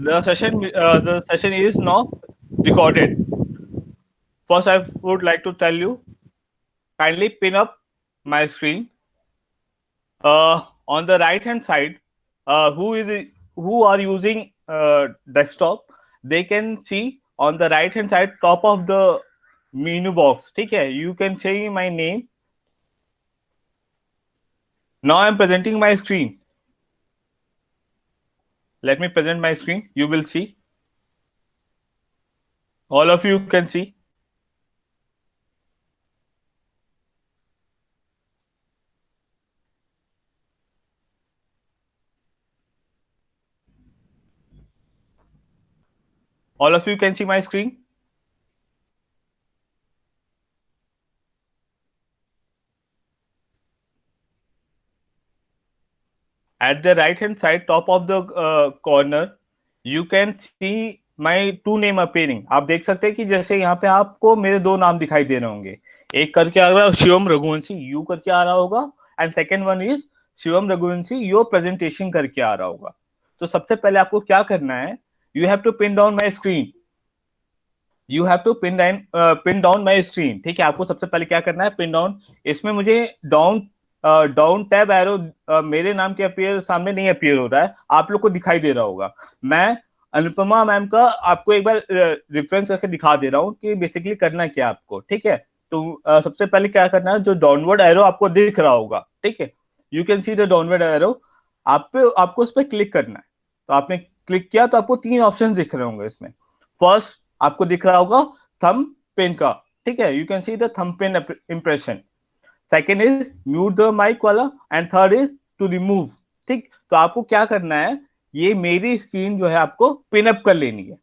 The session is now recorded. First, I would like to tell you, kindly pin up my screen. On the right hand side, who are using desktop, they can see on the right hand side top of the menu box. ठीक है, you can see my name. Now I am presenting my screen. Let me present my screen. You will see. All of you can see. All of you can see my screen. At the right hand side top of the corner, you can see my two name appearing. आप देख सकते हैं कि जैसे यहाँ पे आपको मेरे दो नाम दिखाई दे रहे होंगे. एक करके आ रहा है शिवम रघुवंशी, यू करके आ रहा होगा, and second one is Shivam Raghuvanshi your presentation करके आ रहा होगा. तो सबसे पहले आपको क्या करना है, you have to pin down my screen. You have to pin down my screen. ठीक है, आपको सबसे पहले क्या करना है, पिन डाउन. इसमें मुझे डाउन टैब एरो मेरे नाम के अपीयर सामने नहीं अपीयर हो रहा है, आप लोग को दिखाई दे रहा होगा. मैं अनुपमा मैम का आपको एक बार रेफरेंस करके दिखा दे रहा हूँ कि बेसिकली करना क्या है आपको. ठीक है, तो सबसे पहले क्या करना है, जो डाउनवर्ड एरो आपको दिख रहा होगा, ठीक है, you can see the downward arrow, आपको उस पर क्लिक करना है. तो आपने क्लिक किया तो आपको तीन ऑप्शन दिख रहे होंगे इसमें. फर्स्ट आपको दिख रहा होगा थंब पिन का. ठीक है, you can see the thumb pin impression. Second is mute the mic वाला, and third is to remove. ठीक, तो आपको क्या करना है, ये मेरी स्क्रीन जो है आपको पिन अप कर लेनी है.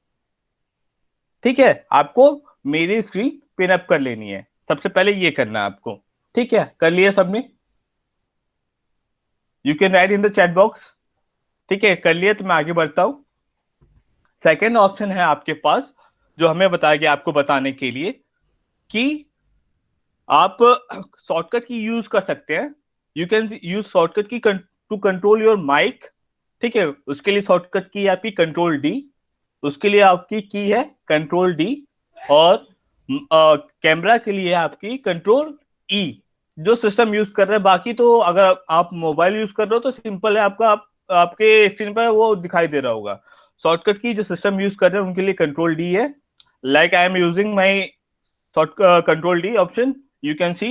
ठीक है, आपको मेरी स्क्रीन पिन अप कर लेनी है. सबसे पहले ये करना है आपको. ठीक है, कर लिया सबने? You can write in the chat box. ठीक है, कर लिया तो मैं आगे बढ़ता हूं. सेकेंड ऑप्शन है आपके पास, जो हमें बताया गया आपको बताने के लिए कि आप शॉर्टकट की यूज कर सकते हैं. यू कैन यूज शॉर्टकट की टू कंट्रोल योर माइक. ठीक है, उसके लिए शॉर्टकट की है आपकी कंट्रोल डी. उसके लिए आपकी की है कंट्रोल डी, और कैमरा के लिए आपकी कंट्रोल ई, जो सिस्टम यूज कर रहे हैं. बाकी तो अगर आप मोबाइल यूज कर रहे हो तो सिंपल है, आपके स्क्रीन पर वो दिखाई दे रहा होगा. शॉर्टकट की जो सिस्टम यूज कर रहे हैं उनके लिए कंट्रोल डी है. Like I am using my control D option. You can see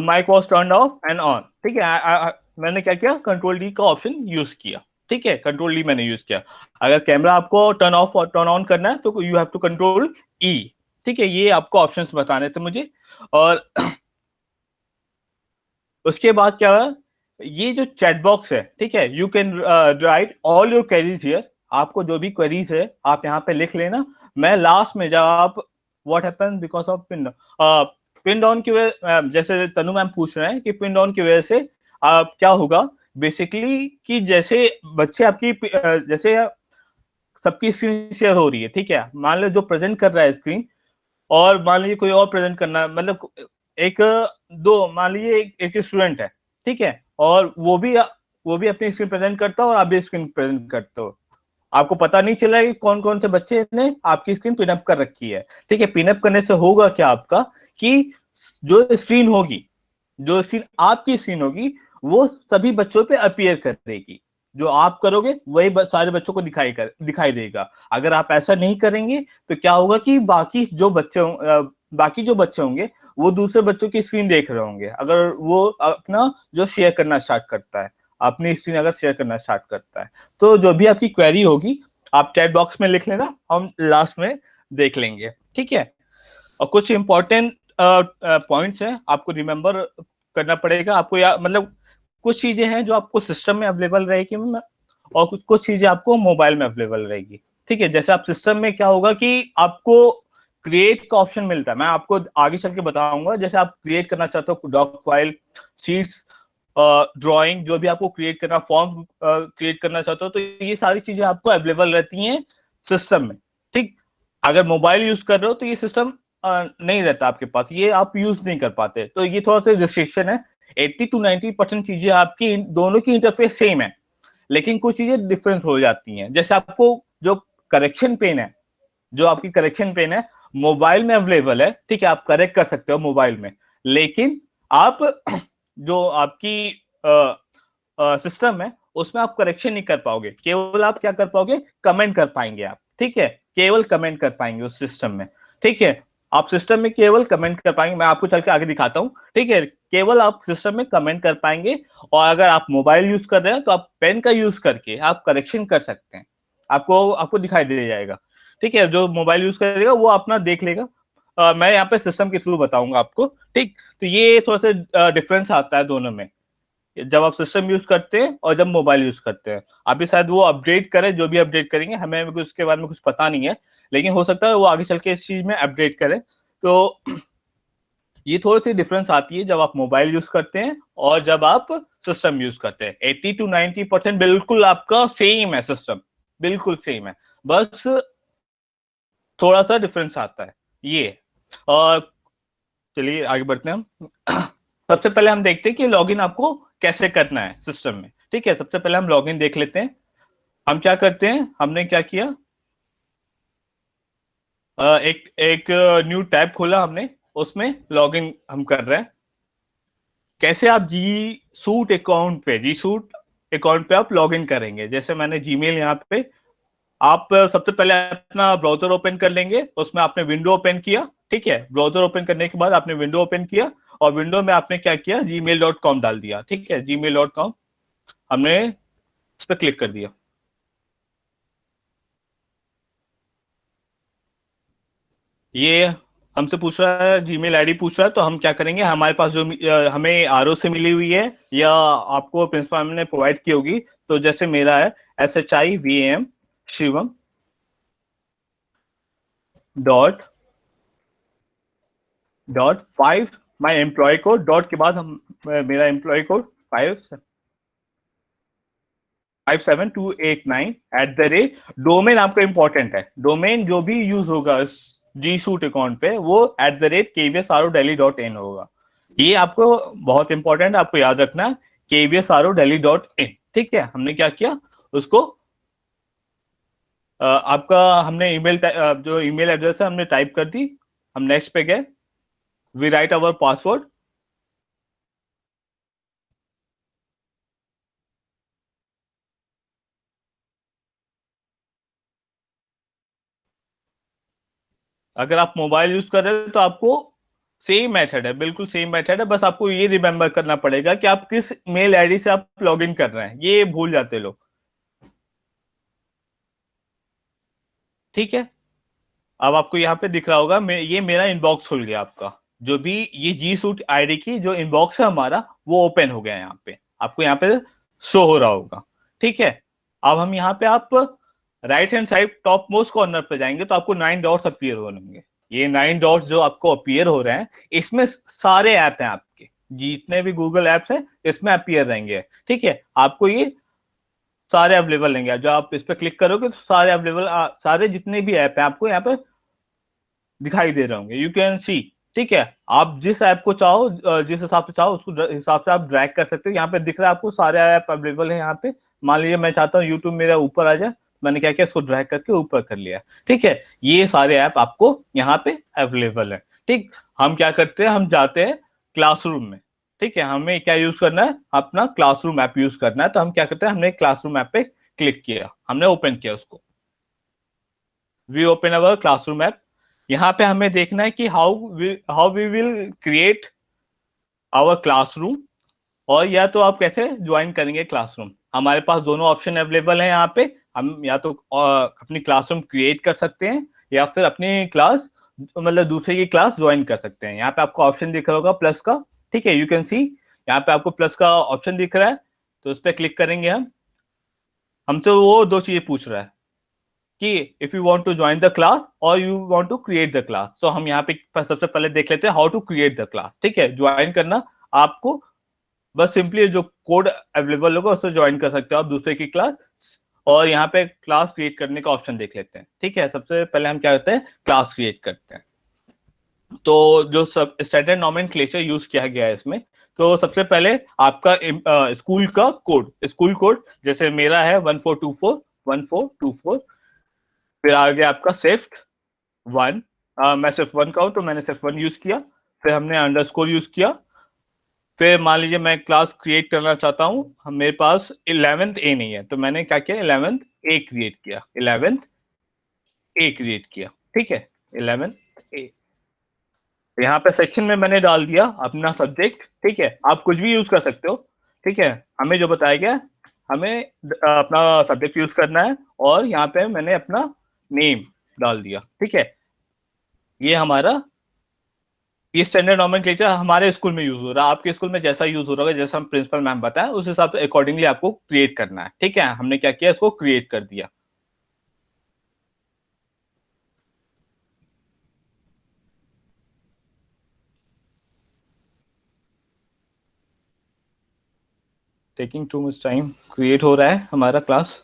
mic was turned off and on. ठीक है, मैंने क्या किया, कंट्रोल डी का ऑप्शन यूज किया. ठीक है, कंट्रोल डी मैंने यूज किया. अगर कैमरा आपको टर्न ऑफ और टर्न ऑन करना है तो you have to control E. ठीक है, ये आपको ऑप्शंस बताने थे मुझे. और उसके बाद क्या है, ये जो चैट बॉक्स है, ठीक है, you can write all your queries here. आपको जो भी क्वेरीज है आप यहाँ पे लिख लेना. मैं लास्ट में जब आप what happens because of pin down की वजह, जैसे तनु मैम पूछ रहे हैं कि पिन डाउन की वजह से क्या होगा बेसिकली, कि जैसे बच्चे आपकी जैसे सबकी स्क्रीन शेयर हो रही है. ठीक है, मान लो जो प्रेजेंट कर रहा है स्क्रीन, और मान लीजिए कोई और प्रेजेंट करना है, मतलब मान लीजिए एक स्टूडेंट है. ठीक है, और वो भी अपनी स्क्रीन प्रेजेंट करता हो और आप भी स्क्रीन प्रेजेंट करते हो. आपको पता नहीं चला कि कौन कौन से बच्चे ने आपकी स्क्रीन पिनअप कर रखी है. ठीक है, पिनअप करने से होगा क्या आपका, कि जो स्क्रीन आपकी स्क्रीन होगी वो सभी बच्चों पे अपीयर करेगी. जो आप करोगे वही सारे बच्चों को दिखाई देगा. अगर आप ऐसा नहीं करेंगे तो क्या होगा कि बाकी जो बच्चे होंगे वो दूसरे बच्चों की स्क्रीन देख रहे होंगे. अगर वो अपना जो शेयर करना स्टार्ट करता है, अपनी स्क्रीन अगर शेयर करना स्टार्ट करता है, तो जो भी आपकी क्वेरी होगी आप चैट बॉक्स में लिख लेना, हम लास्ट में देख लेंगे. ठीक है, और कुछ इंपॉर्टेंट पॉइंट्स हैं आपको रिमेंबर करना पड़ेगा. आपको मतलब कुछ चीजें हैं जो आपको सिस्टम में अवेलेबल रहेगी, और कुछ चीजें आपको मोबाइल में अवेलेबल रहेगी. ठीक है, जैसे आप सिस्टम में क्या होगा कि आपको क्रिएट का ऑप्शन मिलता है. मैं आपको आगे चल के बताऊंगा. जैसे आप क्रिएट करना चाहते हो डॉक फाइल, शीट्स, ड्राइंग, जो भी आपको क्रिएट करना, फॉर्म क्रिएट करना चाहते हो, तो ये सारी चीजें आपको अवेलेबल रहती हैं सिस्टम में. ठीक, अगर मोबाइल यूज कर रहे हो तो ये सिस्टम नहीं रहता आपके पास, ये आप यूज नहीं कर पाते. तो ये थोड़ा सा रिस्ट्रिक्शन है. 80 to 90% चीजें आपकी दोनों की इंटरफेस सेम है, लेकिन कुछ चीजें डिफरेंस हो जाती हैं। जैसे आपको जो करेक्शन पेन है, जो आपकी करेक्शन पेन है मोबाइल में अवेलेबल है, ठीक है, आप करेक्ट कर सकते हो मोबाइल में, लेकिन आप जो आपकी सिस्टम है उसमें आप करेक्शन नहीं कर पाओगे, केवल आप क्या कर पाओगे, कमेंट कर पाएंगे आप, ठीक है, केवल कमेंट कर पाएंगे उस सिस्टम में, ठीक है, आप सिस्टम में केवल कमेंट कर पाएंगे। मैं आपको चल के आगे दिखाता हूँ, ठीक है, केवल आप सिस्टम में कमेंट कर पाएंगे। और अगर आप मोबाइल यूज कर रहे हैं तो आप पेन का यूज करके आप करेक्शन कर सकते हैं, आपको आपको दिखाई दे जाएगा, ठीक है, जो मोबाइल यूज करेगा वो अपना देख लेगा। मैं यहाँ पे सिस्टम के थ्रू बताऊंगा आपको, ठीक। तो ये थोड़ा सा डिफरेंस आता है दोनों में, जब आप सिस्टम यूज करते हैं और जब मोबाइल यूज करते हैं। अभी शायद वो अपडेट करें, जो भी अपडेट करेंगे, हमें उसके बारे में कुछ पता नहीं है, लेकिन हो सकता है वो आगे चल के इस चीज में अपडेट करें। तो ये थोड़ी सी डिफरेंस आती है जब आप मोबाइल यूज करते हैं और जब आप सिस्टम यूज करते हैं। 80 to 90% बिल्कुल आपका सेम है, सिस्टम बिल्कुल सेम है, बस थोड़ा सा डिफरेंस आता है ये। और चलिए आगे बढ़ते हैं हम। सबसे पहले हम देखते हैं कि लॉगिन आपको कैसे करना है सिस्टम में, ठीक है। सबसे पहले हम लॉगिन देख लेते हैं। हम क्या करते हैं, हमने क्या किया, एक एक न्यू टैब खोला हमने, उसमें लॉगिन हम कर रहे हैं। कैसे आप जी सूट अकाउंट पे आप लॉगिन करेंगे, जैसे मैंने जीमेल यहाँ पे, आप सबसे पहले अपना ब्राउजर ओपन कर लेंगे, उसमें आपने विंडो ओपन किया, ठीक है, ब्राउजर ओपन करने के बाद आपने विंडो ओपन किया और विंडो में आपने क्या किया, gmail.com डाल दिया, ठीक है, gmail.com हमने इस पर क्लिक कर दिया। ये हमसे पूछ रहा है, जीमेल आईडी पूछ रहा है, तो हम क्या करेंगे, हमारे पास जो हमें आरओ से मिली हुई है या आपको प्रिंसिपल ने प्रोवाइड की होगी, तो जैसे मेरा है SHIVAM शिवम डॉट डॉट 5 माई एम्प्लॉय कोड, डॉट के बाद हम मेरा एम्प्लॉय कोड 57289 @ डोमेन आपका इंपॉर्टेंट है, डोमेन जो भी यूज होगा इस जी शूट अकाउंट पे वो @kvsrodelhi.in होगा। ये आपको बहुत इंपॉर्टेंट, आपको याद रखना, kvsrodelhi.in, ठीक है। हमने क्या किया, उसको आपका हमने ईमेल जो ईमेल एड्रेस है हमने टाइप कर दी। हम नेक्स्ट पे गए, वी राइट अवर पासवर्ड, अगर आप मोबाइल यूज कर रहे हो तो आपको सेम मेथड है, बिल्कुल सेम मेथड है, बस आपको ये रिमेंबर करना पड़ेगा कि आप किस मेल आईडी से आप लॉग इन कर रहे हैं, ये भूल जाते लोग, ठीक है। अब आपको यहाँ पे दिख रहा होगा, ये मेरा इनबॉक्स खुल गया, आपका जो भी ये जी सूट आईडी की जो इनबॉक्स है हमारा वो ओपन हो गया, यहाँ पे आपको यहाँ पे शो हो रहा होगा, ठीक है। अब हम यहाँ पे आप right hand side top most corner पे जाएंगे तो आपको 9 डॉट्स अपीयर होंगे। ये 9 डॉट्स जो आपको अपीयर हो रहे हैं, इसमें सारे ऐप हैं आपके, जितने भी गूगल ऐप्स हैं इसमें अपीयर रहेंगे, ठीक है। आपको ये सारे अवेलेबल रहेंगे, जब आप इस पर क्लिक करोगे तो सारे अवेलेबल, सारे जितने भी ऐप हैं आपको यहाँ पे दिखाई दे रहे होंगे, यू कैन सी, ठीक है। आप जिस ऐप को चाहो, जिस हिसाब से चाहो उसको हिसाब से आप ड्रैग कर सकते हो। यहाँ पे दिख रहा है आपको सारे ऐप अवेलेबल है यहाँ पे। मान लीजिए मैं चाहता हूँ यूट्यूब मेरा ऊपर आ जाए, मैंने क्या किया, इसको ड्रैग करके ऊपर कर लिया, ठीक है। ये सारे ऐप आपको यहाँ पे अवेलेबल है, ठीक। हम क्या करते हैं, हम जाते हैं क्लासरूम में, ठीक है। हमें क्या यूज करना है, अपना क्लासरूम ऐप यूज करना है, तो हम क्या करते हैं, हमने क्लासरूम ऐप पे क्लिक किया, हमने ओपन किया उसको, we open our classroom app. यहाँ पे हमें देखना है कि how we will create our classroom, और या तो आप कैसे ज्वाइन करेंगे क्लासरूम। हमारे पास दोनों ऑप्शन अवेलेबल है यहाँ पे, हम या तो अपनी क्लासरूम क्रिएट कर सकते हैं या फिर अपनी क्लास, मतलब दूसरे की क्लास ज्वाइन कर सकते हैं। यहाँ पे आपको ऑप्शन दिख रहा होगा प्लस का, ठीक है, यू कैन सी, यहाँ पे आपको प्लस का ऑप्शन दिख रहा है, तो उस पर क्लिक करेंगे हम। हमसे वो दो चीजें पूछ रहा है कि if you want to join the class और you want to create the class, तो हम यहाँ पे सबसे पहले देख लेते हैं how to create the class, ठीक है। ज्वाइन करना आपको बस सिंपली जो कोड अवेलेबल होगा उससे ज्वाइन कर सकते हो आप दूसरे की क्लास, और यहाँ पे क्लास क्रिएट करने का ऑप्शन देख लेते हैं, ठीक है। सबसे पहले हम क्या करते हैं, क्लास क्रिएट करते हैं। तो जो सब स्टैंडर्ड नोमेनक्लेचर यूज किया गया है इसमें, तो सबसे पहले आपका स्कूल का कोड, स्कूल कोड जैसे मेरा है 1424 1424। फिर आगे आपका सिफ्ट 1, मैं सिर्फ 1 का हूं तो मैंने सिर्फ 1 यूज किया। फिर हमने अंडरस्कोर यूज किया। फिर मान लीजिए मैं क्लास क्रिएट करना चाहता हूँ, मेरे पास 11th ए नहीं है, तो मैंने क्या किया, 11th ए क्रिएट किया, 11th ए क्रिएट किया, ठीक है, 11th ए। यहाँ पे सेक्शन में मैंने डाल दिया अपना सब्जेक्ट, ठीक है, आप कुछ भी यूज कर सकते हो, ठीक है। हमें जो बताया गया, हमें अपना सब्जेक्ट यूज करना है, और यहाँ पे मैंने अपना नेम डाल दिया, ठीक है। ये हमारा, ये स्टैंडर्ड नॉमेनक्लेचर हमारे स्कूल में यूज हो रहा है, आपके स्कूल में जैसा यूज हो रहा है, जैसा हम प्रिंसिपल मैम बताया उस हिसाब से अकॉर्डिंगली आपको क्रिएट करना है, ठीक है। हमने क्या किया, इसको क्रिएट कर दिया। Taking too much time, create हो रहा है हमारा क्लास।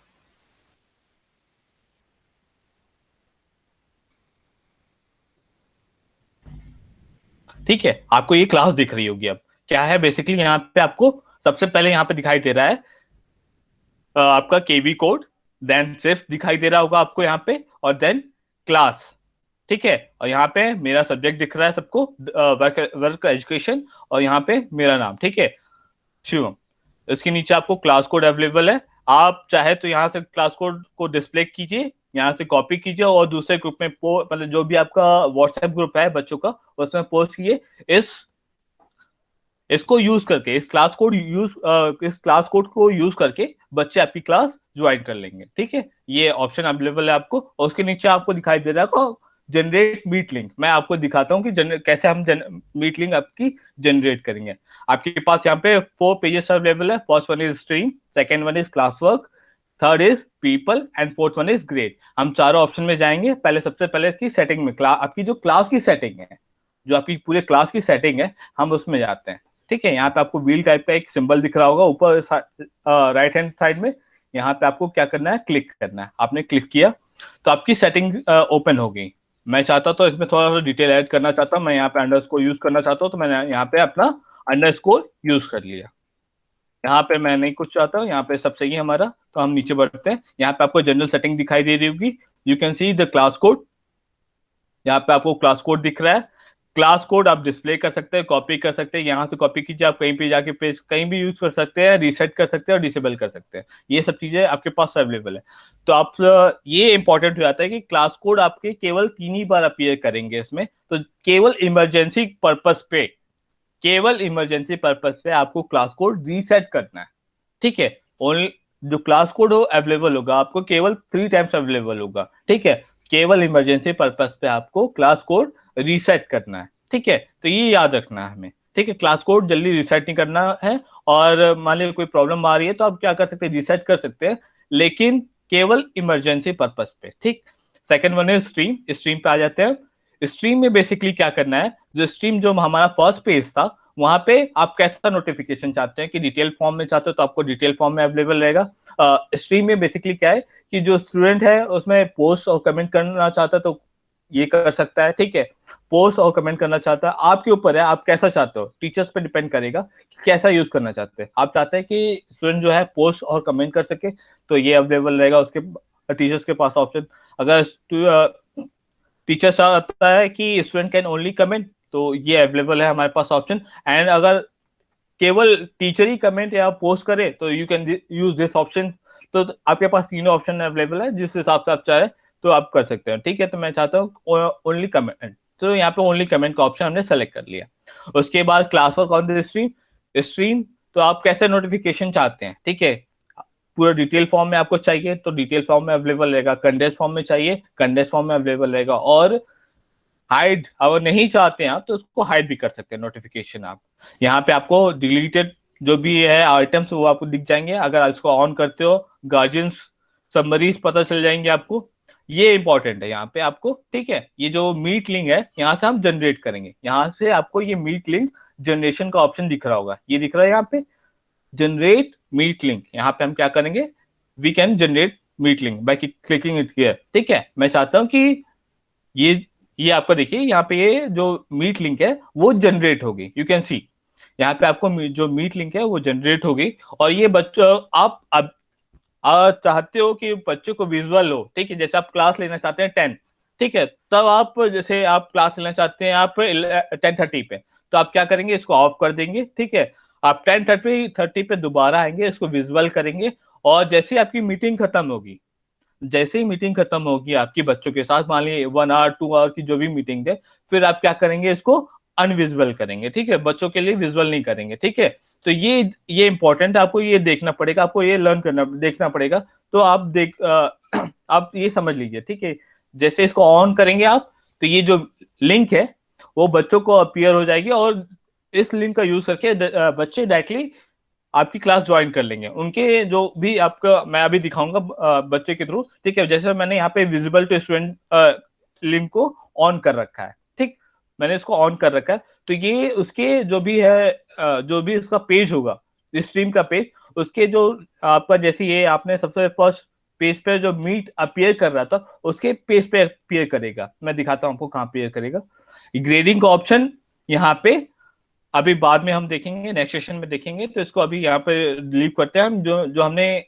ठीक है, आपको ये क्लास दिख रही होगी। अब क्या है बेसिकली, यहाँ पे आपको सबसे पहले यहाँ पे दिखाई दे रहा है आपका केवी कोड, देन सिर्फ दिखाई दे रहा होगा आपको यहाँ पे, और देन क्लास, ठीक है। और यहाँ पे मेरा सब्जेक्ट दिख रहा है सबको, वर्क एजुकेशन, और यहाँ पे मेरा नाम, ठीक है, शिवम। इसके नीचे आपको क्लास कोड अवेलेबल है, आप चाहे तो यहाँ से क्लास कोड को डिस्प्ले कीजिए, यहाँ से कॉपी कीजिए और दूसरे ग्रुप में मतलब जो भी आपका व्हाट्सएप ग्रुप है बच्चों का, उसमें पोस्ट कीजिए। इसको यूज करके, इस क्लास कोड को यूज करके बच्चे आपकी क्लास ज्वाइन कर लेंगे, ठीक है। ये ऑप्शन अवेलेबल है आपको, और उसके नीचे आपको दिखाई दे रहा है जनरेट मीट लिंक। मैं आपको दिखाता हूँ कि कैसे हम मीट लिंक आपकी जनरेट करेंगे। आपके पास यहाँ पे 4 पेजेस अवेलेबल है। First one is stream, second one is class work, third is people, and fourth one is grade. हम चारों ऑप्शन में जाएंगे। पहले सबसे पहले इसकी सेटिंग में, आपकी जो क्लास की सेटिंग है, जो आपकी पूरे क्लास की सेटिंग है, हम उसमें जाते हैं, ठीक है। यहाँ पे आपको व्हील टाइप का एक सिंबल दिख रहा होगा ऊपर राइट हैंड साइड में। यहाँ पे आपको क्या करना है, क्लिक करना है। आपने क्लिक किया तो आपकी सेटिंग ओपन हो गई। मैं चाहता तो इसमें थोड़ा सा डिटेल ऐड करना चाहता हूँ, मैं यहाँ पे अंडरस्कोर यूज करना चाहता हूँ, तो मैंने यहाँ पे अपना अंडरस्कोर यूज कर लिया। यहाँ पे मैं नहीं कुछ चाहता हूँ, यहाँ पे सब सही है हमारा, तो हम नीचे बढ़ते हैं। यहाँ पे आपको जनरल सेटिंग दिखाई दे रही होगी, you can see the class code. यहाँ पे आपको क्लास कोड दिख रहा है। क्लास कोड आप डिस्प्ले कर सकते हैं, कॉपी कर सकते हैं, यहाँ से कॉपी कीजिए, आप कहीं पे जाके पेज कहीं भी यूज कर सकते हैं, रीसेट कर सकते हैं और डिसेबल कर सकते हैं। ये सब चीजें आपके पास अवेलेबल है। तो आप ये इंपॉर्टेंट हो जाता है कि क्लास कोड आपके केवल 3 ही बार अपीयर करेंगे इसमें, तो केवल इमरजेंसी पर्पस पे, केवल इमरजेंसी पर्पस पे आपको क्लास कोड रीसेट करना है, ठीक है। ओनली जो क्लास कोड हो अवेलेबल होगा आपको केवल 3 टाइम्स अवेलेबल होगा, ठीक है। केवल इमरजेंसी पर्पस पे आपको क्लास कोड रीसेट करना है, ठीक है। तो ये याद रखना है हमें, ठीक है। क्लास कोड जल्दी रीसेट नहीं करना है, और मान लीजिए कोई प्रॉब्लम आ रही है तो आप क्या कर सकते हैं, रीसेट कर सकते हैं, लेकिन केवल इमरजेंसी पर्पस पे, ठीक। सेकंड वन है स्ट्रीम। स्ट्रीम पे आ जाते हैं। स्ट्रीम में बेसिकली क्या करना है, जो स्ट्रीम जो हमारा फर्स्ट पेज था, वहां पे आप कैसा नोटिफिकेशन चाहते हैं, कि डिटेल फॉर्म में चाहते हो तो आपको डिटेल फॉर्म में अवेलेबल रहेगा। स्ट्रीम में बेसिकली क्या है कि जो स्टूडेंट है उसमें पोस्ट और कमेंट करना चाहता है तो ये कर सकता है, ठीक है। पोस्ट और कमेंट करना चाहता है, आपके ऊपर है, आप कैसा चाहते हो, टीचर्स पे डिपेंड करेगा कि कैसा यूज करना चाहते हैं। आप चाहते हैं कि स्टूडेंट जो है पोस्ट और कमेंट कर सके, तो ये अवेलेबल रहेगा उसके टीचर्स के पास ऑप्शन। अगर टीचर चाहता है कि स्टूडेंट कैन ओनली कमेंट, तो ये अवेलेबल है हमारे पास ऑप्शन। एंड अगर केवल टीचर ही कमेंट या पोस्ट करे तो you can use this option. तो आपके पास तीनों ऑप्शन अवेलेबल है, जिस हिसाब से आप चाहे तो आप कर सकते हैं, ठीक है। तो मैं चाहता हूँ ओनली कमेंट, तो यहाँ पे ओनली कमेंट का ऑप्शन हमने सेलेक्ट कर लिया। उसके बाद class work on the stream. Stream तो आप कैसे नोटिफिकेशन चाहते हैं, ठीक है। पूरा डिटेल फॉर्म में आपको चाहिए तो डिटेल फॉर्म में अवेलेबल रहेगा, कंडेंस फॉर्म में चाहिए कंडेंस फॉर्म में अवेलेबल रहेगा, और हाइड अगर नहीं चाहते हैं आप तो उसको हाइड भी कर सकते हैं नोटिफिकेशन आप। यहाँ पे आपको डिलीटेड जो भी है आइटम्स वो आपको दिख जाएंगे। अगर इसको ऑन करते हो गार्जियंस समरीज पता चल जाएंगे आपको। ये इंपॉर्टेंट है यहाँ पे आपको, ठीक है। ये जो मीट लिंक है यहाँ से हम जनरेट करेंगे, यहाँ से आपको ये मीट लिंक जनरेशन का ऑप्शन दिख रहा होगा, ये दिख रहा है यहाँ पे जनरेट मीट लिंक। यहाँ पे हम क्या करेंगे, we can generate meet link by clicking it here, ठीक है। मैं चाहता हूँ कि ये आपको देखिए यहाँ पे ये जो मीट लिंक है वो जनरेट होगी, यू कैन सी यहाँ पे आपको जो मीट लिंक है वो जनरेट होगी। और ये बच्चों आप चाहते हो कि बच्चों को विजुअल हो, ठीक है, जैसे आप क्लास लेना चाहते हैं 10, ठीक है, तब आप जैसे आप क्लास लेना चाहते हैं आप 10:30 पे, तो आप क्या करेंगे, इसको ऑफ कर देंगे, ठीक है। आप 10:30 पे दोबारा आएंगे, इसको विजुअल करेंगे, और जैसे ही आपकी मीटिंग खत्म होगी, जैसे ही मीटिंग खत्म होगी आपकी बच्चों के साथ, मान लीजिए 1 आवर 2 आवर की जो भी मीटिंग है, फिर आप क्या करेंगे, इसको अनविजुअल करेंगे, ठीक है, बच्चों के लिए विजुअल नहीं करेंगे, ठीक है। तो ये इंपॉर्टेंट है, आपको ये देखना पड़ेगा, आपको ये लर्न करना देखना पड़ेगा। तो आप आप ये समझ लीजिए, ठीक है। जैसे इसको ऑन करेंगे आप, तो ये जो लिंक है वो बच्चों को अपीयर हो जाएगी, और इस लिंक का यूज करके बच्चे डायरेक्टली आपकी क्लास ज्वाइन कर लेंगे। उनके जो भी आपका मैं अभी दिखाऊंगा बच्चे के थ्रू, ठीक है। जैसे मैंने यहाँ पे विजिबल टू स्टूडेंट लिंक को ऑन कर रखा है, ठीक, मैंने इसको ऑन कर रखा है। तो ये उसके जो भी है जो भी उसका पेज होगा, स्ट्रीम का पेज, उसके जो आपका जैसे ये आपने सबसे फर्स्ट पेज पे जो मीट अपीयर कर रहा था, उसके पेज पे अपीयर करेगा। मैं दिखाता हूँ आपको कहाँ अपीयर करेगा। ग्रेडिंग का ऑप्शन यहाँ पे अभी बाद में हम देखेंगे, नेक्स्ट सेशन में देखेंगे। तो इसको अभी यहाँ पे लीव करते हैं हम। जो जो हमने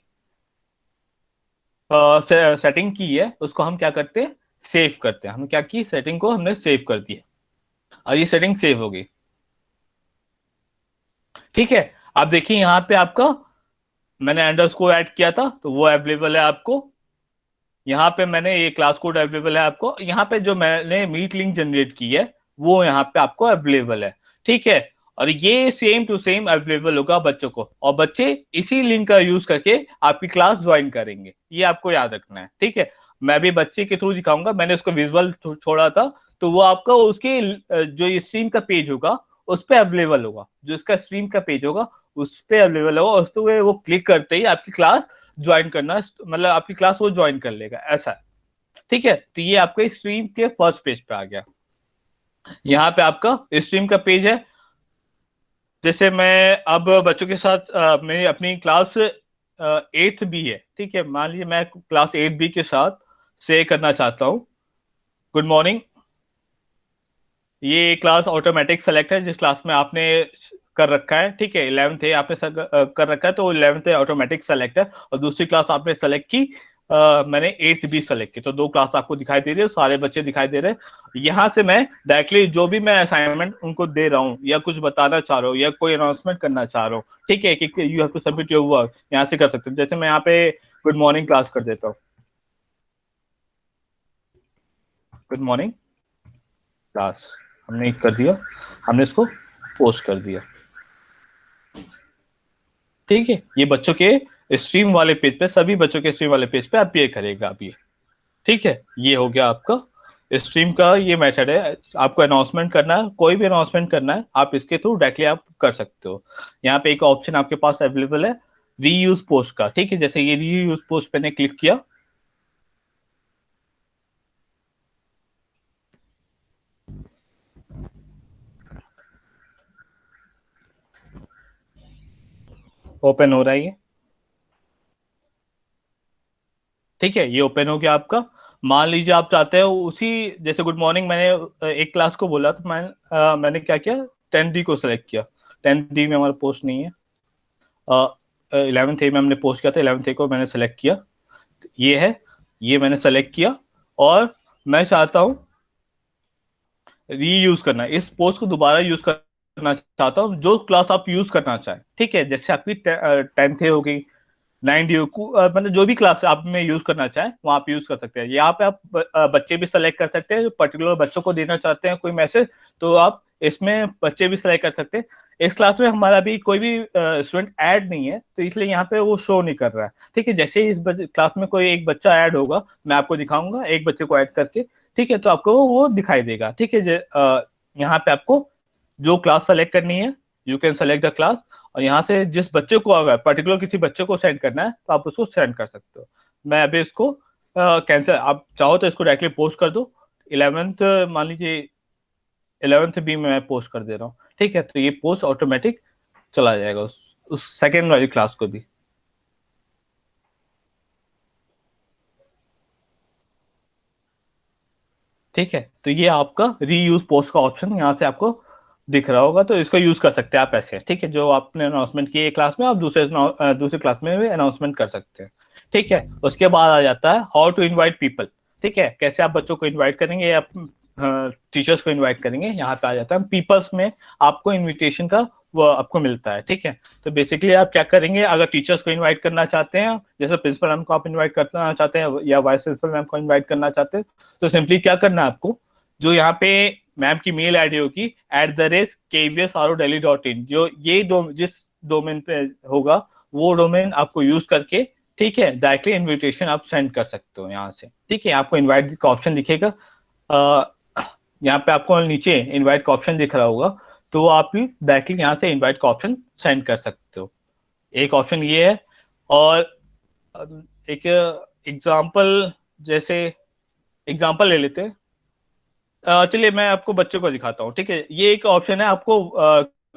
सेटिंग की है उसको हम क्या करते हैं, सेव करते हैं। हमने क्या की, सेटिंग को हमने सेव कर दी है, और ये सेटिंग सेव हो गई, ठीक है। आप देखिए यहाँ पे आपका मैंने अंडरस्कोर ऐड किया था, तो वो अवेलेबल है आपको। यहाँ पे मैंने ये क्लास कोड अवेलेबल है आपको। यहाँ पे जो मैंने मीट लिंक जनरेट की है वो यहाँ पे आपको अवेलेबल है, ठीक है। और ये सेम टू सेम अवेलेबल होगा बच्चों को, और बच्चे इसी लिंक का यूज करके आपकी क्लास ज्वाइन करेंगे, ये आपको याद रखना है, ठीक है। मैं भी बच्चे के थ्रू दिखाऊंगा, मैंने उसको विजुअल छोड़ा था, तो वो आपका उसके जो स्ट्रीम का पेज होगा उस पर अवेलेबल होगा, जो इसका स्ट्रीम का पेज होगा उस पर अवेलेबल होगा। उस पर वो क्लिक करते ही आपकी क्लास ज्वाइन करना, मतलब आपकी क्लास वो ज्वाइन कर लेगा, ऐसा है, ठीक है। तो ये आपके स्ट्रीम के फर्स्ट पेज पे आ गया। यहाँ पे आपका स्ट्रीम का पेज है। जैसे मैं अब बच्चों के साथ मेरी अपनी क्लास 8th बी है, ठीक है, मान लीजिए मैं क्लास 8th बी के साथ से करना चाहता हूँ। Good morning. ये क्लास ऑटोमेटिक सेलेक्ट है, जिस क्लास में आपने कर रखा है, ठीक है। 11th है आपने कर रखा है, तो 11th ऑटोमेटिक सेलेक्ट है। और दूसरी क्लास आपने सेलेक्ट की, मैंने 8th बी सेलेक्ट की, तो दो क्लास आपको दिखाई दे रही है, सारे बच्चे दिखाई दे रहे हैं। यहाँ से मैं डायरेक्टली जो भी मैं असाइनमेंट उनको दे रहा हूँ, या कुछ बताना चाह रहा हूँ, या कोई अनाउंसमेंट करना चाह रहा हूँ, ठीक है, कि you have to submit your work, यहाँ से कर सकते हो। जैसे मैं यहाँ पे गुड मॉर्निंग क्लास कर देता हूँ। गुड मॉर्निंग क्लास हमने कर दिया, हमने इसको पोस्ट कर दिया, ठीक है। ये बच्चों के स्ट्रीम वाले पेज पे, सभी बच्चों के स्ट्रीम वाले पेज पे अपीयर करेगा अब ये, ठीक है। ये हो गया आपका स्ट्रीम का ये मेथड है। आपको अनाउंसमेंट करना है, कोई भी अनाउंसमेंट करना है, आप इसके थ्रू डायरेक्टली आप कर सकते हो। यहाँ पे एक ऑप्शन आपके पास अवेलेबल है रीयूज पोस्ट का, ठीक है। जैसे ये रीयूज पोस्ट पे ने क्लिक किया, ओपन हो रहा है ये, ठीक है। ये ओपन हो गया आपका। मान लीजिए आप चाहते हो उसी, जैसे गुड मॉर्निंग मैंने एक क्लास को बोला, तो मैंने क्या किया, 10th डी को सिलेक्ट किया। 10th डी में हमारा पोस्ट नहीं है, 11th ए में हमने पोस्ट किया था, 11th ए को मैंने सेलेक्ट किया, ये है, ये मैंने सेलेक्ट किया। और मैं चाहता हूँ रीयूज करना, इस पोस्ट को दोबारा यूज करना चाहता हूँ, जो क्लास आप यूज करना चाहें, ठीक है। जैसे आपकी 10th हो गई, 9th मतलब जो भी क्लास आप में यूज करना चाहें वहां आप यूज कर सकते हैं। यहाँ पे आप बच्चे भी सेलेक्ट कर सकते हैं, जो पर्टिकुलर बच्चों को देना चाहते हैं कोई मैसेज, तो आप इसमें बच्चे भी सेलेक्ट कर सकते हैं। इस क्लास में हमारा भी कोई भी स्टूडेंट ऐड नहीं है, तो इसलिए यहाँ पे वो शो नहीं कर रहा है, ठीक है। जैसे ही इस क्लास में कोई एक बच्चा ऐड होगा, मैं आपको दिखाऊंगा एक बच्चे को ऐड करके, ठीक है, तो आपको वो दिखाई देगा, ठीक है। यहाँ पे आपको जो क्लास सेलेक्ट करनी है, you can select the class, और यहाँ से जिस बच्चे को अगर पर्टिकुलर किसी बच्चे को सेंड करना है तो आप उसको सेंड कर सकते हो। मैं अभी इसको कैंसिल, आप चाहो तो इसको डायरेक्टली पोस्ट कर दो। 11th मान लीजिए 11th बी में मैं पोस्ट कर दे रहा हूँ, ठीक है। तो ये पोस्ट ऑटोमेटिक चला जाएगा उस सेकेंड वाली क्लास को भी, ठीक है। तो ये आपका रीयूज पोस्ट का ऑप्शन यहाँ से आपको दिख रहा होगा, तो इसको यूज कर सकते हैं आप ऐसे, ठीक है। जो आपने अनाउंसमेंट किए क्लास में, आप दूसरे क्लास में भी अनाउंसमेंट कर सकते हैं, ठीक है। उसके बाद आ जाता है हाउ टू इनवाइट पीपल, ठीक है। कैसे आप बच्चों को इनवाइट करेंगे या टीचर्स को इनवाइट करेंगे, यहाँ पे आ जाता है पीपल्स में आपको इनविटेशन का वो आपको मिलता है, ठीक है। तो बेसिकली आप क्या करेंगे, अगर टीचर्स को इनवाइट करना चाहते हैं, जैसे प्रिंसिपल मैम को आप इनवाइट करना चाहते हैं या वाइस प्रिंसिपल मैम को इनवाइट करना चाहते हैं, तो सिंपली क्या करना है आपको, जो यहाँ पे मैम की मेल आईडी होगी @kvsrodeli.in, जो ये जिस डोमेन पे होगा, वो डोमेन आपको यूज करके, ठीक है, डायरेक्टली इनविटेशन आप सेंड कर सकते हो यहाँ से, ठीक है। आपको इनवाइट का ऑप्शन दिखेगा, यहाँ पे आपको नीचे इनवाइट का ऑप्शन दिख रहा होगा, तो आप डायरेक्टली यहाँ से इनवाइट का ऑप्शन सेंड कर सकते हो। एक ऑप्शन ये है। और एक एग्जांपल, जैसे एग्जांपल ले लेते हैं। चलिए मैं आपको बच्चों को दिखाता हूँ, ठीक है। ये एक ऑप्शन है, आपको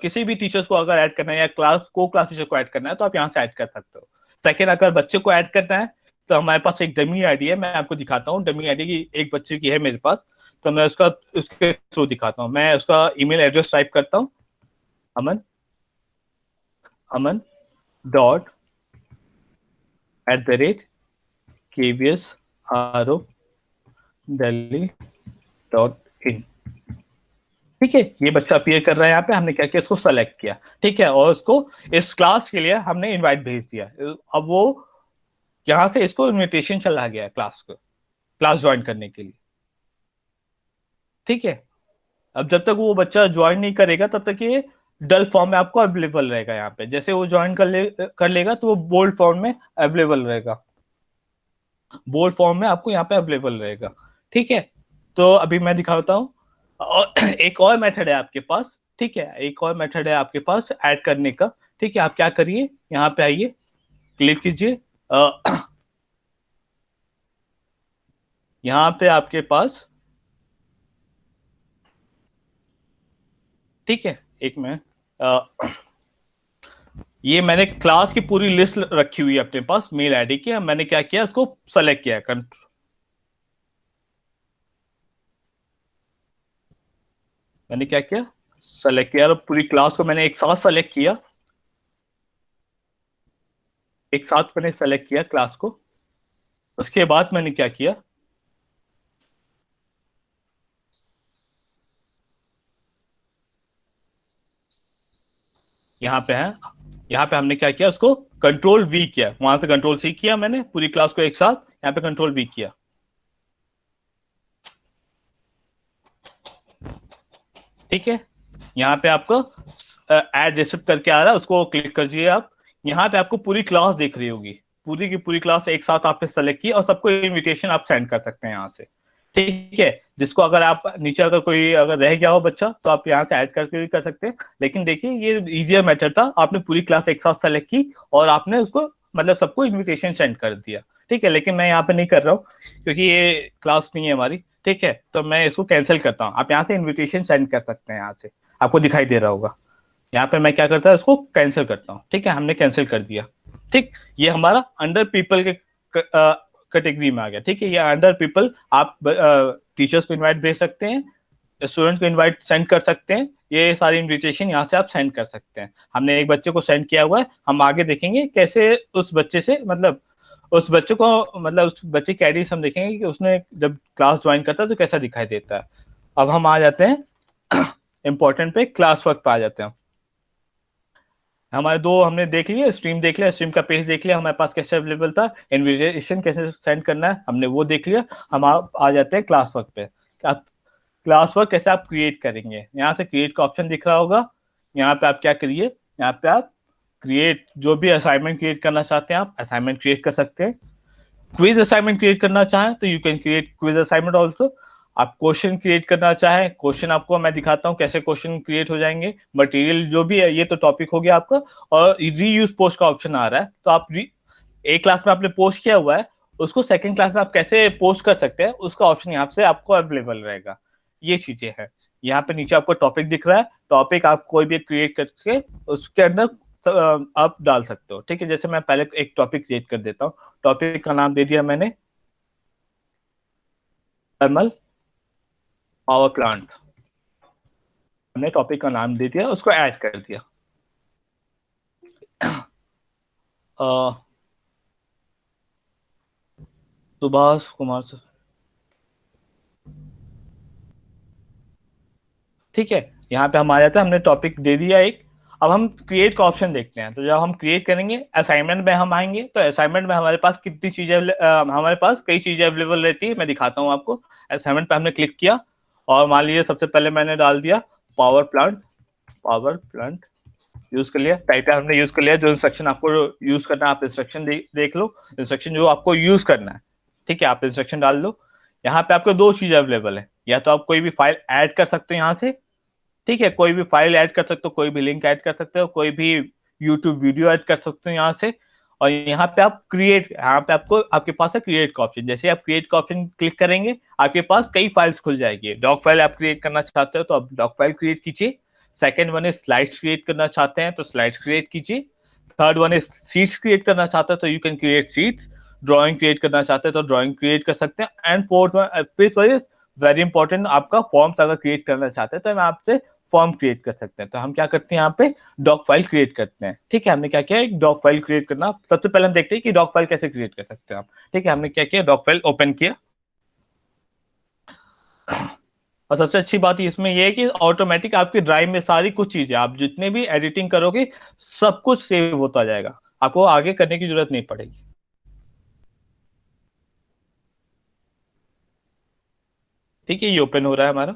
किसी भी टीचर्स को अगर ऐड करना है या क्लास टीचर को ऐड करना है, तो आप यहाँ से ऐड कर सकते हो। सेकेंड, अगर बच्चे को ऐड करना है, तो हमारे पास एक डमी आईडी है, मैं आपको दिखाता हूँ। डमी आईडी की एक बच्चे की है मेरे पास, तो मैं उसके थ्रू दिखाता हूँ। मैं उसका ईमेल एड्रेस टाइप करता हूँ, अमन अमन डॉट @kvsrodeli.in, ठीक है। ये बच्चा अपीयर कर रहा है यहाँ पे, हमने क्या किया, इसको सेलेक्ट किया, ठीक है, और उसको इस क्लास के लिए हमने इनवाइट भेज दिया। अब वो यहाँ से इसको इनविटेशन चला गया क्लास ज्वाइन करने के लिए, ठीक है। अब जब तक वो बच्चा ज्वाइन नहीं करेगा, तब तक ये डल फॉर्म में आपको अवेलेबल रहेगा यहाँ पे। जैसे वो ज्वाइन कर लेगा, तो वो बोल्ड फॉर्म में अवेलेबल रहेगा, बोल्ड फॉर्म में आपको यहाँ पे अवेलेबल रहेगा, ठीक है। तो अभी मैं दिखाता हूँ। और एक और मेथड है आपके पास, ठीक है, एक और मेथड है आपके पास ऐड करने का, ठीक है। आप क्या करिए, यहाँ पे आइए, क्लिक कीजिए, यहाँ पे आपके पास, ठीक है, एक मैं ये मैंने क्लास की पूरी लिस्ट रखी हुई है अपने पास मेल आईडी की। मैंने क्या किया, इसको सेलेक्ट किया, मैंने क्या किया, सेलेक्ट किया, और पूरी क्लास को मैंने एक साथ सेलेक्ट किया, एक साथ मैंने सेलेक्ट किया क्लास को। उसके बाद मैंने क्या किया, यहाँ पे है, यहाँ पे हमने क्या किया, उसको कंट्रोल वी किया, वहां से कंट्रोल सी किया, मैंने पूरी क्लास को एक साथ यहाँ पे कंट्रोल वी किया, ठीक है। यहाँ पे आपको ऐड रिसिप्ट करके आ रहा है, उसको क्लिक कर दीजिए आप। यहाँ पे आपको पूरी क्लास दिख रही होगी, पूरी की पूरी क्लास एक साथ आपने सेलेक्ट की, और सबको इनविटेशन आप सेंड कर सकते हैं यहाँ से, ठीक है। जिसको अगर आप नीचे अगर कोई अगर रह गया हो बच्चा, तो आप यहाँ से ऐड करके भी कर सकते हैं। लेकिन देखिए, ये इजियर मेथड था, आपने पूरी क्लास एक साथ सेलेक्ट की और आपने उसको मतलब सबको इन्विटेशन सेंड कर दिया, ठीक है। लेकिन मैं यहाँ पे नहीं कर रहा हूँ, क्योंकि ये क्लास नहीं है हमारी, ठीक है। तो मैं इसको कैंसिल करता हूँ। आप यहाँ से इन्विटेशन सेंड कर सकते हैं, यहाँ से आपको दिखाई दे रहा होगा। यहाँ पे मैं क्या करता हूँ, इसको कैंसिल करता हूँ, ठीक है। हमने कैंसिल कर दिया, ठीक। ये हमारा अंडर पीपल के कैटेगरी में आ गया, ठीक है। ये अंडर पीपल आप टीचर्स को इनवाइट भेज सकते हैं, स्टूडेंट्स को इनवाइट सेंड कर सकते हैं। ये सारी इनविटेशन यहाँ से आप सेंड कर सकते हैं। हमने एक बच्चे को सेंड किया हुआ है, हम आगे देखेंगे कैसे उस बच्चे से मतलब उस बच्चे को मतलब उस बच्चे की आईडी हम देखेंगे कि उसने जब क्लास ज्वाइन करता है तो कैसा दिखाई देता है। अब हम आ जाते हैं इंपॉर्टेंट पे, क्लास वर्क पे आ जाते हैं। हमारे दो हमने देख लिया, स्ट्रीम देख लिया, स्ट्रीम का पेज देख लिया, हमारे पास कैसे अवेलेबल था, इनविटेशन कैसे सेंड करना है हमने वो देख लिया। हम आ जाते हैं क्लास वर्क पे। आप क्लास वर्क कैसे आप क्रिएट करेंगे, यहाँ से क्रिएट का ऑप्शन दिख रहा होगा। यहाँ पे आप क्या करिए, यहाँ पे आप क्रिएट जो भी असाइनमेंट क्रिएट करना चाहते हैं, आप असाइनमेंट क्रिएट कर सकते हैं। क्विज असाइनमेंट क्रिएट करना चाहें तो you can create quiz assignment also. आप क्वेश्चन क्रिएट करना चाहें, क्वेश्चन आपको मैं दिखाता हूँ कैसे क्वेश्चन क्रिएट हो जाएंगे। मटेरियल जो भी है, ये तो टॉपिक हो गया आपका। और रीयूज पोस्ट का ऑप्शन आ रहा है, तो आप एक क्लास में आपने पोस्ट किया हुआ है, उसको सेकंड क्लास में आप कैसे पोस्ट कर सकते हैं, उसका ऑप्शन यहाँ से आपको अवेलेबल रहेगा। ये चीजें हैं। यहाँ पे नीचे आपको टॉपिक दिख रहा है, टॉपिक आप कोई भी क्रिएट करके उसके अंदर आप डाल सकते हो, ठीक है। जैसे मैं पहले एक टॉपिक क्रिएट कर देता हूँ। टॉपिक का नाम दे दिया मैंने थर्मल पावर प्लांट, हमने टॉपिक का नाम दे दिया, उसको ऐड कर दिया। सुभाष कुमार सर, ठीक है। यहाँ पे हम आ जाते हैं, हमने टॉपिक दे दिया एक। अब हम क्रिएट का ऑप्शन देखते हैं। तो जब हम क्रिएट करेंगे, असाइनमेंट में हम आएंगे, तो असाइनमेंट में हमारे पास कितनी चीजें हमारे पास कई चीजें अवेलेबल रहती है। मैं दिखाता हूँ आपको। असाइनमेंट पे हमने क्लिक किया, और मान लीजिए सबसे पहले मैंने डाल दिया power plant. Power plant use कर लिया, टाइप हमने यूज कर लिया। जो इंस्ट्रक्शन आपको यूज करना है, आप इंस्ट्रक्शन देख लो, इंस्ट्रक्शन जो आपको यूज करना है, ठीक है, आप इंस्ट्रक्शन डाल लो। यहाँ पे आपको दो चीजें अवेलेबल है, या तो आप कोई भी फाइल ऐड कर सकते हो यहाँ से, ठीक है, कोई भी फाइल ऐड कर सकते हो, कोई भी लिंक ऐड कर सकते हो, कोई भी यूट्यूब वीडियो ऐड कर सकते हो यहाँ से। और यहाँ पे आप क्रिएट, यहाँ पे आपको आपके पास है क्रिएट का ऑप्शन। जैसे आप क्रिएट का ऑप्शन क्लिक करेंगे, आपके पास कई फाइल्स खुल जाएगी। डॉक फाइल आप क्रिएट करना चाहते हो तो आप डॉक फाइल क्रिएट कीजिए। Second one is slides create करना चाहते हैं तो स्लाइड्स क्रिएट कीजिए। Third one is seats create करना चाहते हैं तो you can create seats. Drawing create करना चाहते हैं तो ड्राइंग क्रिएट कर सकते हैं। And fourth one, fifth one is very important, आपका फॉर्म्स अगर क्रिएट करना चाहते हैं तो मैं आपसे फॉर्म क्रिएट कर सकते हैं। तो हम क्या करते हैं, यहाँ पे डॉक फाइल क्रिएट करते हैं। ठीक है, हमने क्या किया, एक डॉक फाइल क्रिएट करना। सबसे पहले हम देखते हैं कि डॉक फाइल कैसे क्रिएट कर सकते हैं आप। ठीक है, हमने क्या किया, डॉक फाइल ओपन किया। और सबसे अच्छी बात इसमें यह है कि ऑटोमेटिक आपकी ड्राइव में सारी कुछ चीजें, आप जितने भी एडिटिंग करोगे सब कुछ सेव होता जाएगा, आपको आगे करने की जरूरत नहीं पड़ेगी। ठीक है, ये ओपन हो रहा है हमारा।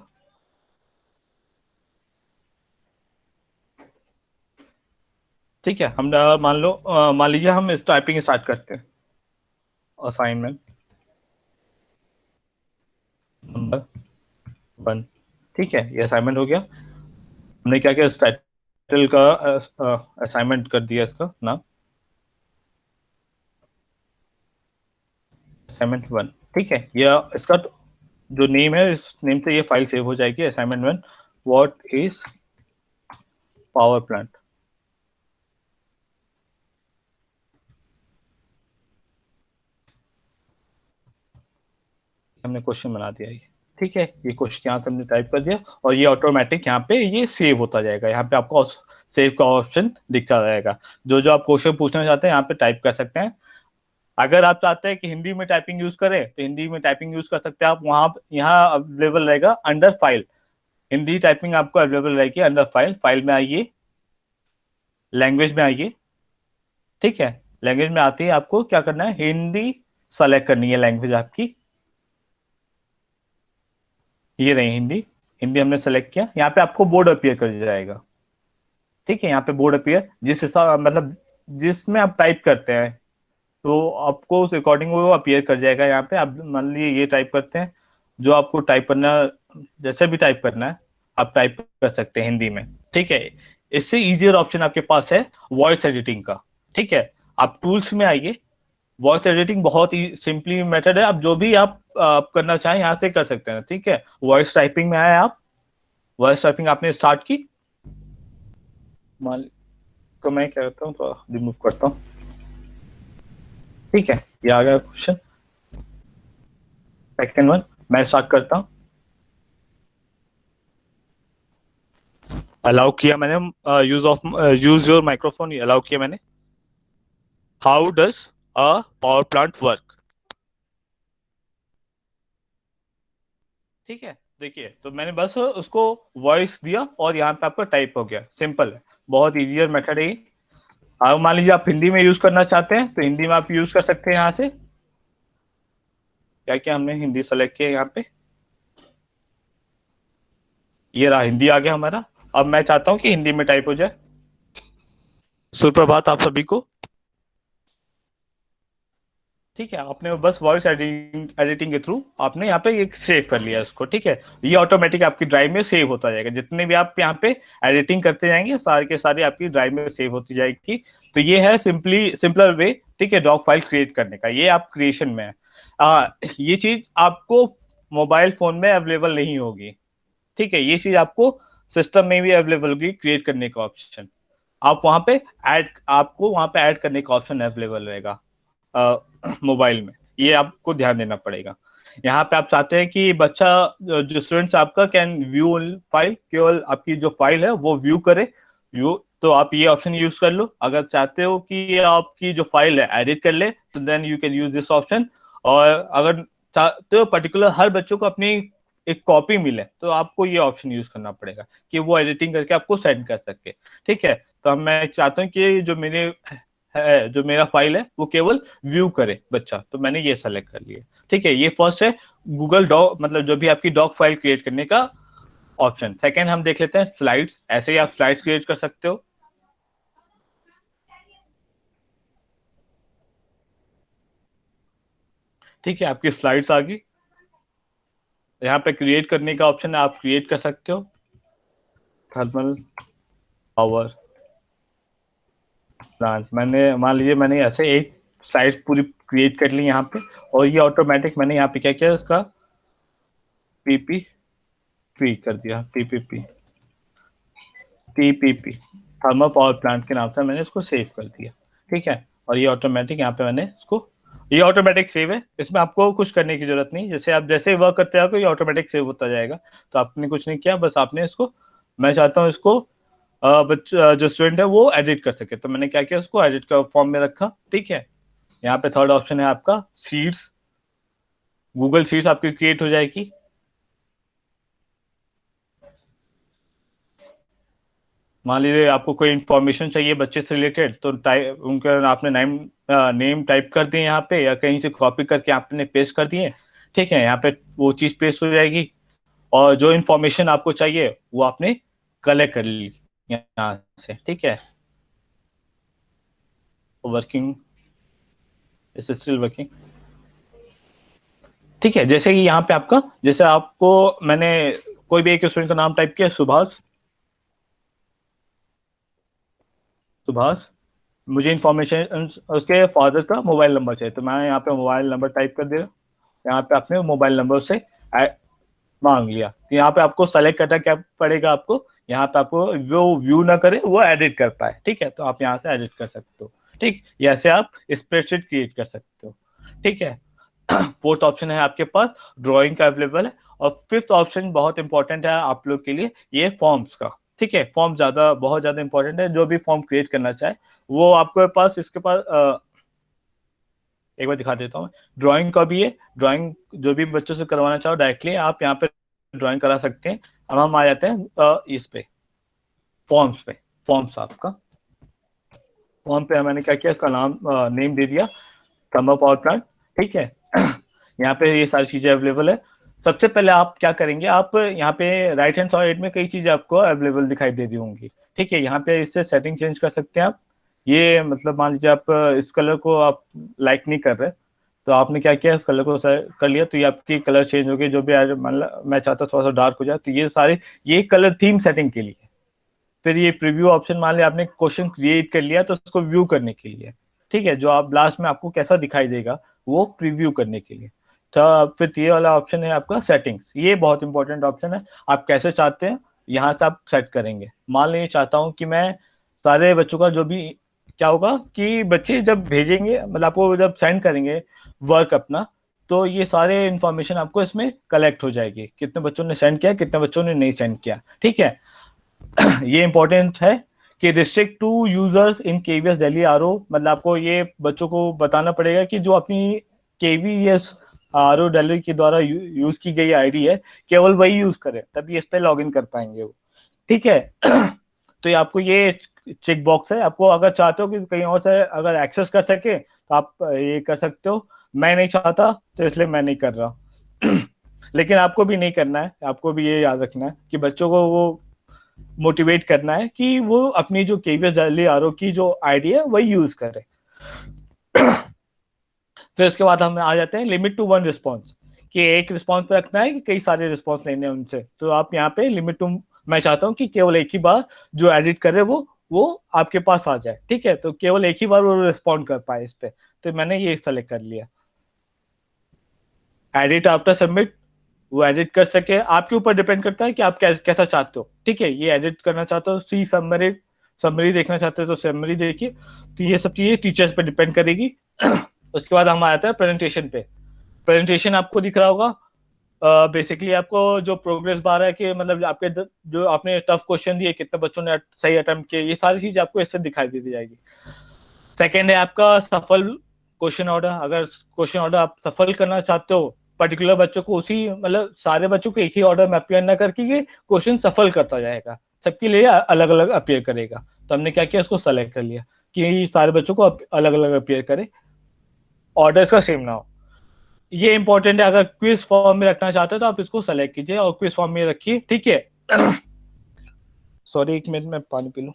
ठीक है, हम मान लीजिए हम इस टाइपिंग स्टार्ट करते हैं। असाइनमेंट नंबर 1, ठीक है, ये असाइनमेंट हो गया। हमने क्या किया, इस टाइटल का असाइनमेंट कर दिया, इसका नाम असाइनमेंट 1। ठीक है, ये इसका जो नेम है, इस नेम से ये फाइल सेव हो जाएगी, assignment 1 what is power plant. हमने क्वेश्चन बना दिया ये। ठीक है, ये क्वेश्चन यहाँ पे हमने टाइप कर दिया, और ये ऑटोमेटिक यहाँ पे ये सेव होता जाएगा। यहाँ पे आपको सेव का ऑप्शन दिखता जाएगा। जो जो आप क्वेश्चन पूछना चाहते हैं यहाँ पे टाइप कर सकते हैं। अगर आप चाहते हैं कि हिंदी में टाइपिंग यूज करें तो हिंदी में टाइपिंग यूज कर सकते हैं आप। वहां यहाँ अवेलेबल रहेगा अंडर फाइल, हिंदी टाइपिंग आपको अवेलेबल रहेगी अंडर फाइल। फाइल में आइए, लैंग्वेज में आइए। ठीक है, लैंग्वेज में आते ही आपको क्या करना है, हिंदी सेलेक्ट करनी है लैंग्वेज आपकी। ये रही हिंदी, हिंदी हमने सेलेक्ट किया। यहाँ पे आपको बोर्ड अपीयर कर जाएगा। ठीक है, यहाँ पे बोर्ड अपीयर, जिस हिसाब मतलब जिसमें आप टाइप करते हैं तो आपको उस अकॉर्डिंग वो अपीयर कर जाएगा। यहाँ पे आप मान लीजिए ये टाइप करते हैं, जो आपको टाइप करना, जैसे भी टाइप करना है आप टाइप कर सकते हैं हिंदी में। ठीक है, इससे इजियर ऑप्शन आपके पास है वॉइस एडिटिंग का। ठीक है, आप टूल्स में आइए। वॉइस एडिटिंग बहुत ही सिंपली मेथड है, आप जो भी आप करना चाहें यहाँ से कर सकते हैं। ठीक है, वॉइस टाइपिंग में आए आप, वॉइस टाइपिंग आपने स्टार्ट की, मान तो मैं क्या करता हूँ, तो रिमूव करता हूँ। ठीक है, ये आ गया क्वेश्चन। सेकेंड वन मैं स्टार्ट करता हूँ। अलाउ किया मैंने, यूज योर माइक्रोफोन अलाउ किया मैंने। How does a power plant work. ठीक है, देखिए तो मैंने बस उसको वॉइस दिया और यहाँ पे आपका टाइप हो गया। सिंपल है, बहुत इजियर मेथड है ये। अब मान लीजिए आप हिंदी में यूज करना चाहते हैं तो हिंदी में आप यूज कर सकते हैं। यहाँ से क्या क्या हमने हिंदी सेलेक्ट किया, यहाँ पे ये रहा, हिंदी आ गया हमारा। अब मैं चाहता हूँ कि हिंदी में टाइप हो जाए। सुप्रभात आप सभी को। ठीक है, आपने बस वॉइस एडिटिंग एडिटिंग के थ्रू आपने यहाँ पे एक सेव कर लिया इसको। ठीक है, ये ऑटोमेटिक आपकी ड्राइव में सेव होता जाएगा। जितने भी आप यहाँ पे एडिटिंग करते जाएंगे सारे के सारे आपकी ड्राइव में सेव होती जाएगी। तो ये है सिंपलर वे, ठीक है, डॉक फाइल क्रिएट करने का। ये आप क्रिएशन में है। ये चीज आपको मोबाइल फोन में अवेलेबल नहीं होगी। ठीक है, ये चीज आपको सिस्टम में भी अवेलेबल होगी, क्रिएट करने का ऑप्शन। आप वहां पे ऐड आपको वहां पे ऐड करने का ऑप्शन अवेलेबल रहेगा मोबाइल में। ये आपको ध्यान देना पड़ेगा। यहाँ पे आप चाहते हैं कि बच्चा जो स्टूडेंट्स आपका कैन व्यू फाइल, केवल आपकी जो फाइल है वो व्यू करे, व्यू, तो आप ये ऑप्शन यूज कर लो। अगर चाहते हो कि आपकी जो फाइल है एडिट कर ले, तो then you can use this option. और अगर चाहते हो पर्टिकुलर हर बच्चों को अपनी एक कॉपी मिले, तो आपको ये ऑप्शन यूज करना पड़ेगा कि वो एडिटिंग करके आपको सेंड कर सके। ठीक है, तो अब मैं चाहता हूँ कि जो मेरे है, जो मेरा फाइल है वो केवल व्यू करे बच्चा, तो मैंने ये सेलेक्ट कर लिया। ठीक है, ये फर्स्ट है गूगल डॉक, मतलब जो भी आपकी डॉक फाइल क्रिएट करने का ऑप्शन। सेकंड हम देख लेते हैं स्लाइड्स। ऐसे ही आप स्लाइड्स क्रिएट कर सकते हो। ठीक है, आपकी स्लाइड्स आ गई। यहाँ पे क्रिएट करने का ऑप्शन है, आप क्रिएट कर सकते हो। थर्मल पावर प्लांट, मैंने मान लीजिए मैंने ऐसे एक साइट पूरी क्रिएट कर ली यहाँ पे, और ये ऑटोमेटिक मैंने यहाँ पे क्या किया, इसका पीपी पी कर दिया, PPP TPP thermal power plant के नाम से मैंने इसको सेव कर दिया। ठीक है, और ये ऑटोमेटिक यहाँ पे मैंने इसको, ये ऑटोमेटिक सेव है, इसमें आपको कुछ करने की जरूरत नहीं। जैसे आप जैसे वर्क करते हो ये ऑटोमेटिक सेव होता जाएगा, तो आपने कुछ नहीं किया, बस आपने इसको, मैं चाहता हूँ इसको बच्चा जो स्टूडेंट है वो एडिट कर सके, तो मैंने क्या किया, उसको एडिट का फॉर्म में रखा। ठीक है, यहाँ पे थर्ड ऑप्शन है आपका शीट्स, गूगल शीट्स आपकी क्रिएट हो जाएगी। मान लीजिए आपको कोई इन्फॉर्मेशन चाहिए बच्चे से रिलेटेड, तो टाइप उनका आपने नेम नेम टाइप कर दिए यहाँ पे, या कहीं से कॉपी करके आपने पेस्ट कर दिए। ठीक है, यहाँ पे वो चीज पेस्ट हो जाएगी, और जो इन्फॉर्मेशन आपको चाहिए वो आपने कलेक्ट कर ली यहाँ से। ठीक है, वर्किंग, इज स्टिल वर्किंग। ठीक है, जैसे कि यहाँ पे आपका, जैसे आपको मैंने कोई भी एक स्टूडेंट का नाम टाइप किया, सुभाष, सुभाष, मुझे इन्फॉर्मेशन उसके फादर का मोबाइल नंबर चाहिए, तो मैं यहाँ पे मोबाइल नंबर टाइप कर दे रहा हूँ। यहाँ पे आपने मोबाइल नंबर से मांग लिया, तो यहाँ पे आपको सेलेक्ट करना क्या पड़ेगा, आपको यहाँ पे आपको वो व्यू ना करे, वो एडिट कर पाए। ठीक है, तो आप यहाँ से एडिट कर सकते हो। ठीक, ऐसे आप स्प्रेडशीट क्रिएट कर सकते हो। ठीक है, फोर्थ ऑप्शन है आपके पास ड्राइंग का अवेलेबल है। और फिफ्थ ऑप्शन बहुत इंपॉर्टेंट है आप लोग के लिए, ये फॉर्म्स का। ठीक है, फॉर्म ज्यादा, बहुत ज्यादा इंपॉर्टेंट है। जो भी फॉर्म क्रिएट करना चाहे वो आपके पास, इसके पास एक बार दिखा देता हूँ। ड्राइंग का भी है, ड्राइंग जो भी बच्चों से करवाना चाहो डायरेक्टली आप यहाँ पे ड्राइंग करा सकते हैं। अब हम आ जाते हैं इस पे, फॉर्म्स पे। फॉर्म्स आपका, फॉर्म पे मैंने क्या किया, इसका नाम नेम दे दिया, थर्मल पावर प्लांट। ठीक है, यहाँ पे ये सारी चीजें अवेलेबल है। सबसे पहले आप क्या करेंगे, आप यहाँ पे राइट हैंड साइड में कई चीजें आपको अवेलेबल दिखाई दे रही होंगी। ठीक है, यहाँ पे इससे सेटिंग चेंज कर सकते हैं आप। ये मतलब मान लीजिए आप इस कलर को आप लाइक नहीं कर रहे, तो आपने क्या किया, इस कलर को कर लिया, तो ये आपकी कलर चेंज हो गई। जो भी मैं चाहता हूँ थोड़ा सा डार्क हो जाए, तो ये सारे, ये कलर थीम सेटिंग के लिए। फिर ये प्रीव्यू ऑप्शन, मान लिया आपने क्वेश्चन क्रिएट कर लिया तो उसको व्यू करने के लिए। ठीक है, जो आप लास्ट में आपको कैसा दिखाई देगा वो प्रीव्यू करने के लिए। तो फिर ये वाला ऑप्शन है आपका सेटिंग्स, ये बहुत इंपॉर्टेंट ऑप्शन है। आप कैसे चाहते हैं यहाँ से आप सेट करेंगे। मान लीजिए चाहता हूँ कि मैं सारे बच्चों का जो भी, क्या होगा कि बच्चे जब भेजेंगे, मतलब आपको जब सेंड करेंगे वर्क अपना, तो ये सारे इंफॉर्मेशन आपको इसमें कलेक्ट हो जाएगी, कितने बच्चों ने सेंड किया, कितने बच्चों ने नहीं सेंड किया। ठीक है, ये इंपॉर्टेंट है कि restrict to users in KVS Delhi RO, मतलब आपको ये बच्चों को बताना पड़ेगा कि जो अपनी केवीएस आरओ दिल्ली के द्वारा यूज की गई आईडी है, केवल वही यूज करें, तभी इस पे लॉग इन कर पाएंगे वो। ठीक है, तो ये आपको ये चेक बॉक्स है, आपको अगर चाहते हो कि कहीं और से अगर एक्सेस कर सके तो आप ये कर सकते हो। मैं नहीं चाहता तो इसलिए मैं नहीं कर रहा। लेकिन आपको भी नहीं करना है, आपको भी ये याद रखना है कि बच्चों को वो मोटिवेट करना है कि वो अपनी जो केवीएस दिल्ली आरओ की जो आईडी है वही यूज करे। फिर उसके बाद हम आ जाते हैं लिमिट टू वन रिस्पॉन्स, कि एक रिस्पॉन्स पे रखना है कि कई सारे रिस्पॉन्स लेने हैं उनसे। तो आप यहाँ पे लिमिट टू, मैं चाहता हूँ कि केवल एक ही बार जो एडिट करे वो आपके पास आ जाए। ठीक है, तो केवल एक ही बार वो रिस्पॉन्ड कर पाए इस पे, तो मैंने ये सेलेक्ट कर लिया। एडिट आफ्टर सबमिट, वो एडिट कर सके, आपके ऊपर डिपेंड करता है कि आप कैसा चाहते हो। ठीक है, ये एडिट करना चाहते हो, सी समरी, समरी देखना चाहते हो तो समरी देखिए। तो ये सब चीजें टीचर्स पे डिपेंड करेगी। उसके बाद हम आ जाते हैं प्रेजेंटेशन पे। प्रेजेंटेशन आपको दिख रहा होगा। बेसिकली आपको जो प्रोग्रेस बार है कि मतलब आपके जो आपने टफ क्वेश्चन दिए, कितने बच्चों ने सही अटेम्प्ट किए, ये सारी चीज आपको इससे दिखाई दी जाएगी। सेकेंड है आपका सफल क्वेश्चन ऑर्डर। अगर क्वेश्चन ऑर्डर आप सफल करना चाहते हो, पर्टिकुलर बच्चों को उसी मतलब सारे बच्चों को एक ही ऑर्डर में अपियर ना करके ये क्वेश्चन सफल करता जाएगा, सबके लिए अलग अलग अपियर करेगा। तो हमने क्या किया, इसको सेलेक्ट कर लिया कि सारे बच्चों को अलग अलग अपियर करे, ऑर्डर इसका सेम ना हो। ये इंपॉर्टेंट है, अगर क्विज फॉर्म में रखना चाहते हो तो आप इसको सेलेक्ट कीजिए और क्विज फॉर्म में रखिए, ठीक है। सॉरी, एक मिनट में पानी पी लूं।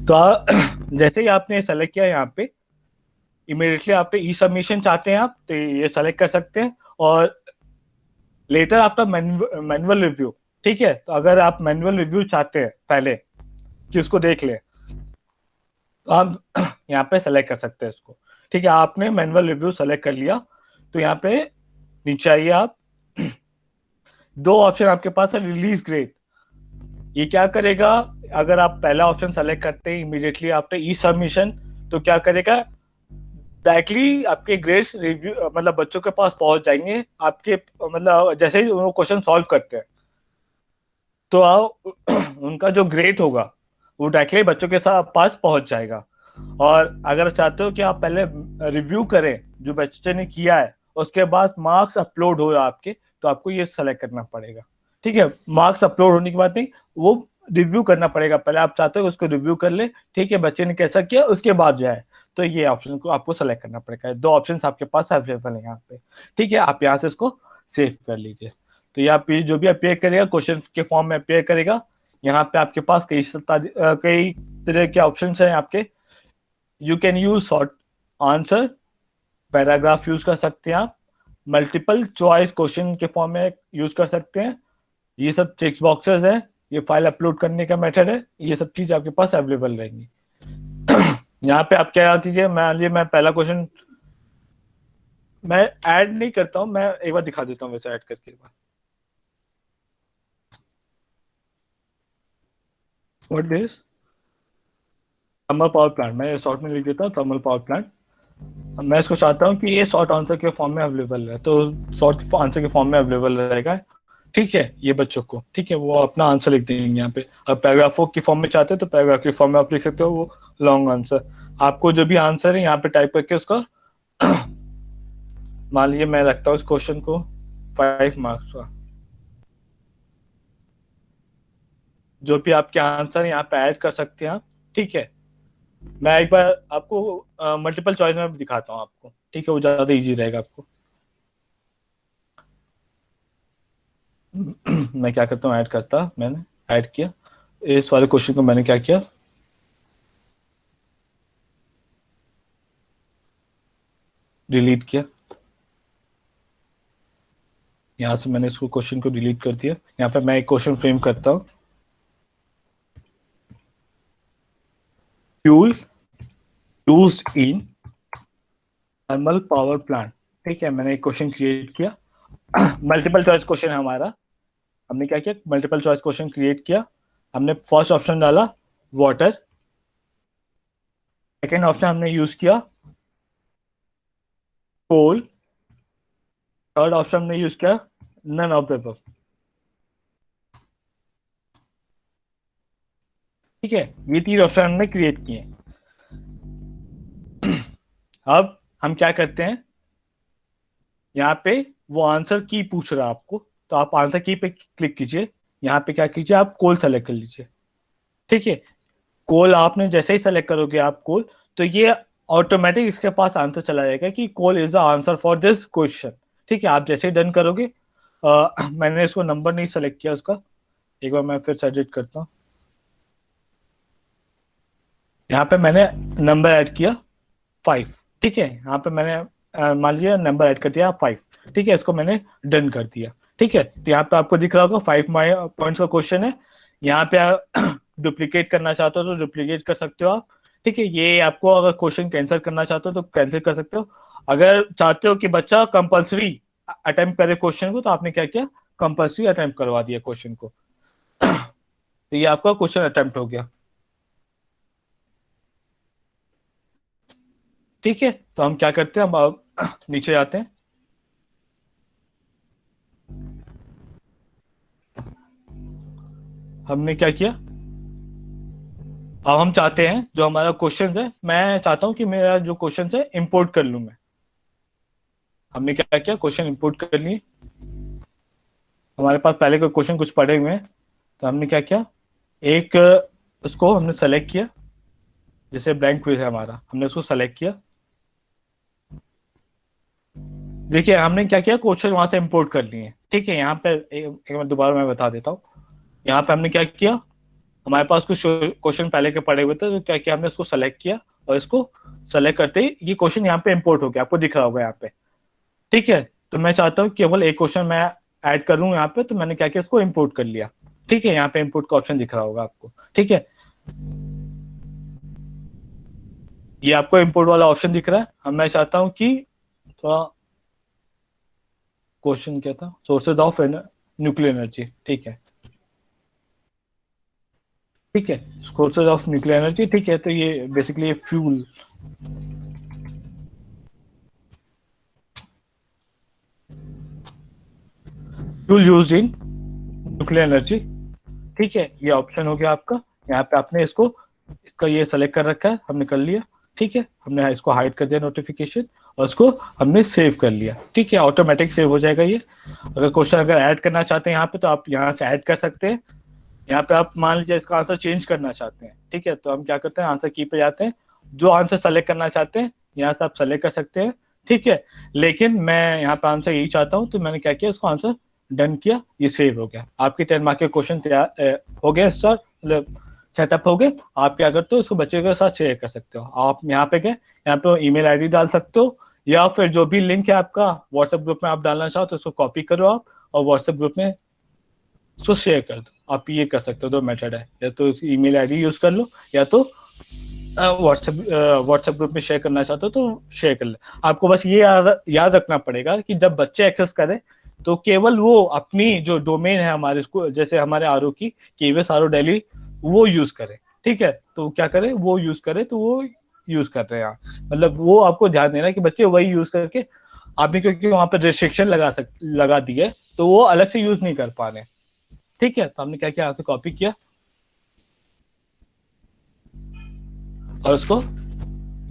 तो जैसे ही आपने सेलेक्ट किया यहाँ पे, इमीडिएटली आप पे ई सबमिशन चाहते हैं आप, तो ये सेलेक्ट कर सकते हैं। और लेटर आफ्टर मैनुअल रिव्यू, ठीक है। तो अगर आप मैनुअल रिव्यू चाहते हैं पहले कि उसको देख ले, तो आप यहाँ पे सेलेक्ट कर सकते हैं इसको, ठीक है। आपने मैनुअल रिव्यू सेलेक्ट कर लिया, तो यहाँ पे नीचे आइए आप, दो ऑप्शन आपके पास है, रिलीज ग्रेड। ये क्या करेगा, अगर आप पहला ऑप्शन सेलेक्ट करते हैं इमीडिएटली आफ्टर ई सबमिशन, तो क्या करेगा, डायरेक्टली आपके ग्रेड्स रिव्यू मतलब बच्चों के पास पहुंच जाएंगे, आपके मतलब जैसे ही वो क्वेश्चन सॉल्व करते हैं, तो उनका जो ग्रेड होगा वो डायरेक्टली बच्चों के साथ पास पहुंच जाएगा। और अगर चाहते हो कि आप पहले रिव्यू करें जो बच्चे ने किया है, उसके बाद मार्क्स अपलोड हो आपके, तो आपको ये सेलेक्ट करना पड़ेगा, ठीक है। मार्क्स अपलोड होने के बाद नहीं, वो रिव्यू करना पड़ेगा, पहले आप चाहते हो उसको रिव्यू कर ले, ठीक है, बच्चे ने कैसा किया उसके बाद जाए, तो ये ऑप्शन को आपको सेलेक्ट करना पड़ेगा। दो ऑप्शन आपके पास अवेलेबल है यहाँ पे, ठीक है। आप यहाँ से इसको सेव कर लीजिए। तो यहाँ पे जो भी अपेयर करेगा क्वेश्चन के फॉर्म में अपेयर करेगा। यहाँ पे आपके पास कई तरह के ऑप्शन हैं आपके। You can use short answer, paragraph use कर सकते हैं आप, मल्टीपल चॉइस क्वेश्चन के फॉर्म में यूज कर सकते हैं। ये सब चेक बॉक्सेस है, ये फाइल अपलोड करने का मेथड है, ये सब चीज आपके पास अवेलेबल रहेंगी। यहाँ पे आप क्या कीजिए, मैं पहला क्वेश्चन मैं ऐड नहीं करता हूँ, मैं एक बार दिखा देता हूँ वैसे ऐड करके एक बार। What this thermal power plant, मैं शॉर्ट में लिख देता हूँ थर्मल पावर प्लांट। मैं इसको चाहता हूँ कि ये शॉर्ट आंसर के फॉर्म में अवेलेबल है, तो शॉर्ट आंसर के फॉर्म में अवेलेबल रहेगा, ठीक है, ये बच्चों को, ठीक है, वो अपना आंसर लिख देंगे यहाँ पे। अब पैराग्राफों की फॉर्म में चाहते हैं तो पैराग्राफ की फॉर्म में आप लिख सकते हो वो लॉन्ग आंसर। आपको जो भी आंसर है यहाँ पे टाइप करके उसका मान लीजिए मैं रखता हूँ इस क्वेश्चन को 5 मार्क्स का, जो भी आपके आंसर यहाँ पे ऐड कर सकते हैं आप, ठीक है। मैं एक बार आपको मल्टीपल चॉइस में दिखाता हूँ आपको, ठीक है, वो ज्यादा इजी रहेगा आपको। मैं क्या करता हूँ, ऐड करता, मैंने ऐड किया इस वाले क्वेश्चन को, मैंने क्या किया, डिलीट किया। यहाँ से मैंने इसको क्वेश्चन को डिलीट कर दिया। यहाँ पे मैं एक क्वेश्चन फ्रेम करता हूँ, fuel use in thermal power plant, ठीक है। मैंने एक क्वेश्चन क्रिएट किया। मल्टीपल चॉइस क्वेश्चन है हमारा। हमने क्या किया, मल्टीपल चॉइस क्वेश्चन क्रिएट किया। हमने फर्स्ट ऑप्शन डाला वाटर, सेकेंड ऑप्शन हमने यूज किया कोल, थर्ड ऑप्शन हमने यूज किया नन ऑफ द अबव, ठीक है। ये तीन ऑप्शन हमने क्रिएट किए। अब हम क्या करते हैं, यहाँ पे वो आंसर की पूछ रहा है आपको, तो आप आंसर की पे क्लिक कीजिए। यहाँ पे क्या कीजिए, आप कोल सेलेक्ट कर लीजिए, ठीक है। कोल आपने जैसे ही सेलेक्ट करोगे आप कोल, तो ये ऑटोमेटिक इसके पास आंसर चला जाएगा कि coal is the answer for this question, ठीक है। आप जैसे ही डन करोगे, मैंने इसको नंबर नहीं सेलेक्ट किया उसका, एक बार मैं फिर से एडिट करता हूँ। यहाँ पे मैंने नंबर ऐड किया 5, ठीक है। यहाँ पे मैंने मान लीजिए नंबर ऐड कर दिया 5, ठीक है। इसको मैंने डन कर दिया, ठीक है। तो यहाँ पे आपको दिख रहा होगा 5 पॉइंट्स का क्वेश्चन है। यहाँ पे डुप्लीकेट करना चाहते हो तो डुप्लीकेट कर सकते हो आप, ठीक है। ये आपको अगर क्वेश्चन कैंसिल करना चाहते हो तो कैंसिल कर सकते हो। अगर चाहते हो कि बच्चा कंपल्सरी अटेम्प्ट करे क्वेश्चन को, तो आपने क्या किया, कंपल्सरी अटेम्प्ट करवा दिया क्वेश्चन को, तो ये आपका क्वेश्चन अटेम्प्ट हो गया। ठीक है, तो हम क्या करते हैं, हम अब नीचे जाते हैं। हमने क्या किया, अब हम चाहते हैं जो हमारा क्वेश्चन है, मैं चाहता हूं कि मेरा जो क्वेश्चन है इंपोर्ट कर लूं मैं। हमने क्या किया, क्वेश्चन इंपोर्ट कर लिए। हमारे पास पहले के क्वेश्चन कुछ पड़े हुए हैं, तो हमने क्या किया, एक उसको हमने सेलेक्ट किया, जैसे ब्लैंक क्विज है हमारा, हमने उसको सेलेक्ट किया। देखिए हमने क्या किया, क्वेश्चन वहां से इंपोर्ट कर लिए। ठीक है, यहाँ पे एक बार दोबारा मैं बता देता हूँ। यहाँ पे हमने क्या किया, हमारे पास कुछ क्वेश्चन पहले के पड़े हुए थे, तो क्या किया हमने इसको सेलेक्ट किया, और इसको सेलेक्ट करते ही ये क्वेश्चन यहाँ पे इंपोर्ट हो गया, आपको दिख रहा होगा यहाँ पे। ठीक है, तो मैं चाहता हूँ केवल एक क्वेश्चन मैं ऐड करूँ यहाँ पे, तो मैंने क्या किया, इसको इंपोर्ट कर लिया। ठीक है, यहाँ पे इंपोर्ट का ऑप्शन दिख रहा होगा आपको। ठीक है, ये आपको इंपोर्ट वाला ऑप्शन दिख रहा है। अब मैं चाहता हूँ कि थोड़ा, क्वेश्चन क्या था, सोर्सेज ऑफ न्यूक्लियर एनर्जी। ठीक है, ठीक है, सोर्सेज ऑफ न्यूक्लियर एनर्जी। ठीक है, तो ये basically fuel, fuel use in nuclear energy. ठीक है, ये ऑप्शन हो गया आपका। यहाँ पे आपने इसको, इसका ये सेलेक्ट कर रखा है, हमने कर लिया। ठीक है, हमने इसको हाइड कर दिया नोटिफिकेशन, और इसको हमने सेव कर लिया। ठीक है, ऑटोमेटिक सेव हो जाएगा ये। अगर क्वेश्चन अगर ऐड करना चाहते हैं यहाँ पे, तो आप यहाँ से ऐड कर सकते हैं। यहाँ पे आप मान लीजिए इसका आंसर चेंज करना चाहते हैं। ठीक है, तो हम क्या करते हैं, आंसर की पे जाते हैं, जो आंसर सेलेक्ट करना चाहते हैं यहाँ से आप सेलेक्ट कर सकते हैं। ठीक है, लेकिन मैं यहाँ पे आंसर यही चाहता हूँ, तो मैंने क्या किया, इसको आंसर डन किया, ये सेव हो गया। आपके 10 मार्क के क्वेश्चन तैयार हो गए सर, मतलब सेटअप हो गए। आप क्या करते हो, इसको बच्चे के साथ शेयर कर सकते हो। आप यहाँ पे गए, यहाँ पे ईमेल आईडी डाल सकते हो, या फिर जो भी लिंक है आपका व्हाट्सएप ग्रुप में आप डालना चाहो तो उसको कॉपी करो आप, और व्हाट्सएप ग्रुप में उसको शेयर कर दो। आप ये कर सकते हो, दो मेथड है, या तो ईमेल आईडी यूज कर लो, या तो व्हाट्सएप व्हाट्सएप ग्रुप में शेयर करना चाहते हो तो शेयर कर ले। आपको बस ये याद रखना पड़ेगा कि जब बच्चे एक्सेस करें, तो केवल वो अपनी जो डोमेन है हमारे स्कूल, जैसे हमारे आरओ की केवीएस आरओ दिल्ली, वो यूज करें। ठीक है, तो क्या करें, वो यूज करें, तो वो यूज कर रहे हैं आप, मतलब वो आपको ध्यान देना है कि बच्चे वही यूज करके, आपने क्योंकि वहां पर रिस्ट्रिक्शन लगा दी है, तो वो अलग से यूज नहीं कर पा रहे। ठीक है, तो हमने क्या किया, यहाँ से कॉपी किया, और उसको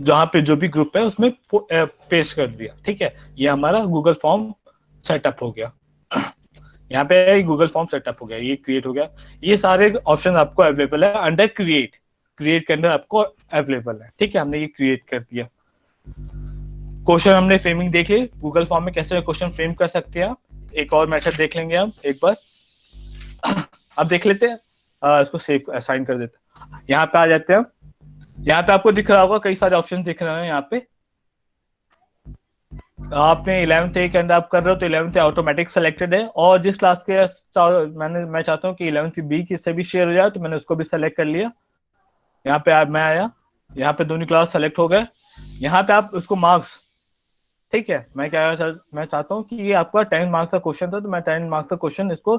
जहां पे जो भी ग्रुप है उसमें पेस्ट कर दिया। ठीक है, ये हमारा गूगल फॉर्म सेटअप हो गया। यहाँ पे गूगल फॉर्म सेटअप हो गया, ये क्रिएट हो गया। ये सारे ऑप्शन आपको अवेलेबल है अंडर क्रिएट, क्रिएट के अंदर आपको अवेलेबल है। ठीक है, हमने ये क्रिएट कर दिया। क्वेश्चन हमने फ्रेमिंग देख ली, गूगल फॉर्म में कैसे क्वेश्चन फ्रेम कर सकते हैं आप। एक और मेथड देख लेंगे हम एक बार, अब देख लेते हैं। इसको सेव असाइन कर देते हैं, यहाँ पे आ जाते हैं हम। यहाँ पे आपको दिख रहा होगा, कई सारे ऑप्शन दिख रहे हैं यहाँ पे। आपने 11th ए के अंदर आप कर रहे हो, तो 11th ऑटोमेटिक सेलेक्टेड है, और जिस क्लास के मैं चाहता हूँ कि 11th बी की से भी शेयर हो जाए, तो मैंने उसको भी सेलेक्ट कर लिया। यहाँ पे मैं आया, यहाँ पे दोनों क्लास सेलेक्ट हो गए। यहाँ पे आप उसको मार्क्स, ठीक है, मैं चाहता हूँ कि ये आपका 10 मार्क्स का क्वेश्चन था, तो मैं 10 मार्क्स का क्वेश्चन इसको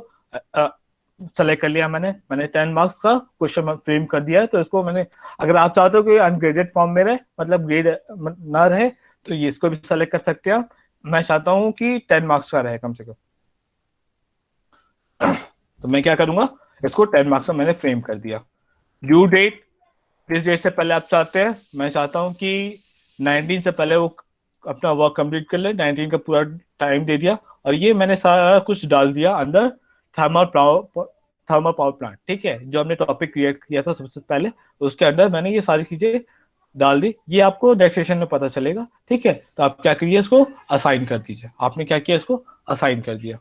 सेलेक्ट कर लिया। मैंने 10 मार्क्स का क्वेश्चन फ्रेम कर दिया है, तो इसको मैंने, अगर आप चाहते हो कि अनग्रेडेड फॉर्म में रहे, मतलब ग्रेड ना रहे, तो ये इसको भी सेलेक्ट कर सकते हैं। मैं चाहता हूँ कि 10 मार्क्स का रहे कम से कम, तो मैं क्या करूंगा, इसको 10 मार्क्स का मैंने फ्रेम कर दिया। ड्यू डेट, किस डेट से पहले आप चाहते हैं, मैं चाहता हूँ कि 19 से पहले वो अपना वर्क कंप्लीट कर ले, 19 का पूरा टाइम दे दिया, और ये मैंने सारा कुछ डाल दिया अंदर थर्मल पावर प्लांट। ठीक है, जो हमने टॉपिक क्रिएट किया था सबसे पहले, उसके अंदर मैंने ये सारी चीजें डाल दी। ये आपको नेक्स्ट सेशन में पता चलेगा। ठीक है, तो आप क्या करिए, इसको असाइन कर दीजिए। आपने क्या किया, इसको असाइन कर दिया।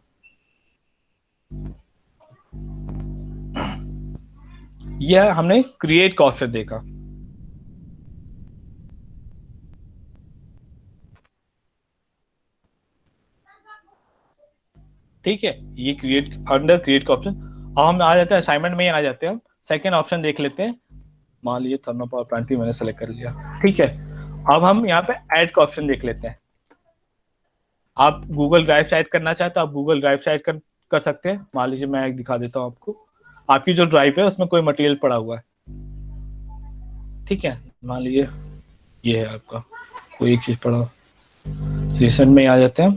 यह हमने क्रिएट का ऑप्शन देखा। ठीक है, ये क्रिएट, अंडर क्रिएट का ऑप्शन। अब हम आ जाते हैं असाइनमेंट में ही आ जाते हैं हम। सेकेंड ऑप्शन देख लेते हैं। मान लीजिए थर्मल पावर प्लांट ही मैंने सेलेक्ट कर लिया। ठीक है, अब हम यहाँ पे ऐड का ऑप्शन देख लेते हैं। आप गूगल ड्राइव से ऐड करना चाहते तो आप गूगल ड्राइव से ऐड कर सकते हैं। मान लीजिए मैं एक दिखा देता हूँ आपको। आपकी जो ड्राइव है उसमें कोई मटेरियल पड़ा हुआ है, ठीक है, मान लीजिए ये है आपका कोई एक चीज पड़ा, रिसेंट में आ जाते हैं।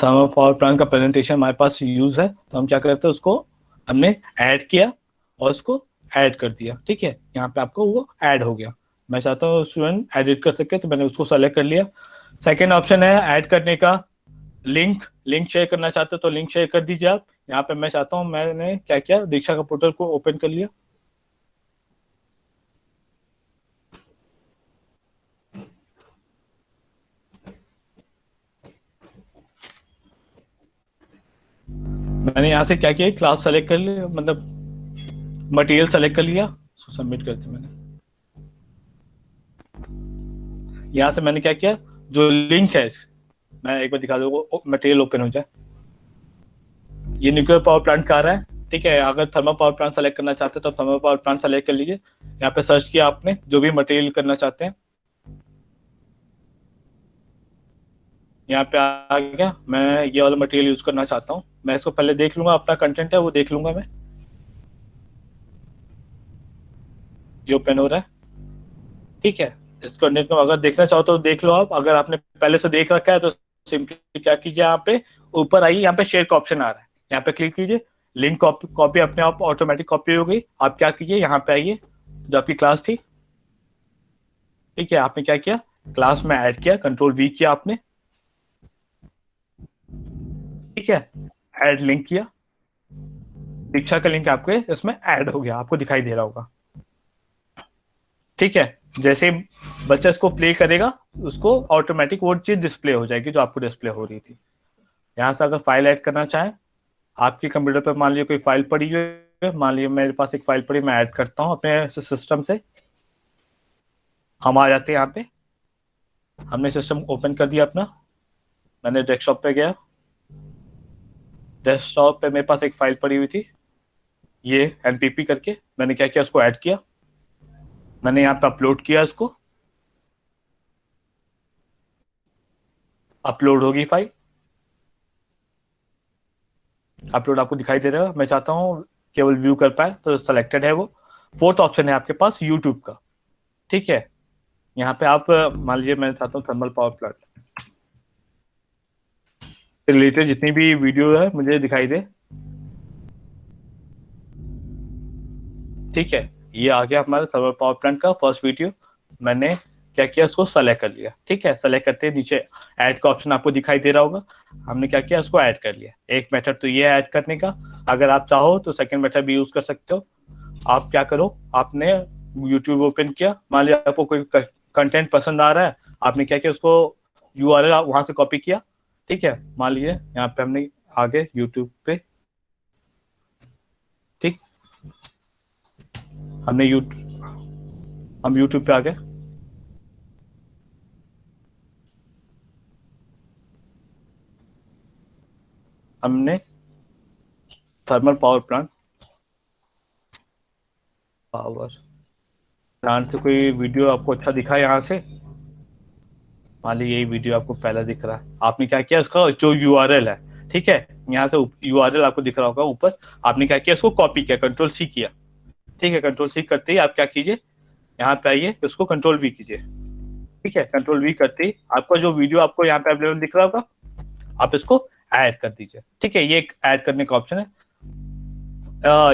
थर्मल पावर प्लांट का प्रेजेंटेशन हमारे पास यूज है, तो हम क्या करते हैं, उसको हमने ऐड किया और उसको ऐड कर दिया, ठीक है, यहाँ पे आपको वो ऐड हो गया। मैं चाहता हूँ स्टूडेंट एडिट कर सके, तो मैंने उसको सेलेक्ट कर लिया। सेकेंड ऑप्शन है ऐड करने का, लिंक लिंक शेयर करना चाहते हो तो लिंक शेयर कर दीजिए आप। यहाँ पे मैं चाहता हूँ, मैंने क्या किया, दीक्षा का पोर्टल को ओपन कर लिया। मैंने यहाँ से क्या किया, क्लास सेलेक्ट कर लिया, मतलब मटेरियल सेलेक्ट कर लिया, उसको सबमिट करते मैंने। यहाँ से मैंने क्या किया, जो लिंक है, मैं एक बार दिखा दूँ, मटेरियल ओपन हो जाए। ये न्यूक्लियर पावर प्लांट का आ रहा है, ठीक है। अगर थर्मल पावर प्लांट सेलेक्ट करना चाहते हैं तो थर्मल पावर प्लांट सेलेक्ट कर लीजिए। यहाँ पे सर्च किया आपने जो भी मटेरियल करना चाहते हैं, यहाँ पे आ गया। मैं ये वाला मटेरियल यूज करना चाहता हूँ, मैं इसको पहले देख लूंगा, अपना कंटेंट है वो देख लूंगा मैं। ये ओपन हो रहा है, ठीक है। इस कंटेंट को अगर देखना चाहो तो देख लो आप, अगर आपने पहले से देख रखा है तो सिंपली क्या कीजिए, यहाँ पे ऊपर आइए, यहाँ पे शेयर का ऑप्शन आ रहा है, यहाँ पे क्लिक कीजिए। लिंक कॉपी कॉपी अपने आप ऑटोमेटिक कॉपी हो गई। आप क्या कीजिए, यहाँ पे आइए, जो आपकी क्लास थी, ठीक है, आपने क्या किया, क्लास में ऐड किया, कंट्रोल वी किया आपने, ठीक है, ऐड लिंक किया, दीक्षा का लिंक आपके इसमें ऐड हो गया, आपको दिखाई दे रहा होगा, ठीक है। जैसे बच्चा इसको प्ले करेगा, उसको ऑटोमेटिक वो चीज डिस्प्ले हो जाएगी जो आपको डिस्प्ले हो रही थी। यहाँ से अगर फाइल ऐड करना चाहें, आपके कंप्यूटर पर मान लीजिए कोई फाइल पड़ी हुई है, मान लीजिए मेरे पास एक फाइल पड़ी, मैं ऐड करता हूँ अपने सिस्टम से। हम आ जाते हैं यहाँ पे, हमने सिस्टम ओपन कर दिया अपना, मैंने डेस्कटॉप पे गया, डेस्कटॉप पे मेरे पास एक फाइल पड़ी हुई थी, ये एनपीपी करके, मैंने क्या किया, उसको ऐड किया, मैंने यहाँ पे अपलोड किया, इसको अपलोड होगी फाइल, अपलोड आपको दिखाई दे रहा है। मैं चाहता हूँ केवल व्यू कर पाए तो सेलेक्टेड है वो। फोर्थ ऑप्शन है आपके पास यूट्यूब का, ठीक है। यहाँ पे आप मान लीजिए मैं चाहता हूँ थर्मल पावर प्लांट से रिलेटेड जितनी भी वीडियो है मुझे दिखाई दे, ठीक है। ये आ गया हमारा थर्मल पावर प्लांट का फर्स्ट वीडियो। मैंने क्या किया, उसको सेलेक्ट कर लिया, ठीक है। सेलेक्ट करते ही नीचे ऐड का ऑप्शन आपको दिखाई दे रहा होगा, हमने क्या किया, उसको ऐड कर लिया। एक मेथड तो ये है ऐड करने का, अगर आप चाहो तो सेकंड मेथड भी यूज कर सकते हो। आप क्या करो, आपने यूट्यूब ओपन किया, मान लिया आपको कोई कंटेंट पसंद आ रहा है, आपने क्या किया, उसको यूआरएल वहां से कॉपी किया, ठीक है। मान लीजिए यहाँ पे हमने आगे यूट्यूब पे, ठीक, हमने हम यूट्यूब पे आ गए, हमने थर्मल पावर प्लांट से कोई वीडियो आपको अच्छा दिखा यहाँ से, मान लीजिए यही वीडियो आपको पहला दिख रहा है, आपने क्या किया, इसका जो यूआरएल है, ठीक है, यहाँ से यूआरएल आपको दिख रहा होगा ऊपर, आपने क्या किया, इसको कॉपी किया, कंट्रोल सी किया, ठीक है। कंट्रोल सी करते ही आप क्या कीजिए, यहाँ पे आइए, इसको कंट्रोल वी कीजिए, ठीक है। कंट्रोल वी करते ही आपका जो वीडियो आपको यहाँ पे अवेलेबल दिख रहा होगा, आप इसको ऐड कर दीजिए, ठीक है। ये एक ऐड करने का ऑप्शन है।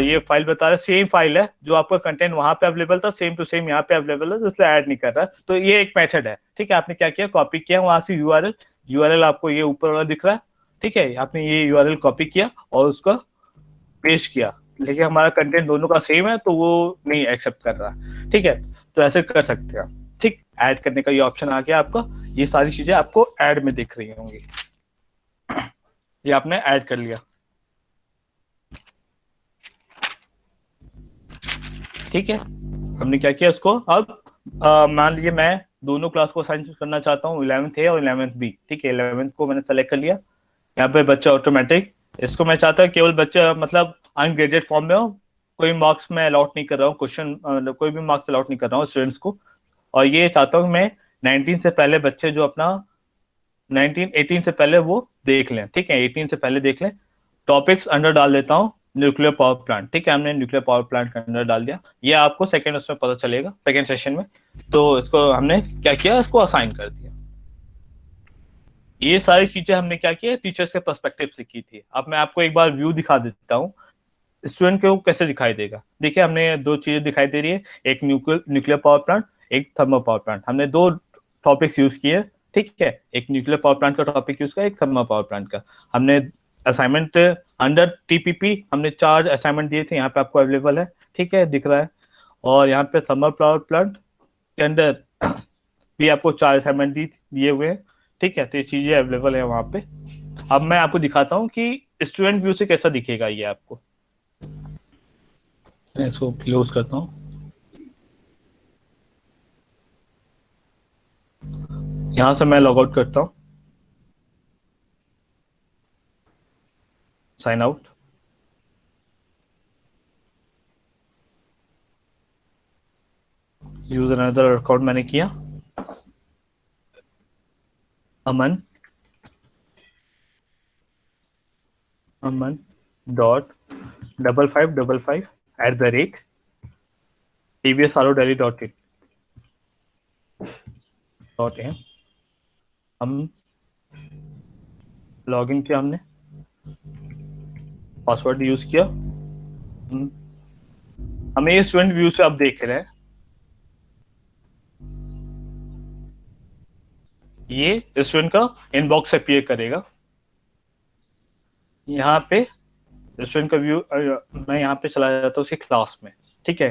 ये फाइल बता रहा है, सेम फाइल है, जो आपका कंटेंट वहां पे अवेलेबल था सेम टू सेम यहाँ पे अवेलेबल है, इसलिए ऐड नहीं कर रहा, तो ये एक मेथड है, ठीक है। आपने क्या किया, कॉपी किया वहां से यूआरएल, यूआरएल आपको ये ऊपर वाला दिख रहा है, ठीक है। आपने ये यूआरएल कॉपी किया और उसका पेस्ट किया, लेकिन हमारा कंटेंट दोनों का सेम है तो वो नहीं एक्सेप्ट कर रहा, ठीक है। तो ऐसे कर सकते हैं आप, ठीक। ऐड करने का ये ऑप्शन आ गया आपका, ये सारी चीजें आपको ऐड में दिख रही होंगी, ये आपने ऐड कर लिया, ठीक है। हमने क्या किया, इसको अब मान लीजिए मैं दोनों क्लास को असाइन करना चाहता हूँ, 11th ए और 11th बी, ठीक है। 11th को मैंने सेलेक्ट कर लिया, यहाँ पे बच्चा ऑटोमेटिक, इसको मैं चाहता हूँ केवल बच्चा मतलब अनग्रेडेड फॉर्म में हो, कोई मार्क्स मैं अलॉट नहीं कर रहा हूँ, क्वेश्चन कोई भी मार्क्स अलॉट नहीं कर रहा हूँ स्टूडेंट्स को। और ये चाहता हूँ मैं 19 से पहले बच्चे जो अपना 18 से पहले वो देख लें, ठीक है, 18 से पहले देख लें। टॉपिक्स अंडर डाल देता हूँ, न्यूक्लियर पावर प्लांट, ठीक है, हमने न्यूक्लियर पावर प्लांट के अंदर डाल दिया। ये आपको सेकंड उसमें पता चलेगा, सेकंड सेशन में। तो इसको हमने क्या किया, इसको असाइन कर दिया। ये सारी चीजें हमने क्या किया, टीचर्स के पर्सपेक्टिव से की थी। अब मैं आपको एक बार व्यू दिखा देता हूँ स्टूडेंट को कैसे दिखाई देगा। देखिए, हमने दो चीजें दिखाई दे रही है, एक न्यूक्लियर पावर प्लांट, एक थर्मल पावर प्लांट। हमने दो टॉपिक्स यूज किए, ठीक है, एक न्यूक्लियर पावर प्लांट का टॉपिक यूज किया, एक थर्मल पावर प्लांट का। हमने असाइनमेंट अंडर टीपीपी हमने 4 असाइनमेंट दिए थे, यहाँ पे आपको अवेलेबल है, ठीक है, दिख रहा है। और यहाँ पे थर्मल पावर प्लांट के अंदर भी आपको 4 असाइनमेंट दिए हुए हैं, ठीक है। तो ये चीजें अवेलेबल है वहाँ पे। अब मैं आपको दिखाता हूँ कि स्टूडेंट व्यू से कैसा दिखेगा ये आपको। मैं इसको क्लोज करता हूँ। यहाँ से मैं लॉग आउट करता हूँ, sign out. User another account मैंने किया, अमन, अमन डॉट 5555 tvsrodeli.in। हम लॉग इन किया, हमने पासवर्ड यूज किया। हमें ये स्टूडेंट व्यू से आप देख रहे हैं, ये स्टूडेंट का इनबॉक्स अपीयर करेगा यहाँ पे। स्टूडेंट का व्यू, मैं यहाँ पे चला जाता हूँ उसकी क्लास में, ठीक है,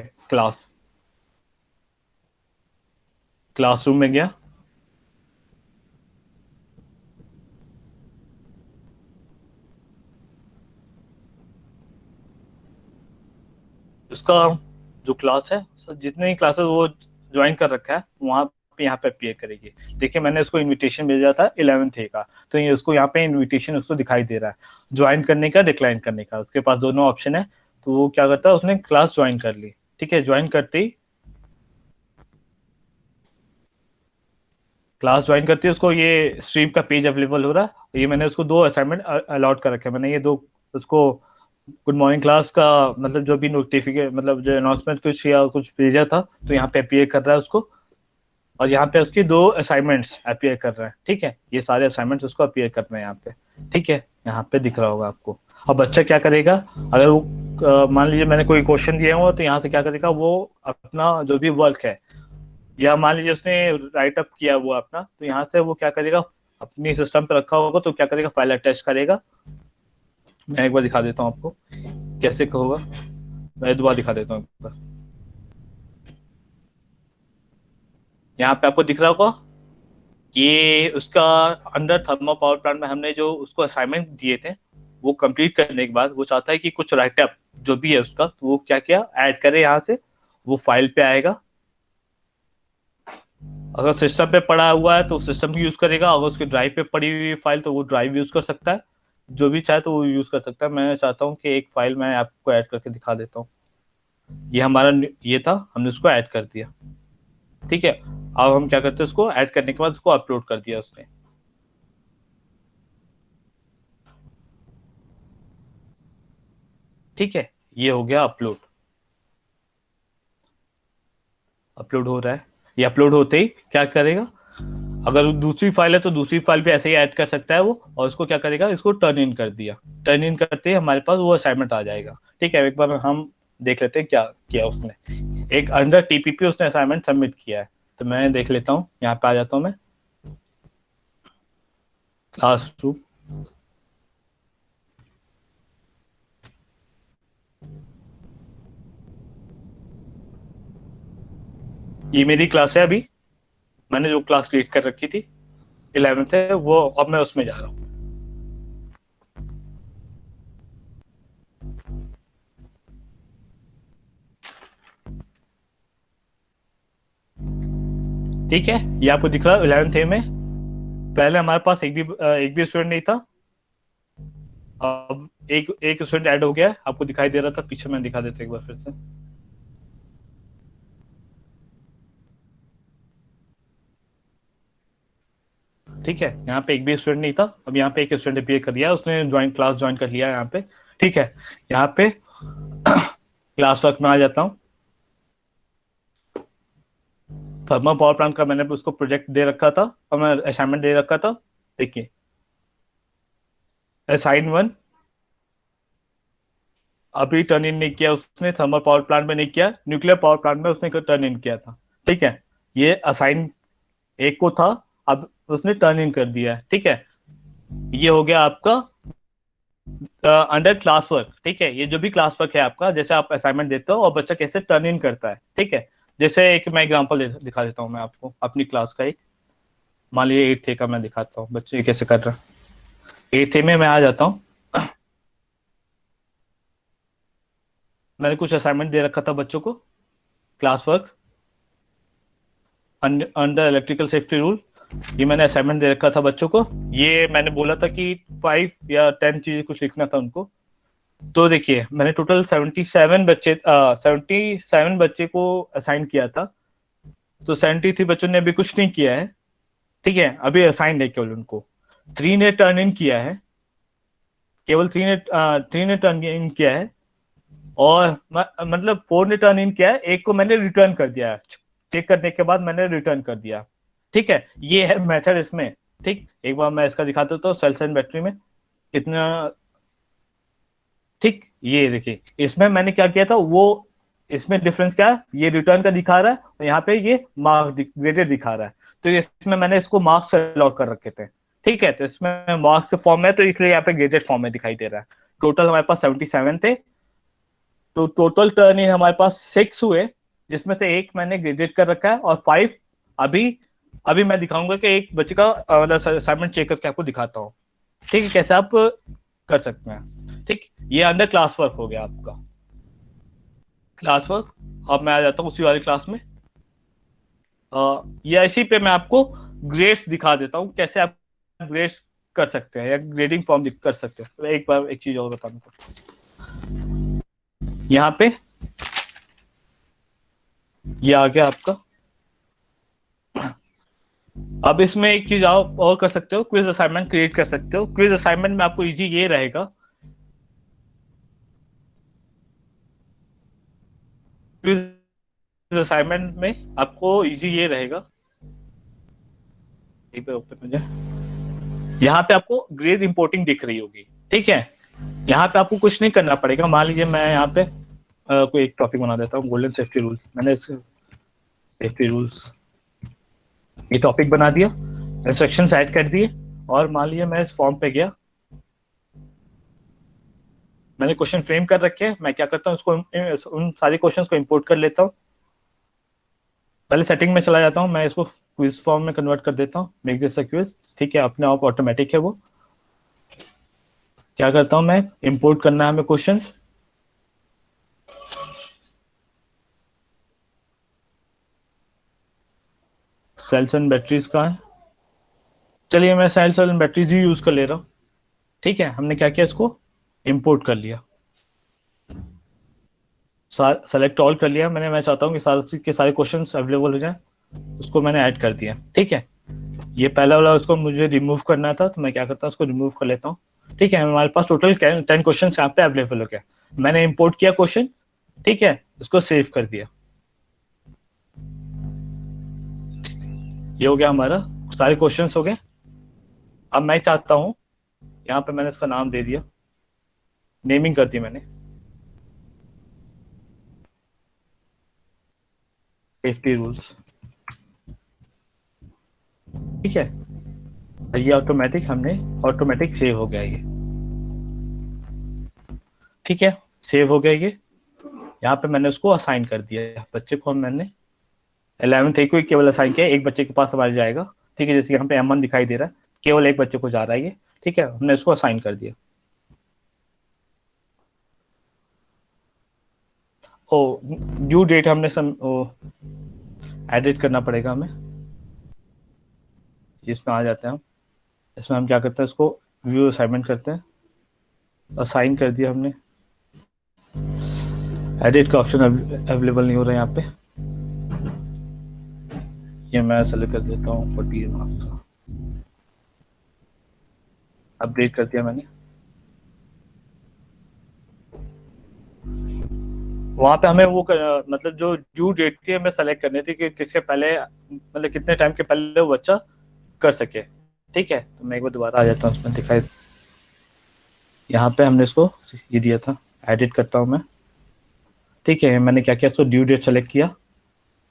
क्लासरूम में गया। उसका जो क्लास है, जितने क्लासेस वो ज्वाइन कर रखा है वहाँ पे, यहाँ पे अपीयर करेगी। देखिए, मैंने उसको इनविटेशन भेजा था 11th A का, तो ये उसको यहाँ पे इनविटेशन उसको दिखाई दे रहा है, ज्वाइन करने का, डिक्लाइन करने का। उसके पास दोनों ऑप्शन है। तो वो क्या करता है, उसने क्लास ज्वाइन कर ली, ठीक है। ज्वाइन करते ही, क्लास ज्वाइन करते ही उसको ये स्ट्रीम का पेज अवेलेबल हो रहा है। ये मैंने उसको 2 असाइनमेंट अलॉट कर रखे हैं। मैंने ये दो उसको गुड मॉर्निंग क्लास का, मतलब जो भी नोटिफिकेशन, मतलब जो अनाउंसमेंट कुछ या कुछ भेजा था, तो यहाँ पे अपीयर कर रहा है उसको। और यहाँ पे उसकी 2 असाइनमेंट्स अपीयर कर रहे हैं, ठीक है। ये सारे असाइनमेंट्स उसको अपीयर कर रहे हैं यहाँ पे, ठीक है। यहाँ पे दिख रहा होगा आपको। अब बच्चा क्या करेगा, अगर वो मान लीजिए मैंने कोई क्वेश्चन दिया हुआ, तो यहाँ से क्या करेगा, वो अपना जो भी वर्क है, या मान लीजिए उसने राइट अप किया हुआ अपना, तो यहाँ से वो क्या करेगा, अपनी सिस्टम पे रखा होगा, तो क्या करेगा, फाइल अटैच करेगा। मैं एक बार दिखा देता हूँ आपको कैसे होगा। मैं दोबारा दिखा देता हूँ एक बार। यहाँ पे आपको दिख रहा होगा कि उसका अंडर थर्मल पावर प्लांट में हमने जो उसको असाइनमेंट दिए थे, वो कंप्लीट करने के बाद वो चाहता है कि कुछ राइटअप जो भी है उसका, तो वो क्या किया, ऐड करे यहाँ से। वो फाइल पे आएगा, अगर सिस्टम पे पड़ा हुआ है तो सिस्टम भी यूज करेगा, अगर उसके ड्राइव पे पड़ी हुई फाइल तो वो ड्राइव यूज कर सकता है। जो भी चाहे तो वो यूज कर सकता है। मैं चाहता हूँ कि एक फाइल मैं आपको ऐड करके दिखा देता हूँ। ये हमारा ये था, हमने उसको ऐड कर दिया, ठीक है। अब हम क्या करते हैं, उसको ऐड करने के बाद उसको अपलोड कर दिया उसने, ठीक है। ये हो गया अपलोड, अपलोड हो रहा है। ये अपलोड होते ही क्या करेगा, अगर दूसरी फाइल है तो दूसरी फाइल भी ऐसे ही ऐड कर सकता है वो। और उसको क्या करेगा, इसको टर्न इन कर दिया। टर्न इन करते ही हमारे पास वो असाइनमेंट आ जाएगा, ठीक है। एक बार हम देख लेते हैं क्या किया उसने। एक अंडर टीपीपी उसने असाइनमेंट सबमिट किया है, तो मैं देख लेता हूँ। यहाँ पे आ जाता हूँ मैं, क्लासरूम। ये मेरी क्लास है अभी, मैंने जो क्लास क्रिएट कर रखी थी 11th है वो, अब मैं उसमें जा रहा हूँ। ठीक है, ये आपको दिख रहा है 11th ए में। पहले हमारे पास एक भी स्टूडेंट नहीं था। अब एक स्टूडेंट ऐड हो गया है, आपको दिखाई दे रहा था पीछे, मैं दिखा देता एक बार फिर से। ठीक है, यहाँ पे एक भी स्टूडेंट नहीं था। अब यहाँ पे एक स्टूडेंट अपीयर कर दिया, उसने क्लास ज्वाइन कर लिया यहाँ पे, ठीक है, यहाँ पे क्लास वर्क में आ जाता हूँ। थर्मल पावर प्लांट का मैंने उसको प्रोजेक्ट दे रखा था और मैं असाइनमेंट दे रखा था। देखिए, असाइन वन अभी टर्न इन नहीं किया उसने, थर्मल पावर प्लांट में नहीं किया, न्यूक्लियर पावर प्लांट में उसने टर्न इन किया था। ठीक है, ये असाइन एक को था, अब उसने टर्न इन कर दिया है। ठीक है, ये हो गया आपका अंडर क्लास वर्क। ठीक है, ये जो भी क्लास वर्क है आपका, जैसे आप असाइनमेंट देते हो और बच्चा कैसे टर्न इन करता है। ठीक है, जैसे एक मैं एग्जांपल दिखा देता हूँ मैं आपको अपनी क्लास का एक। मान लीजिए 8th का मैं दिखाता हूँ बच्चे कैसे कर रहा है। 8th में मैं आ जाता हूँ। मैंने कुछ असाइनमेंट दे रखा था बच्चों को, class work under electrical safety rule. ये मैंने असाइनमेंट दे रखा था बच्चों को। ये मैंने बोला था कि 5 या 10 चीजें कुछ लिखना था उनको। तो देखिए, मैंने टोटल 77 बच्चे को असाइन किया था। तो 73 बच्चों ने अभी कुछ नहीं किया है। ठीक है, अभी असाइन है केवल उनको। 3 ने टर्न इन किया है, केवल 3 ने टर्न इन किया है। और मतलब 4 ने टर्न इन किया है, एक को मैंने रिटर्न कर दिया है। चेक करने के बाद मैंने रिटर्न कर दिया। ठीक है, ये है मेथड इसमें। ठीक, एक बार मैं इसका दिखा देता हूँ सेल्स एंड बैटरी में कितना। ठीक, ये देखिए, इसमें मैंने क्या किया था वो, इसमें डिफरेंस क्या है, ये रिटर्न का दिखा रहा है और यहाँ पे ये मार्क ग्रेडेड दिखा रहा है। तो इसमें मैंने इसको मार्क्स अलॉट कर रखे थे। ठीक है, तो इसमें मार्क्स के फॉर्म में, तो इसलिए यहाँ पे ग्रेडेड फॉर्म में दिखाई दे रहा है। टोटल हमारे पास 77 थे। तो टोटल टर्न इन हमारे पास 6 हुए, जिसमें से एक मैंने ग्रेडेड कर रखा है और 5 अभी अभी मैं दिखाऊंगा कि एक बच्चे का मतलब असाइनमेंट चेक करके आपको दिखाता हूँ। ठीक है, कैसे आप कर सकते हैं। ठीक, ये अंडर क्लास वर्क हो गया आपका क्लास वर्क। अब मैं आ जाता हूँ उसी वाली क्लास में। ये इसी पे मैं आपको ग्रेड्स दिखा देता हूँ, कैसे आप ग्रेड्स कर सकते हैं या ग्रेडिंग फॉर्म कर सकते हैं। तो एक बार एक चीज और बताना को, यहाँ पे ये आ गया आपका। अब इसमें एक चीज आप और कर सकते हो, क्विज असाइनमेंट क्रिएट कर सकते हो। क्विज असाइनमेंट में आपको इजी ये रहेगा, क्विज असाइनमेंट में आपको इजी ये रहेगा। यहाँ पे आपको ग्रेड इंपोर्टिंग दिख रही होगी। ठीक है, यहाँ पे आपको कुछ नहीं करना पड़ेगा। मान लीजिए मैं यहाँ पे कोई एक टॉपिक बना देता हूँ, गोल्डन सेफ्टी रूल्स। मैंने सेफ्टी रूल्स ये टॉपिक बना दिया, इंस्ट्रक्शंस ऐड कर दिए, और मान लीजिए मैं इस फॉर्म पे गया, मैंने क्वेश्चन फ्रेम कर रखे हैं। मैं क्या करता हूँ, उसको उन सारे क्वेश्चंस को इंपोर्ट कर लेता हूँ। पहले सेटिंग में चला जाता हूँ, मैं इसको क्विज फॉर्म में कन्वर्ट कर देता हूँ, मेक दिस अ क्विज। ठीक है, अपने आप ऑटोमेटिक है वो। क्या करता हूँ मैं, इंपोर्ट करना है हमें क्वेश्चंस। सेल्स एंड बैटरीज का है, चलिए मैं सेल्स एंड बैटरीज ही यूज कर ले रहा हूँ। ठीक है, हमने क्या किया, इसको इंपोर्ट कर लिया, सेलेक्ट ऑल कर लिया मैंने। मैं चाहता हूँ कि सारे के सारे क्वेश्चंस अवेलेबल हो जाए, उसको मैंने ऐड कर दिया। ठीक है, ये पहला वाला उसको मुझे रिमूव करना था, तो मैं क्या करता हूँ, उसको रिमूव कर लेता हूँ। ठीक है, हमारे पास टोटल 10 क्वेश्चन यहाँ पे अवेलेबल हो गया। मैंने इंपोर्ट किया क्वेश्चन। ठीक है, उसको सेव कर दिया। ये हो गया हमारा, सारे क्वेश्चंस हो गए। अब मैं चाहता हूँ, यहाँ पे मैंने इसका नाम दे दिया, नेमिंग कर दी मैंने, सेफ्टी रूल्स। ठीक है, ये ऑटोमेटिक सेव हो गया ये। ठीक है, सेव हो गया ये। यहाँ पे मैंने उसको असाइन कर दिया बच्चे को। मैंने 11th एक को केवल असाइन किया, एक बच्चे के पास हमारे जाएगा। ठीक है, जैसे यहाँ पे M1 दिखाई दे रहा है, केवल एक बच्चे को जा रहा है ये। ठीक है, हमने इसको असाइन कर दिया। ओ, ड्यू डेट हमने एडिट करना पड़ेगा हमें। इसमें आ जाते हैं हम। इसमें हम क्या करते हैं, इसको व्यू असाइनमेंट करते हैं। असाइन कर दिया हमने, एडिट का ऑप्शन अवेलेबल नहीं हो रहा है यहाँ पे। ये मैं सेलेक्ट कर देता हूँ 40 मार्क्स का, अपडेट कर दिया मैंने। वहां पे हमें वो मतलब जो ड्यू डेट थी हमें सेलेक्ट करनी थी कि किसके पहले, मतलब कितने टाइम के पहले वो बच्चा कर सके। ठीक है, तो मैं एक बार दोबारा आ जाता हूँ, उसमें दिखाई, यहाँ पे हमने इसको ये दिया था, एडिट करता हूँ मैं। ठीक है, मैंने क्या किया, इसको ड्यू डेट सेलेक्ट किया,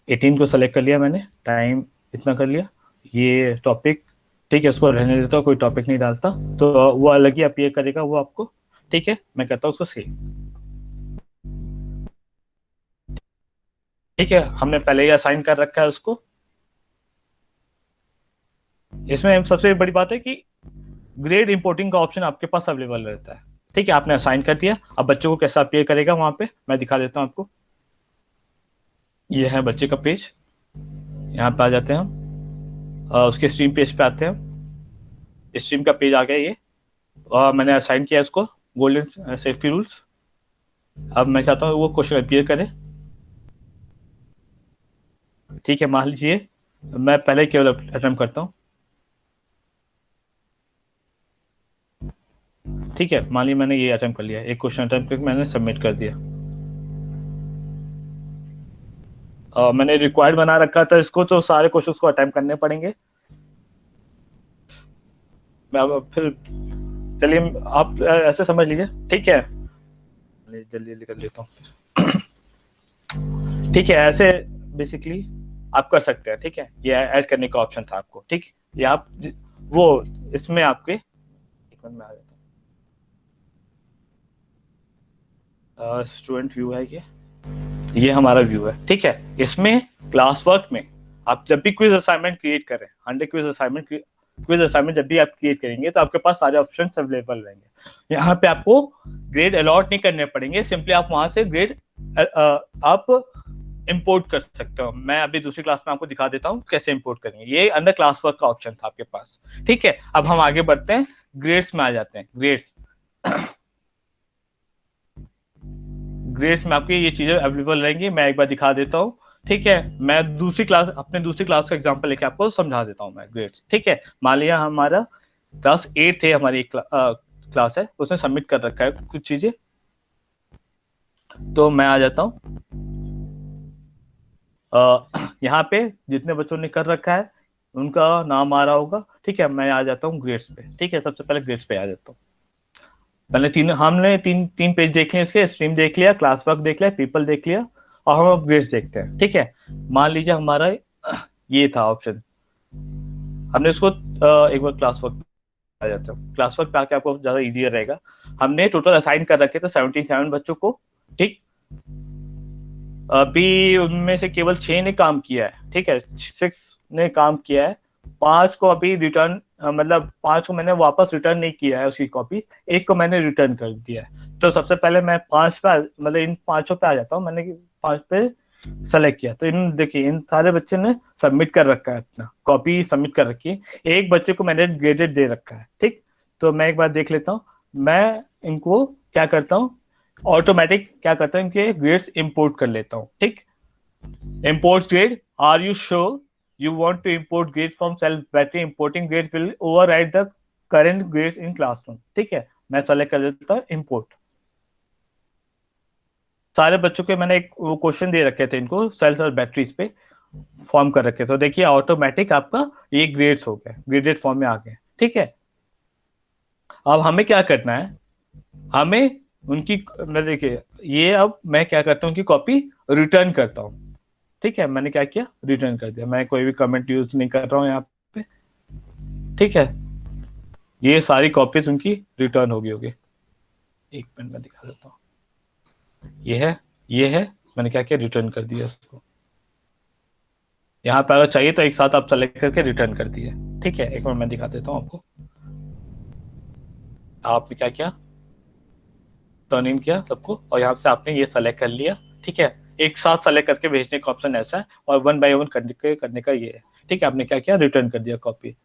18 को सेलेक्ट कर लिया मैंने, टाइम इतना कर लिया, ये टॉपिक, ठीक है, उसको रहने देता हूँ, कोई टॉपिक नहीं डालता, तो वो अलग ही अपीयर करेगा वो आपको। ठीक है, मैं कहता हूँ उसको सेव। ठीक है, हमने पहले ही असाइन कर रखा है उसको। इसमें सबसे बड़ी बात है कि ग्रेड इंपोर्टिंग का ऑप्शन आपके पास अवेलेबल रहता है। ठीक है, आपने असाइन कर दिया, अब बच्चों को कैसा अपीयर करेगा वहां पे मैं दिखा देता हूँ आपको। ये है बच्चे का पेज, यहाँ पे आ जाते हैं हम, उसके स्ट्रीम पेज पे आते हैं, स्ट्रीम का पेज आ गया ये, और मैंने असाइन किया इसको गोल्डन सेफ्टी रूल्स। अब मैं चाहता हूँ वो क्वेश्चन अपीयर करे। ठीक है, मान लीजिए मैं पहले केवल अटेम्प्ट करता हूँ। ठीक है, मान लीजिए मैंने ये अटेम्प्ट कर लिया, एक क्वेश्चन अटेम्प्ट करके मैंने सबमिट कर दिया। मैंने रिक्वायर्ड बना रखा था इसको, तो सारे क्वेश्चन को अटेम्प्ट करने पड़ेंगे। मैं अब फिर, चलिए आप ऐसे समझ लीजिए। ठीक है, जल्दी जल्दी कर लेता हूँ। ठीक है, ऐसे बेसिकली आप कर सकते हैं। ठीक है, ये ऐड करने का ऑप्शन था आपको। ठीक, ये आप वो इसमें आपके, एक मिनट में आ जाता, स्टूडेंट व्यू है ये हमारा व्यू है। ठीक है, इसमें क्लास वर्क में आप जब भी क्विज असाइनमेंट क्रिएट करें, 100 क्विज असाइनमेंट जब भी आप क्रिएट करेंगे तो आपके पास सारे ऑप्शन अवेलेबल रहेंगे। यहाँ पे आपको ग्रेड अलॉट नहीं करने पड़ेंगे, सिंपली आप वहां से ग्रेड आप इंपोर्ट कर सकते हो। मैं अभी दूसरी क्लास में आपको दिखा देता हूँ कैसे इंपोर्ट करेंगे। ये अंडर क्लास वर्क का ऑप्शन था आपके पास। ठीक है, अब हम आगे बढ़ते हैं, ग्रेड्स में आ जाते हैं। ग्रेड्स ग्रेड्स में आपकी ये चीजें अवेलेबल रहेंगी, मैं एक बार दिखा देता हूँ। ठीक है, मैं दूसरी क्लास का एग्जांपल लेके आपको समझा देता हूँ मैं ग्रेड्स। ठीक है, मान लिया हमारा क्लास 8 थे, हमारी एक क्लास है, उसने सबमिट कर रखा है कुछ चीजें, तो मैं आ जाता हूँ, यहाँ पे जितने बच्चों ने कर रखा है उनका नाम आ रहा होगा। ठीक है, मैं आ जाता हूँ ग्रेड्स पे। ठीक है, सबसे पहले ग्रेड्स पे आ जाता हूँ। हमने तीन तीन पेज देख लिए, इसके स्ट्रीम देख लिया, क्लास वर्क देख लिया, पीपल देख लिया, और हम अब ग्रेड्स देखते हैं। ठीक है, मान लीजिए हमारा ये था ऑप्शन, हमने इसको एक बार क्लास वर्क आ जाता हूँ, क्लास वर्क पे आके आपको ज्यादा इजियर रहेगा। हमने टोटल असाइन कर रखे थे 77 बच्चों को। ठीक, अभी उनमें से केवल 6 ने काम किया है। ठीक है, 6 ने काम किया है, 5 को अभी रिटर्न, मतलब 5 को मैंने वापस रिटर्न नहीं किया है उसकी कॉपी, एक को मैंने रिटर्न कर दिया है। तो सबसे पहले मैं 5 पे मतलब इन 5 पे आ जाता हूँ। मैंने 5 पे सेलेक्ट किया, तो इन देखिए इन सारे बच्चे ने सबमिट कर रखा है, अपना कॉपी सबमिट कर रखी है। एक बच्चे को मैंने ग्रेडेड दे रखा है। ठीक, तो मैं एक बार देख लेता हूँ, मैं इनको क्या करता हूँ, ऑटोमेटिक क्या करता हूँ, इनके ग्रेड्स इंपोर्ट कर लेता हूँ। ठीक, import grade, are you sure you want to import grade from cell battery? Importing grade will override the current grade in classroom। ठीक है, मैं सेलेक्ट कर देता हूँ इंपोर्ट। सारे बच्चों के मैंने एक वो क्वेश्चन दे रखे थे, इनको सेल्स और बैटरीज पे फॉर्म कर रखे, तो देखिए ऑटोमेटिक आपका ये ग्रेड्स हो गए, ग्रेडेड फॉर्म में आ गए। ठीक है, अब हमें क्या करना है, हमें उनकी, मैं देखिए ये, अब मैं क्या करता हूँ, उनकी कॉपी रिटर्न करता हूँ। ठीक है, मैंने क्या किया, रिटर्न कर दिया, मैं कोई भी कमेंट यूज नहीं कर रहा हूँ यहाँ पे। ठीक है, ये सारी कॉपीज उनकी रिटर्न होगी। एक मिनट में दिखा देता हूँ, ये है मैंने क्या किया, रिटर्न कर दिया उसको। यहाँ पे अगर चाहिए तो एक साथ आप सेलेक्ट करके रिटर्न कर दिए। ठीक है, एक मिनट मैं दिखा देता हूँ आपको, आपने क्या किया, टर्न इन किया सबको, और यहाँ से आपने ये सेलेक्ट कर लिया। ठीक है, एक साथ सेलेक्ट करके भेजने का ऑप्शन ऐसा है, और 1 बाय 1 करने का ये है। ठीक है, आपने क्या किया, रिटर्न कर दिया कॉपी।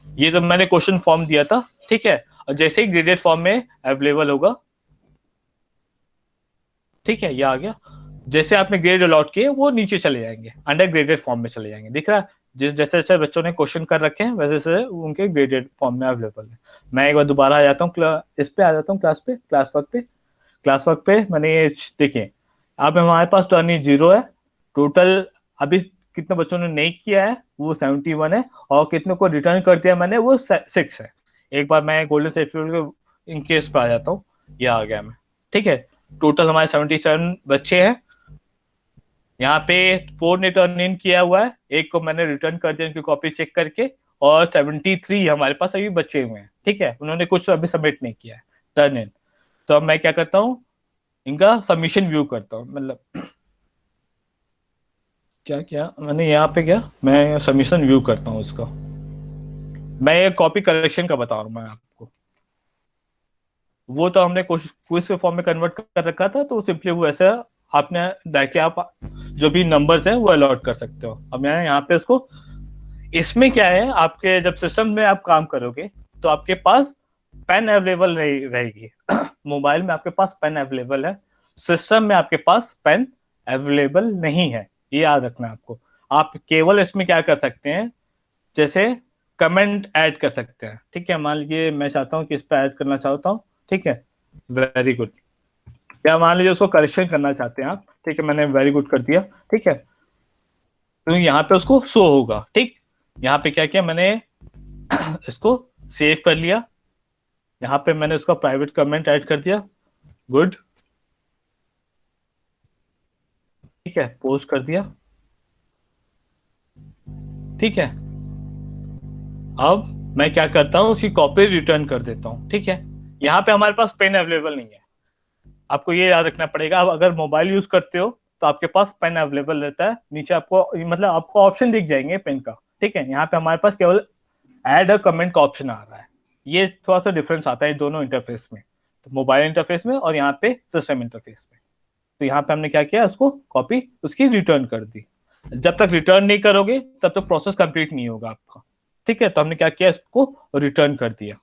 ये तो मैंने क्वेश्चन फॉर्म दिया था। ठीक है, और जैसे ही ग्रेडेड फॉर्म में अवेलेबल होगा, ठीक है, ये आ गया, जैसे आपने ग्रेड अलॉट किए वो नीचे चले जाएंगे, अंडर ग्रेडेड फॉर्म में चले जाएंगे। दिख रहा है, जिस जैसे जैसे बच्चों ने क्वेश्चन कर रखे हैं वैसे वैसे उनके ग्रेडेड फॉर्म में अवेलेबल है। मैं एक बार दोबारा आ जाता हूँ, इस पे आ जाता हूँ, क्लास वर्क पे। क्लास वर्क पे मैंने ये देखिए, अब हमारे पास टर्न इन 0 है। टोटल अभी कितने बच्चों ने नहीं किया है वो 71 है, और कितने को रिटर्न कर दिया मैंने वो 6 है। एक बार मैं गोल्डन सर्टिफिकेट के इन केस पे आ जाता हूँ, ये आ गया मैं। ठीक है, टोटल हमारे 77 बच्चे हैं। यहाँ पे 4 ने टर्न इन किया हुआ है, एक को मैंने रिटर्न कर दिया उनकी कॉपी चेक करके, और 73 हमारे पास अभी बचे हुए हैं। ठीक है, उन्होंने कुछ अभी सबमिट नहीं किया है टर्न इन। तो अब मैं क्या करता हूँ, इनका सबमिशन व्यू करता हूँ, मतलब क्या क्या मैंने यहाँ पे क्या, मैं सबमिशन व्यू करता हूँ उसका। मैं ये कॉपी करेक्शन का बता रहा हूँ मैं आपको। वो तो हमने क्विज के फॉर्म में कन्वर्ट कर रखा था, तो सिंपली वो ऐसा आपने डायरेक्टली आप जो भी नंबर्स हैं वो अलॉट कर सकते हो। अब मैं यहाँ पे इसको, इसमें क्या है, आपके जब सिस्टम में आप काम करोगे तो आपके पास पेन अवेलेबल नहीं रहेगी। मोबाइल में आपके पास पेन अवेलेबल है, सिस्टम में आपके पास पेन अवेलेबल नहीं है, ये याद रखना है आपको। आप केवल इसमें क्या कर सकते हैं, जैसे कमेंट ऐड कर सकते हैं। ठीक है, मान लीजिए मैं चाहता हूँ कि इस पर ऐड करना चाहता हूँ। ठीक है, वेरी गुड। या मान लीजिए उसको करेक्शन करना चाहते हैं आप। ठीक है, मैंने वेरी गुड कर दिया। ठीक है, तो यहाँ पे उसको शो होगा। ठीक, यहाँ पे क्या किया मैंने, इसको सेव कर लिया। यहाँ पे मैंने उसका प्राइवेट कमेंट ऐड कर दिया। गुड। ठीक है, पोस्ट कर दिया। ठीक है, अब मैं क्या करता हूँ, उसकी कॉपी रिटर्न कर देता हूँ। ठीक है, यहाँ पे हमारे पास पेन अवेलेबल नहीं है, आपको ये याद रखना पड़ेगा। अब अगर मोबाइल यूज करते हो तो आपके पास पेन अवेलेबल रहता है, नीचे आपको मतलब आपको ऑप्शन दिख जाएंगे पेन का। ठीक है, यहाँ पे हमारे पास केवल ऐड अ कमेंट का ऑप्शन आ रहा है। ये थोड़ा सा डिफरेंस आता है दोनों इंटरफेस में, तो मोबाइल इंटरफेस में और यहाँ पे सिस्टम इंटरफेस में। तो यहाँ पे हमने क्या किया, उसको कॉपी उसकी रिटर्न कर दी। जब तक रिटर्न नहीं करोगे तब तक प्रोसेस कंप्लीट नहीं होगा आपका। ठीक है, तो हमने क्या किया, इसको रिटर्न कर दिया।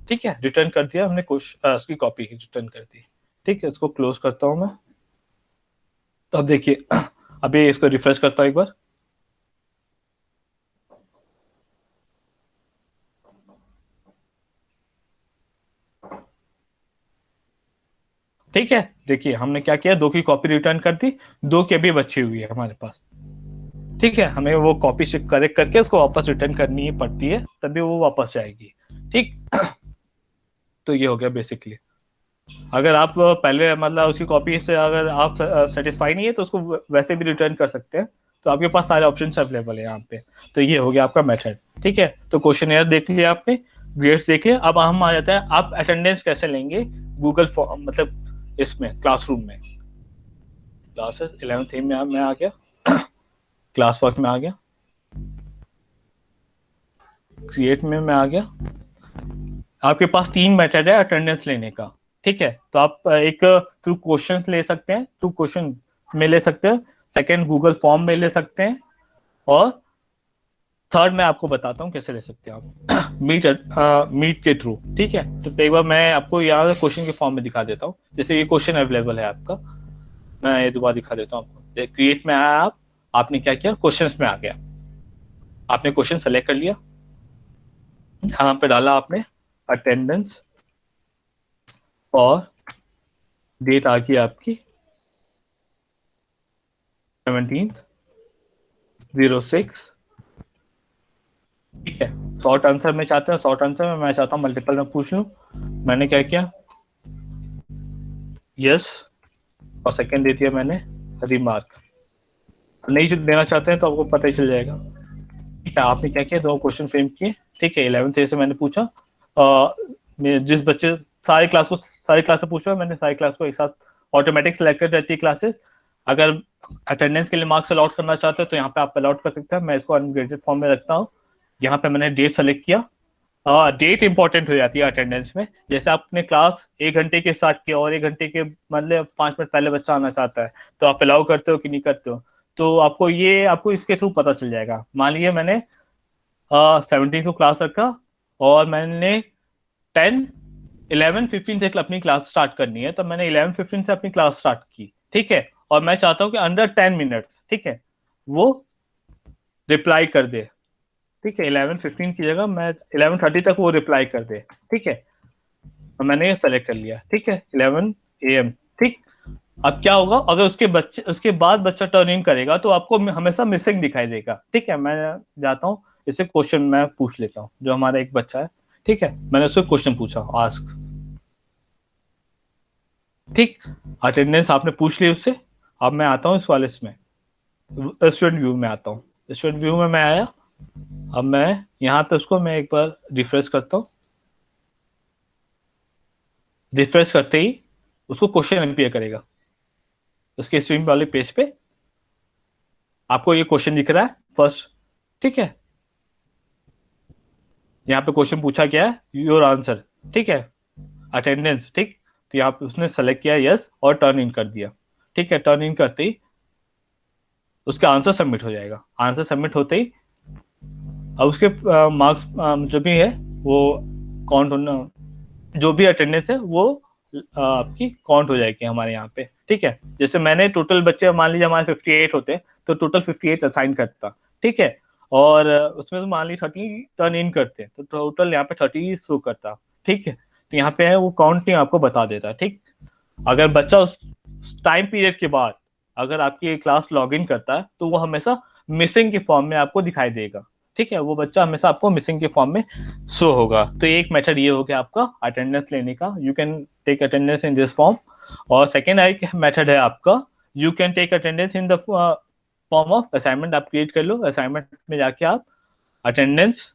ठीक है, रिटर्न कर दिया हमने, उसकी कॉपी रिटर्न कर दी। ठीक है, इसको क्लोज करता हूं मैं। तो अब देखिए, अभी इसको रिफ्रेश करता हूं एक बार। ठीक है, देखिए हमने क्या किया, 2 की कॉपी रिटर्न कर दी, 2 की अभी बची हुई है हमारे पास। ठीक है, हमें वो कॉपी से करेक्ट करके उसको वापस रिटर्न करनी ही पड़ती है, तभी वो वापस जाएगी। ठीक, तो ये हो गया बेसिकली। अगर आप पहले मतलब उसकी कॉपी से अगर आप सेटिस्फाई नहीं है तो उसको वैसे भी रिटर्न कर सकते हैं। तो आपके पास सारे ऑप्शन अवेलेबल है यहाँ पे। तो ये हो गया आपका मेथड। ठीक है, तो क्वेश्चन देख लिया आपने, ग्रेड्स देख लिया। अब हम आ जाता है आप अटेंडेंस कैसे लेंगे गूगल फॉर्म, मतलब इसमें क्लासरूम में। क्लासेस 11th में मैं आ गया, क्लास वर्क में आ गया, क्रिएट में मैं आ गया। आपके पास 3 मेथड है अटेंडेंस लेने का। ठीक है, तो आप एक थ्रू क्वेश्चन ले सकते हैं, थ्रू क्वेश्चन में ले सकते हैं, सेकंड गूगल फॉर्म में ले सकते हैं, और थर्ड मैं आपको बताता हूँ कैसे ले सकते हैं आप, मीट के थ्रू। ठीक है, तो एक बार मैं आपको यहाँ क्वेश्चन के फॉर्म में दिखा देता हूँ। जैसे ये क्वेश्चन अवेलेबल है आपका, मैं ये दोबारा दिखा देता हूँ आपको। क्रिएट में आया आप, आपने क्या किया, क्वेश्चंस में आ गया, आपने क्वेश्चन सेलेक्ट कर लिया, यहाँ पे डाला आपने अटेंडेंस, और डेट आ गई आपकी 17/06। ठीक है, शॉर्ट आंसर में चाहते हैं, शॉर्ट आंसर में मैं चाहता हूँ मल्टीपल में पूछ लूँ। मैंने क्या किया, यस, और सेकंड दे दिया मैंने रिमार्क। नहीं जो देना चाहते हैं तो आपको पता ही चल जाएगा। ठीक है, आपने क्या किया, 2 क्वेश्चन फ्रेम किए। ठीक है, 11th से मैंने पूछा, जिस बच्चे सारी क्लास से पूछ रहा है, मैंने सारी क्लास को एक साथ ऑटोमेटिक सिलेक्टेड रहती है क्लासेस। अगर अटेंडेंस के लिए मार्क्स अलॉट करना चाहते हैं तो यहाँ पे आप अलॉट कर सकते हैं। मैं इसको अनग्रेडेड फॉर्म में रखता हूँ। यहाँ पे मैंने डेट सेलेक्ट किया। डेट इंपॉर्टेंट हो जाती है अटेंडेंस में। जैसे आपने क्लास 1 घंटे के स्टार्ट किया और 1 घंटे के मतलब 5 मिनट पहले बच्चा आना चाहता है, तो आप अलाउ करते हो कि नहीं करते हो, तो आपको इसके थ्रू पता चल जाएगा। मान लीजिए मैंने 17 को क्लास रखा, और मैंने 11:15 से अपनी क्लास स्टार्ट करनी है, तो मैंने 11:15 से अपनी क्लास स्टार्ट की। ठीक है, और मैं चाहता हूँ कि अंडर 10 मिनट्स, ठीक है, वो रिप्लाई कर दे। ठीक है, 11:15 की जगह मैं 11:30 तक वो रिप्लाई कर दे। ठीक है, तो मैंने ये सेलेक्ट कर लिया, ठीक है, 11 AM, ठीक। अब क्या होगा, अगर उसके बाद बच्चा टर्न इन करेगा तो आपको हमेशा मिसिंग दिखाई देगा, ठीक है। मैं जाता हूँ, इसे क्वेश्चन मैं पूछ लेता हूँ, जो हमारा एक बच्चा है, ठीक है, मैंने उससे क्वेश्चन पूछा, आस्क, ठीक। अटेंडेंस आपने पूछ ली उससे। अब मैं आता हूँ इस वाले इसमें, स्टूडेंट व्यू में आता हूँ। स्टूडेंट व्यू में मैं आया। अब मैं यहाँ पे उसको मैं एक बार रिफ्रेश करता हूँ। रिफ्रेश करते ही उसको क्वेश्चन अपीयर करेगा उसके स्ट्रीम वाले पेज पे। आपको ये क्वेश्चन दिख रहा है फर्स्ट, ठीक है। यहाँ पे क्वेश्चन पूछा गया है, योर आंसर, ठीक है, अटेंडेंस, ठीक। तो यहाँ पे उसने सेलेक्ट किया यस और टर्न इन कर दिया, ठीक है। टर्न इन करते ही उसका आंसर सबमिट हो जाएगा। आंसर सबमिट होते ही अब उसके मार्क्स जो भी है वो काउंट होना, जो भी अटेंडेंस है वो आपकी काउंट हो जाएगी हमारे यहाँ पे, ठीक है। जैसे मैंने टोटल बच्चे मान लीजिए हमारे 58 होते तो टोटल 58 असाइन करता, ठीक है। और उसमें तो मान लीजिए 30 टर्न इन करते तो टोटल यहाँ पे 30 शो करता, ठीक है। तो यहाँ पे है वो काउंटिंग आपको बता देता, ठीक। अगर बच्चा उस टाइम पीरियड के बाद अगर आपकी क्लास लॉग इन करता है तो वो हमेशा मिसिंग के फॉर्म में आपको दिखाई देगा, ठीक है। वो बच्चा हमेशा आपको मिसिंग के फॉर्म में शो होगा। तो एक मेथड ये हो गया आपका अटेंडेंस लेने का, you can take attendance in this form. और सेकेंड एक मेथड है आपका, you can take attendance in the form of assignment. आप क्रिएट कर लो, असाइनमेंट में जाके आप अटेंडेंस,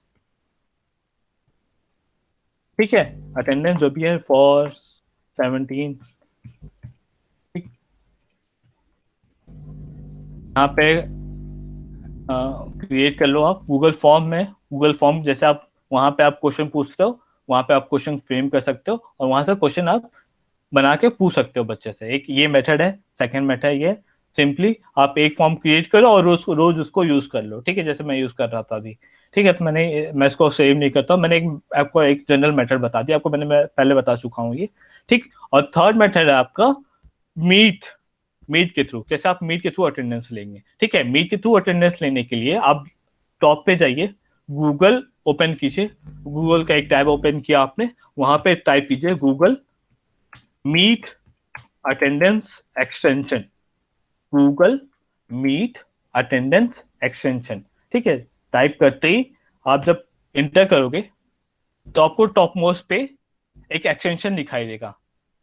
ठीक है, अटेंडेंस जो भी है फॉर 17, यहाँ पे क्रिएट कर लो आप गूगल फॉर्म में। गूगल फॉर्म जैसे आप वहां पे आप क्वेश्चन पूछते हो, वहां पे आप क्वेश्चन फ्रेम कर सकते हो और वहां से क्वेश्चन आप बना के पूछ सकते हो बच्चे से। एक ये मेथड है। सेकंड मेथड ये, सिंपली आप एक फॉर्म क्रिएट करो और रोज रोज उसको यूज कर लो, ठीक है, जैसे मैं यूज कर रहा था अभी, ठीक है। तो मैं इसको सेव नहीं करता हूँ, मैंने आपको एक जनरल मेथड बता दिया, आपको मैं पहले बता चुका हूँ ये, ठीक। और थर्ड मेथड है आपका मीट। मीट के थ्रू, कैसे आप मीट के थ्रू अटेंडेंस लेंगे, ठीक है। मीट के थ्रू अटेंडेंस लेने के लिए आप टॉप पे जाइए, गूगल ओपन कीजिए, गूगल का एक टैब ओपन किया आपने, वहां पे टाइप कीजिए Google meet attendance extension, Google meet attendance extension, ठीक है। टाइप करते ही आप जब इंटर करोगे तो आपको टॉप मोस्ट पे एक एक्सटेंशन दिखाई देगा,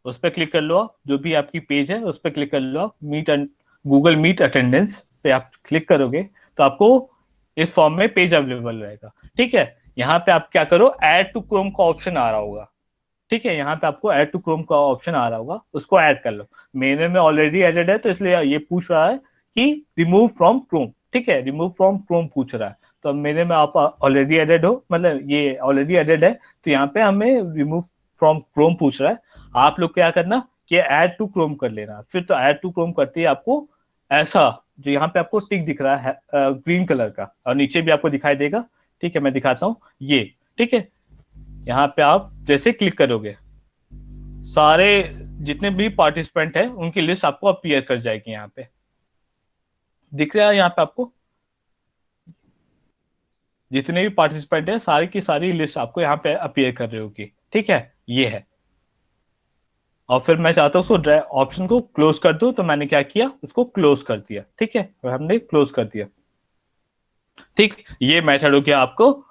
उस पर क्लिक कर लो आप। जो भी आपकी पेज है उस पर क्लिक कर लो आप, meet and Google meet attendance पे आप क्लिक करोगे तो आपको इस फॉर्म में पेज अवेलेबल रहेगा, ठीक है। यहाँ पे आप क्या करो, ऐड टू क्रोम का ऑप्शन आ रहा होगा, ठीक है। यहाँ पे आपको ऐड टू क्रोम का ऑप्शन आ रहा होगा, उसको ऐड कर लो। मेरे में ऑलरेडी एडेड है तो इसलिए ये पूछ रहा है कि रिमूव फ्रॉम क्रोम, ठीक है, रिमूव फ्रॉम क्रोम पूछ रहा है। तो अब मेरे में आप ऑलरेडी एडेड हो, मतलब ये ऑलरेडी एडेड है, तो यहाँ पे हमें रिमूव फ्रॉम क्रोम पूछ रहा है। आप लोग क्या करना कि ऐड टू क्रोम कर लेना, फिर तो ऐड टू क्रोम करते ही आपको ऐसा जो यहाँ पे आपको टिक दिख रहा है ग्रीन कलर का, और नीचे भी आपको दिखाई देगा, ठीक है। मैं दिखाता हूँ ये, ठीक है। यहाँ पे आप जैसे क्लिक करोगे सारे जितने भी पार्टिसिपेंट हैं उनकी लिस्ट आपको अपीयर कर जाएगी। यहाँ पे दिख रहा है, यहाँ पे आपको जितने भी पार्टिसिपेंट है सारी की सारी लिस्ट आपको यहाँ पे अपीयर कर रही होगी, ठीक है, ये है। और फिर मैं चाहता हूँ उसको ऑप्शन को क्लोज कर दूं, तो मैंने क्या किया, उसको क्लोज कर दिया, ठीक है, और हमने क्लोज कर दिया, ठीक। ये मेथड हो गया आपको।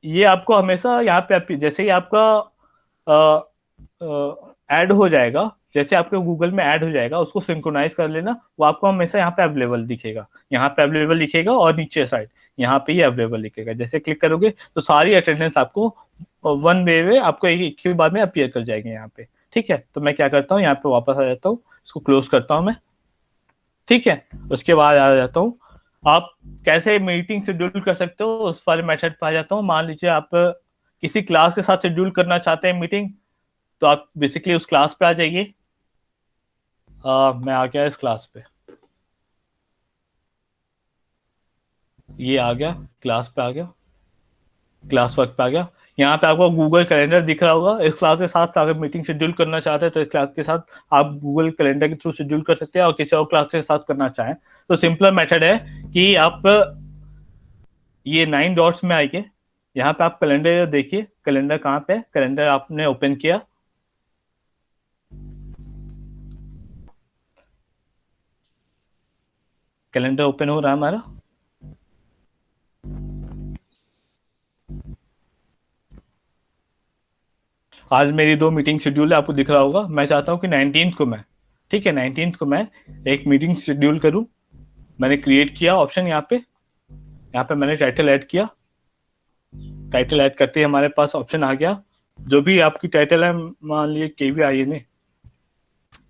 ये आपको हमेशा यहाँ पे जैसे ही आपका ऐड हो जाएगा, जैसे आपके गूगल में ऐड हो जाएगा उसको सिंक्रोनाइज कर लेना, वो आपको हमेशा यहाँ पे अवेलेबल दिखेगा। यहाँ पे अवेलेबल दिखेगा और नीचे साइड यहाँ पे ही अवेलेबल दिखेगा। जैसे क्लिक करोगे तो सारी अटेंडेंस आपको वन वे में आपको एक ही बार में अपीयर कर जाएंगे यहाँ पे, ठीक है। तो मैं क्या करता हूँ, यहाँ पे वापस आ जाता हूँ, इसको क्लोज करता हूँ मैं, ठीक है। उसके बाद आ जाता हूँ, आप कैसे मीटिंग शेड्यूल कर सकते हो उस वाले मेथड पे आ जाता हूँ। मान लीजिए आप किसी क्लास के साथ शेड्यूल करना चाहते हैं मीटिंग, तो आप बेसिकली उस क्लास पे आ जाइए। मैं आ गया इस क्लास पे, ये आ गया, क्लास पे आ गया, क्लास वर्क पे आ गया। यहाँ पे आपको गूगल कैलेंडर दिख रहा होगा। इस क्लास के साथ अगर मीटिंग शेड्यूल करना चाहते हैं तो इस क्लास के साथ आप गूगल कैलेंडर के थ्रू शेड्यूल कर सकते हैं, और किसी और क्लास के साथ करना चाहें तो सिंपल मेथड है कि आप ये 9 डॉट्स में आइए, यहाँ पे आप कैलेंडर देखिए, कैलेंडर कहाँ पे है, कैलेंडर आपने ओपन किया, कैलेंडर ओपन हो रहा है हमारा। आज मेरी 2 मीटिंग शेड्यूल है, आपको दिख रहा होगा। मैं चाहता हूँ कि 19th को मैं, ठीक है, 19th को मैं एक मीटिंग शेड्यूल करूँ। मैंने क्रिएट किया ऑप्शन यहाँ पे मैंने टाइटल ऐड किया। टाइटल ऐड करते ही हमारे पास ऑप्शन आ गया। जो भी आपकी टाइटल है, मान लीजिए KVINA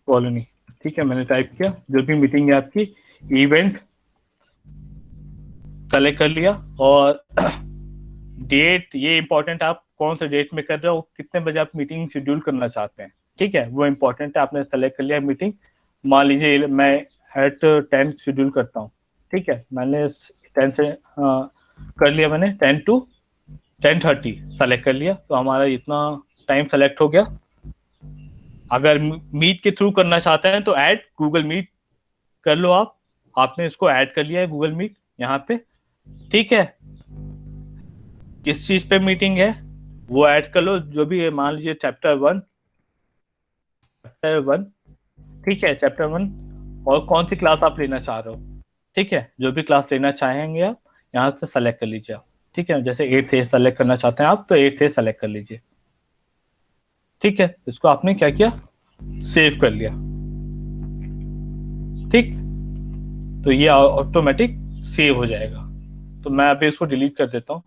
कॉलोनी, ठीक है, मैंने टाइप किया। जो भी मीटिंग है आपकी, इवेंट सेलेक्ट कर लिया, और डेट, ये इंपॉर्टेंट, आप कौन से डेट में कर रहे हो, कितने बजे आप मीटिंग शेड्यूल करना चाहते हैं, ठीक है, वो इंपॉर्टेंट है। आपने सेलेक्ट कर लिया मीटिंग। मान लीजिए मैं एट 10 शेड्यूल करता हूँ, ठीक है, मैंने 10 से कर लिया, मैंने 10 to 10:30 सेलेक्ट कर लिया। तो हमारा इतना टाइम सेलेक्ट हो गया। अगर मीट के थ्रू करना चाहते हैं तो ऐड गूगल मीट कर लो आप। आपने इसको ऐड कर लिया है गूगल मीट यहाँ पे, ठीक है। किस चीज पे मीटिंग है वो ऐड कर लो, जो भी है। मान लीजिए चैप्टर 1, ठीक है, चैप्टर 1, और कौन सी क्लास आप लेना चाह रहे हो, ठीक है, जो भी क्लास लेना चाहेंगे आप यहाँ से सेलेक्ट कर लीजिए आप, ठीक है। जैसे 8th A सेलेक्ट करना चाहते हैं आप, तो 8th A सेलेक्ट कर लीजिए, ठीक है। इसको आपने क्या किया, सेव कर लिया, ठीक। तो ये ऑटोमेटिक सेव हो जाएगा। तो मैं अभी इसको डिलीट कर देता हूँ,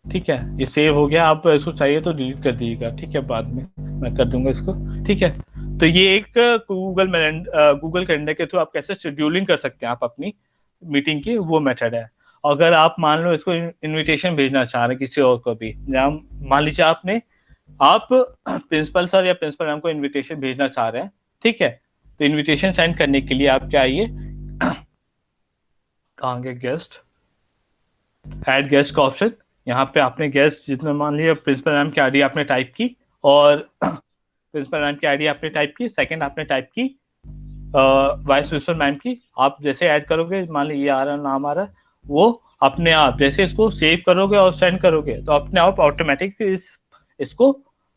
ठीक है, ये सेव हो गया। आप इसको चाहिए तो डिलीट कर दीजिएगा, ठीक है, बाद में मैं कर दूंगा इसको, ठीक है। तो ये एक गूगल कैलेंडर के थ्रू आप कैसे शेड्यूलिंग कर सकते हैं आप अपनी मीटिंग की, वो मेथड है। अगर आप मान लो इसको इनविटेशन भेजना चाह रहे हैं किसी और को भी, जहाँ मान लीजिए आप प्रिंसिपल सर या प्रिंसिपल मैम को इनविटेशन भेजना चाह रहे हैं, ठीक है। तो इनविटेशन सेंड करने के लिए आप क्या आइए, कहाँ गए गेस्ट, ऐड गेस्ट का ऑप्शन। यहाँ पे आपने गेस्ट जितने, मान लिया प्रिंसिपल मैम की आईडी आपने टाइप की, और प्रिंसिपल मैम की आईडी आपने टाइप की, सेकंड आपने टाइप की वाइस प्रिंसिपल मैम की। आप जैसे ऐड करोगे, मान लीजिए ये आ रहा नाम आ रहा है, वो अपने आप जैसे इसको सेव करोगे और सेंड करोगे, तो अपने आप ऑटोमेटिक इसको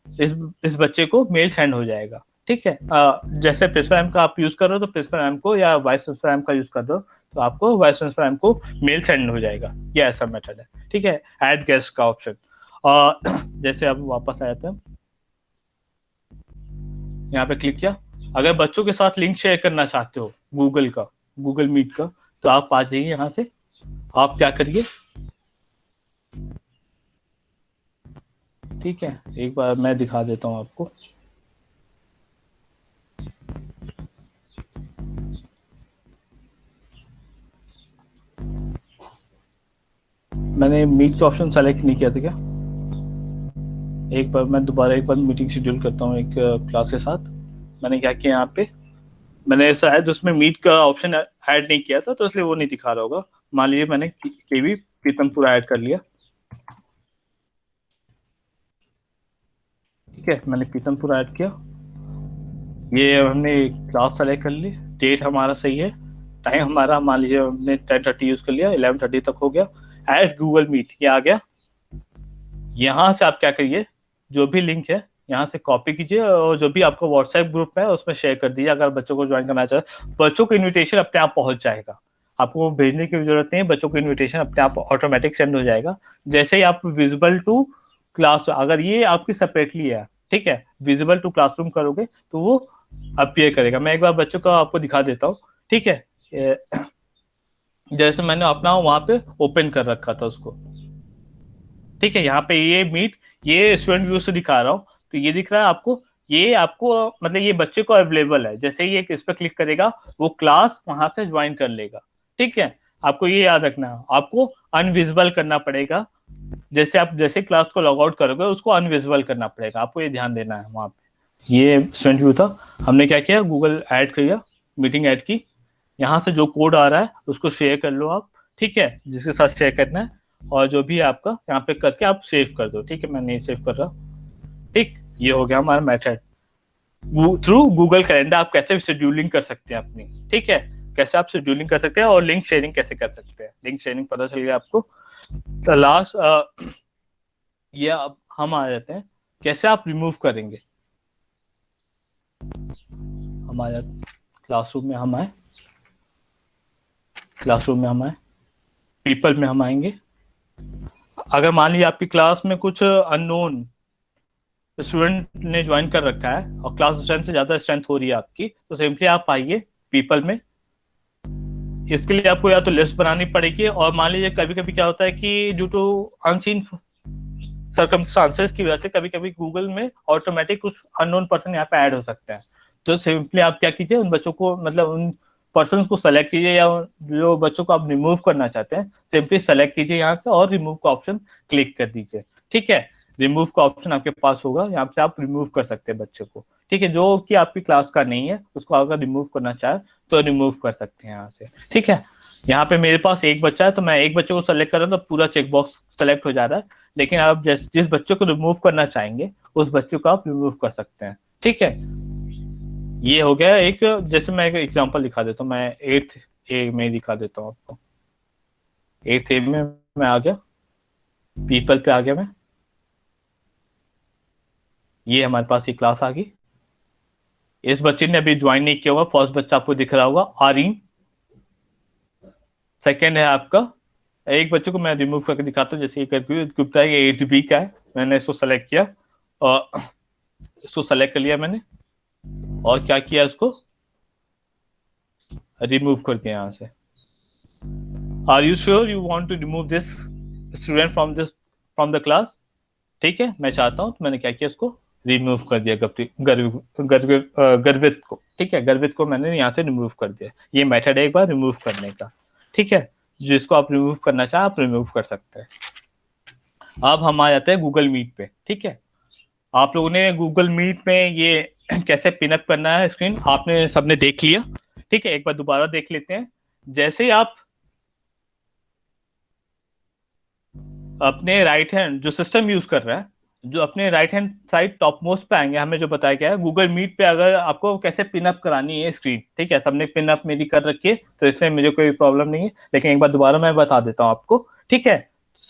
इस बच्चे को मेल सेंड हो जाएगा, ठीक है। जैसे प्रिंसिपल मैम का आप यूज कर रहे हो तो प्रिंसिपल मैम को, या वाइस प्रिंसिपल मैम का यूज कर रहे हो तो आपको वाइस प्रिंसिपल मैम को मेल सेंड हो जाएगा। ये ऐसा मेथड है, ठीक है, ऐड गेस्ट का ऑप्शन। जैसे अब वापस आए थे, यहाँ पे क्लिक किया। अगर बच्चों के साथ लिंक शेयर करना चाहते हो गूगल मीट का, तो आप आ जाइए यहाँ से। आप क्या करिए, ठीक है, एक बार मैं दिखा देता हूँ आपको। मैंने मीट का ऑप्शन सेलेक्ट नहीं किया था क्या? एक बार मैं दोबारा एक बार मीटिंग शेड्यूल करता हूँ एक क्लास के साथ। मैंने क्या किया, यहाँ पे मैंने शायद उसमें मीट का ऑप्शन ऐड नहीं किया था, तो इसलिए वो नहीं दिखा रहा होगा। मान लीजिए मैंने केवी पीतमपुरा ऐड कर लिया, ठीक है, मैंने पीतमपुरा ऐड किया। ये हमने क्लास सेलेक्ट कर ली, डेट हमारा सही है, टाइम हमारा मान लीजिए हमने 10:30 यूज कर लिया, 11:30 तक हो गया। ऐड गूगल मीट ये आ गया। यहाँ से आप क्या करिए, जो भी लिंक है यहाँ से कॉपी कीजिए, और जो भी आपका व्हाट्सएप ग्रुप है उसमें शेयर कर दीजिए। अगर बच्चों को ज्वाइन करना चाहे, बच्चों को इन्विटेशन अपने आप पहुंच जाएगा, आपको भेजने की जरूरत नहीं है, बच्चों को इन्विटेशन अपने आप ऑटोमेटिक सेंड हो जाएगा। जैसे ही आप विजिबल टू क्लास, अगर ये आपकी सेपरेटली है, ठीक है, विजिबल टू क्लासरूम करोगे तो वो अपीयर करेगा। मैं एक बार बच्चों का आपको दिखा देता हूँ, ठीक है। जैसे मैंने अपना वहां पे ओपन कर रखा था उसको, ठीक है, यहाँ पे ये मीट, ये स्टूडेंट व्यू से दिखा रहा हूँ, तो ये दिख रहा है आपको, ये आपको मतलब ये बच्चे को अवेलेबल है। जैसे ही इस पर क्लिक करेगा वो क्लास वहां से ज्वाइन कर लेगा, ठीक है। आपको ये याद रखना है, आपको अनविजिबल करना पड़ेगा। जैसे क्लास को लॉग आउट करोगे उसको अनविजिबल करना पड़ेगा, आपको ये ध्यान देना है वहां पे। ये स्टूडेंट व्यू था। हमने क्या किया, गूगल ऐड किया, मीटिंग ऐड की। यहाँ से जो कोड आ रहा है उसको शेयर कर लो आप, ठीक है, जिसके साथ शेयर करना है। और जो भी आपका यहाँ पे करके आप सेव कर दो, ठीक है, मैं नहीं सेव कर रहा, ठीक। ये हो गया हमारा मेथड। थ्रू गूगल कैलेंडर आप कैसे शेड्यूलिंग कर सकते हैं अपनी, ठीक है, कैसे आप शेड्यूलिंग कर सकते हैं, और लिंक शेयरिंग कैसे कर सकते हैं। लिंक शेयरिंग पता चल गया आपको। तो लास्ट ये अब हम आ जाते हैं कैसे आप रिमूव करेंगे। हमारे क्लासरूम में हम आए, पीपल में हम आएंगे। अगर मान लीजिए आपकी क्लास में कुछ अननोन स्टूडेंट ने ज्वाइन कर रखा है और क्लास स्ट्रेंथ से ज्यादा स्ट्रेंथ हो रही है आपकी, तो सिंपली आप आइए पीपल में। इसके लिए आपको या तो लिस्ट बनानी पड़ेगी, और मान लीजिए कभी कभी क्या होता है कि ड्यू टू अनसीन सर्कमस्टांसेस की वजह से कभी कभी गूगल में ऑटोमेटिक कुछ अननोन पर्सन यहाँ पे ऐड हो सकते हैं। तो सिंपली आप क्या कीजिए, उन बच्चों को मतलब उन पर्सन को सेलेक्ट कीजिए, या जो बच्चों को आप रिमूव करना चाहते हैं सिंपली सेलेक्ट कीजिए यहाँ से और रिमूव का ऑप्शन क्लिक कर दीजिए। ठीक है, रिमूव का ऑप्शन आपके पास होगा, यहाँ से आप रिमूव कर सकते हैं बच्चे को। ठीक है, जो कि आपकी क्लास का नहीं है उसको अगर रिमूव करना चाहे तो रिमूव कर सकते हैं यहाँ से। ठीक है, यहाँ पे मेरे पास एक बच्चा है तो मैं एक बच्चे को सेलेक्ट कर रहा हूँ तो पूरा चेकबॉक्स सेलेक्ट हो जा रहा है, लेकिन आप जिस बच्चे को रिमूव करना चाहेंगे उस बच्चे को आप रिमूव कर सकते हैं। ठीक है, ये हो गया एक, जैसे मैं एक एग्जांपल दिखा देता हूँ, मैं 8th ए में दिखा देता हूँ आपको। 8th ए में मैं आ गया, पीपल पे आ गया मैं, ये हमारे पास ये क्लास आ गई। इस बच्चे ने अभी ज्वाइन नहीं किया हुआ, फर्स्ट बच्चा आपको दिख रहा होगा आरीन, सेकेंड है आपका, एक बच्चे को मैं रिमूव करके दिखाता हूँ, जैसे ये गुप्ता है, ये 8th बी का है, मैंने इसको सेलेक्ट किया और इसको सेलेक्ट कर लिया मैंने, और क्या किया, इसको रिमूव कर दिया यहाँ से। Are you sure you want to remove this student from the class? ठीक है, मैं चाहता हूँ, तो मैंने क्या किया, इसको रिमूव कर दिया गर्वित को। ठीक है, गर्वित को मैंने यहाँ से रिमूव कर दिया। ये मेथड है एक बार रिमूव करने का। ठीक है, जिसको आप रिमूव करना चाहे आप रिमूव कर सकते हैं। अब हम आ जाते हैं गूगल मीट पे। ठीक है, आप लोगों ने गूगल मीट में ये कैसे पिनअप करना है स्क्रीन आपने सबने देख लिया। ठीक है, एक बार दोबारा देख लेते हैं। जैसे ही आप अपने राइट हैंड जो सिस्टम यूज कर रहा है, जो अपने right hand side top most पे आएंगे, हमें जो बताया गया है गूगल मीट पे अगर आपको कैसे पिनअप करानी है स्क्रीन। ठीक है, सबने पिनअप मेरी कर रखी है तो इसमें मुझे कोई प्रॉब्लम नहीं है, लेकिन एक बार दोबारा मैं बता देता हूँ आपको। ठीक है,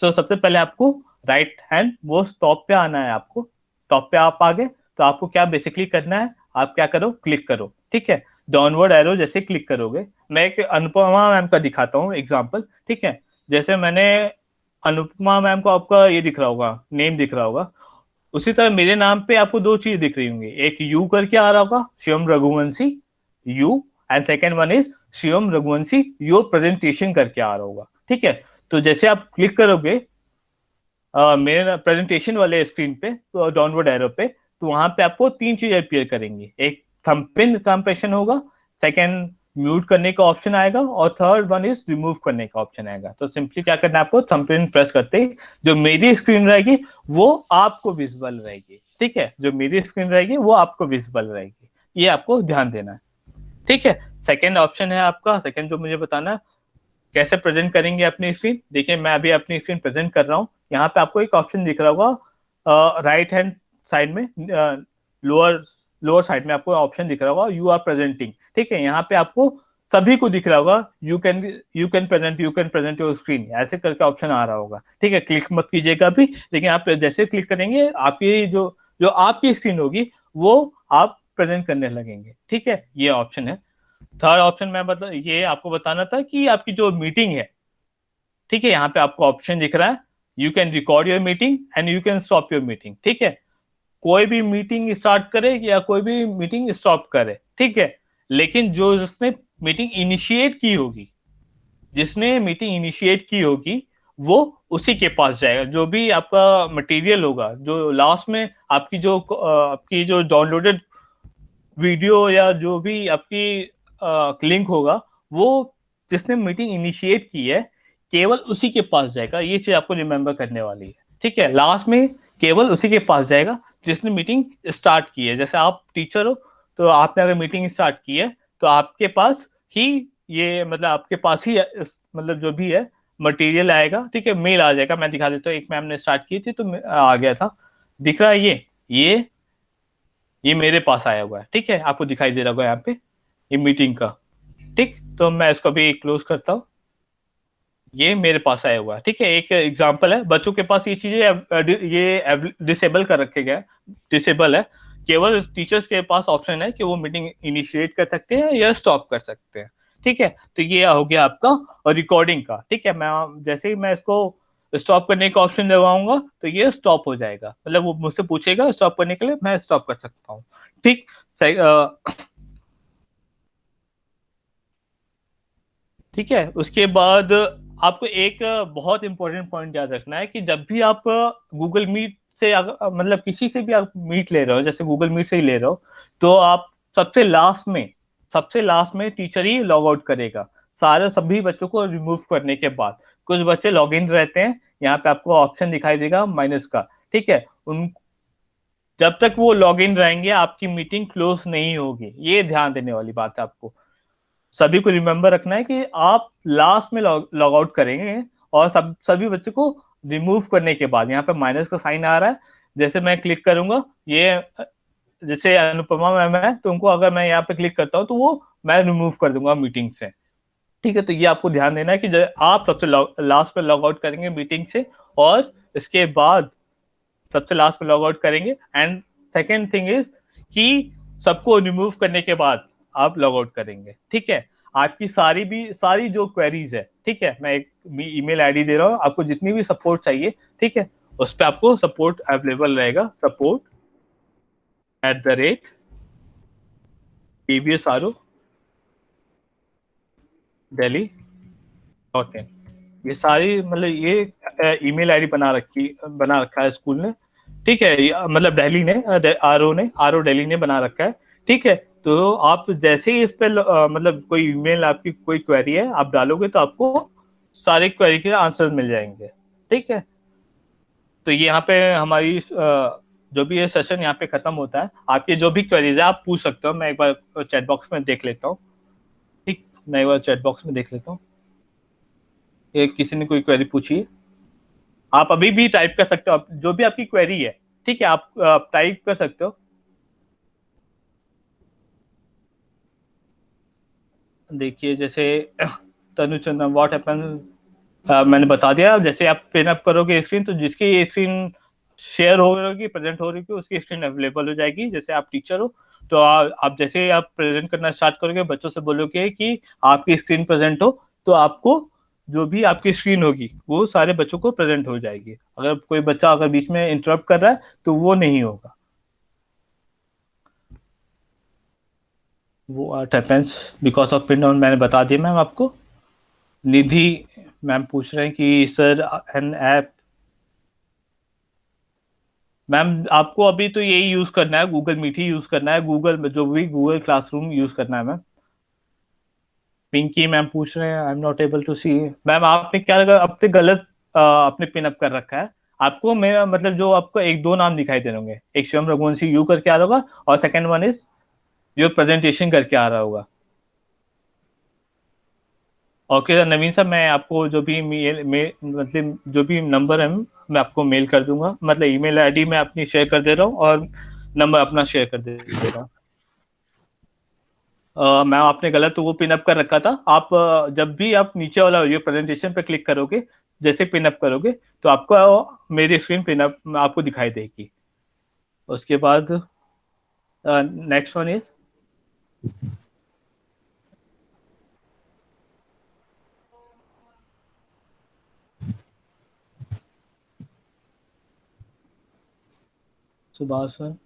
तो सबसे पहले आपको राइट हैंड मोस्ट टॉप पे आना है। आपको टॉप पे आप आ गए तो आपको क्या बेसिकली करना है, आप क्या करो, क्लिक करो। ठीक है, डाउनवर्ड एरो जैसे क्लिक करोगे, मैं एक अनुपमा मैम का दिखाता हूँ एग्जाम्पल। ठीक है, जैसे मैंने अनुपमा मैम को, आपका ये दिख रहा होगा, नेम दिख रहा होगा, उसी तरह मेरे नाम पे आपको दो चीज दिख रही होंगी, एक यू करके आ रहा होगा, Shivam Raghuvanshi you, and second one is Shivam Raghuvanshi your presentation करके आ रहा होगा। ठीक है, तो जैसे आप क्लिक करोगे मेरे प्रेजेंटेशन वाले स्क्रीन पे, तो डाउनवर्ड एरो पे, तो वहां पे आपको तीन चीजें अपीयर करेंगी, एक थंबपिन का इंप्रेशन होगा, सेकेंड म्यूट करने का ऑप्शन आएगा, और थर्ड वन इज रिमूव करने का ऑप्शन आएगा। तो सिंपली क्या करना है आपको, थंबपिन प्रेस करते ही जो मेरी स्क्रीन रहेगी वो आपको विजिबल रहेगी। ठीक है, जो मेरी स्क्रीन रहेगी वो आपको विजिबल रहेगी, ये आपको ध्यान देना है। ठीक है, सेकेंड ऑप्शन है आपका, सेकेंड जो मुझे बताना है कैसे प्रेजेंट करेंगे अपनी स्क्रीन। देखिए मैं अभी अपनी स्क्रीन प्रेजेंट कर रहा हूँ, यहाँ पे आपको एक ऑप्शन दिख रहा होगा राइट हैंड साइड में, लोअर साइड में आपको ऑप्शन दिख रहा होगा यू आर प्रेजेंटिंग। ठीक है, यहाँ पे आपको सभी को दिख रहा होगा you can present your screen, ऐसे करके ऑप्शन आ रहा होगा। ठीक है, क्लिक मत कीजिएगा अभी, लेकिन आप जैसे क्लिक करेंगे आपकी जो जो आपकी स्क्रीन होगी वो आप प्रेजेंट करने लगेंगे। ठीक है, ये ऑप्शन है। थर्ड ऑप्शन मैं ये आपको बताना था कि आपकी जो मीटिंग है, ठीक है, यहाँ पे आपको ऑप्शन दिख रहा है you can record your meeting and you can stop your meeting. ठीक है, कोई भी मीटिंग स्टार्ट करे या कोई भी मीटिंग स्टॉप करे, ठीक है, लेकिन जो जिसने मीटिंग इनिशिएट की होगी, जिसने मीटिंग इनिशिएट की होगी वो उसी के पास जाएगा। जो भी आपका मटेरियल होगा, जो लास्ट में आपकी जो डाउनलोडेड वीडियो या जो भी आपकी लिंक होगा, वो जिसने मीटिंग इनिशिएट की है केवल उसी के पास जाएगा। ये चीज आपको रिमेंबर करने वाली है। ठीक है, लास्ट में केवल उसी के पास जाएगा जिसने मीटिंग स्टार्ट की है। जैसे आप टीचर हो तो आपने अगर मीटिंग स्टार्ट की है तो आपके पास ही ये मतलब आपके पास ही मतलब जो भी है मटेरियल आएगा। ठीक है, मेल आ जाएगा। मैं दिखा देता हूँ, एक मैम ने स्टार्ट की थी तो आ गया था, दिख रहा है ये मेरे पास आया हुआ है। ठीक है, आपको दिखाई दे रहा होगा यहाँ पे ये मीटिंग का। ठीक, तो मैं इसको भी क्लोज करता हूँ, ये मेरे पास आया हुआ है। ठीक है, एक एग्जांपल है। बच्चों के पास ये चीजें ये डिसेबल कर रखे गए, डिसेबल है केवल टीचर्स के पास ऑप्शन है कि वो मीटिंग इनिशिएट कर सकते हैं या स्टॉप कर सकते हैं। ठीक है, तो ये हो गया आपका रिकॉर्डिंग का। ठीक है, मैं जैसे ही मैं इसको स्टॉप करने का ऑप्शन दबाऊंगा तो ये स्टॉप हो जाएगा, मतलब वो मुझसे पूछेगा स्टॉप करने के लिए, मैं स्टॉप कर सकता हूँ। ठीक। ठीक है, उसके बाद आपको एक बहुत इंपॉर्टेंट पॉइंट याद रखना है कि जब भी आप गूगल मीट से मतलब किसी से भी आप मीट ले रहे हो, जैसे गूगल मीट से ही ले रहे हो, तो आप सबसे लास्ट में टीचर ही लॉग आउट करेगा, सारे सभी बच्चों को रिमूव करने के बाद। कुछ बच्चे लॉग इन रहते हैं, यहाँ पे आपको ऑप्शन दिखाई देगा माइनस का। ठीक है, उन जब तक वो लॉग इन रहेंगे आपकी मीटिंग क्लोज नहीं होगी, ये ध्यान देने वाली बात है आपको। सभी को रिमेम्बर रखना है कि आप लास्ट में लॉग आउट करेंगे, और सभी बच्चों को रिमूव करने के बाद यहाँ पे माइनस का साइन आ रहा है, जैसे मैं क्लिक करूंगा, ये जैसे अनुपमा मैम है तो उनको अगर मैं यहाँ पे क्लिक करता हूँ तो वो मैं रिमूव कर दूंगा मीटिंग से। ठीक है, तो ये आपको ध्यान देना है कि आप सबसे लास्ट में लॉग आउट करेंगे मीटिंग से, और इसके बाद सबसे लास्ट में लॉग आउट करेंगे। एंड सेकेंड थिंग इज कि सबको रिमूव करने के बाद आप लॉग आउट करेंगे। ठीक है, आपकी सारी जो क्वेरीज है, ठीक है, मैं एक ईमेल आईडी दे रहा हूँ आपको, जितनी भी सपोर्ट चाहिए, ठीक है, उस पर आपको सपोर्ट अवेलेबल रहेगा, support@tvsro.delhi.in। ये सारी मतलब ये ईमेल आईडी बना रखा है स्कूल ने। ठीक है, मतलब दिल्ली ने, आर ओ दिल्ली ने बना रखा है। ठीक है, तो आप जैसे ही इस पे मतलब कोई ईमेल, आपकी कोई क्वेरी है आप डालोगे तो आपको सारे क्वेरी के आंसर मिल जाएंगे। ठीक है, तो ये यहाँ पे हमारी जो भी ये सेशन यहाँ पे खत्म होता है, आपके जो भी क्वेरीज है आप पूछ सकते हो। मैं एक बार चैट बॉक्स में देख लेता हूँ। ठीक, मैं एक बार चैट बॉक्स में देख लेता हूँ, किसी ने कोई क्वेरी पूछी है। आप अभी भी टाइप कर सकते हो, जो भी आपकी क्वेरी है, ठीक है, आप टाइप कर सकते हो। देखिए, जैसे तनुचंदन, व्हाट हैपन, मैंने बता दिया। जैसे आप पिन अप करोगे स्क्रीन, तो जिसकी ये स्क्रीन शेयर हो रही होगी, प्रेजेंट हो रही होगी, उसकी स्क्रीन अवेलेबल हो जाएगी। जैसे आप टीचर हो तो आप जैसे ही आप प्रेजेंट करना स्टार्ट करोगे, बच्चों से बोलोगे कि आपकी स्क्रीन प्रेजेंट हो, तो आपको जो भी आपकी स्क्रीन होगी वो सारे बच्चों को प्रेजेंट हो जाएगी। अगर कोई बच्चा अगर बीच में इंटरप्ट कर रहा है तो वो नहीं होगा। वो art happens because of pin down, मैंने बता दिया मैम आपको। निधि मैम पूछ रहे हैं कि सर एन ऐप, मैम आपको अभी तो यही यूज करना है, गूगल मीट ही यूज करना है, गूगल जो भी गूगल क्लासरूम यूज करना है मैम। पिंकी मैम पूछ रहे हैं I am not able to see. Ma'am आपने क्या लगा, आपने गलत आपने पिन अप कर रखा है। आपको मेरा मतलब जो आपको एक दो नाम दिखाई दे रहे होंगे, एक शिवम रघुवंशी यू करके आ रहा होगा, और second one is your presentation करके आ रहा होगा। ओके सर, नवीन सर, मैं आपको जो भी मतलब जो भी नंबर है मैं आपको मेल कर दूंगा, मतलब ईमेल आईडी मैं अपनी शेयर कर दे रहा हूँ, और नंबर अपना शेयर कर दे रहा हूँ। मैम आपने गलत वो पिन अप कर रखा था। आप जब भी आप नीचे वाला ये प्रेजेंटेशन पे क्लिक करोगे, जैसे पिन अप करोगे, तो आपको मेरी स्क्रीन पिन अप आपको दिखाई देगी। उसके बाद next one is, Subhash sir.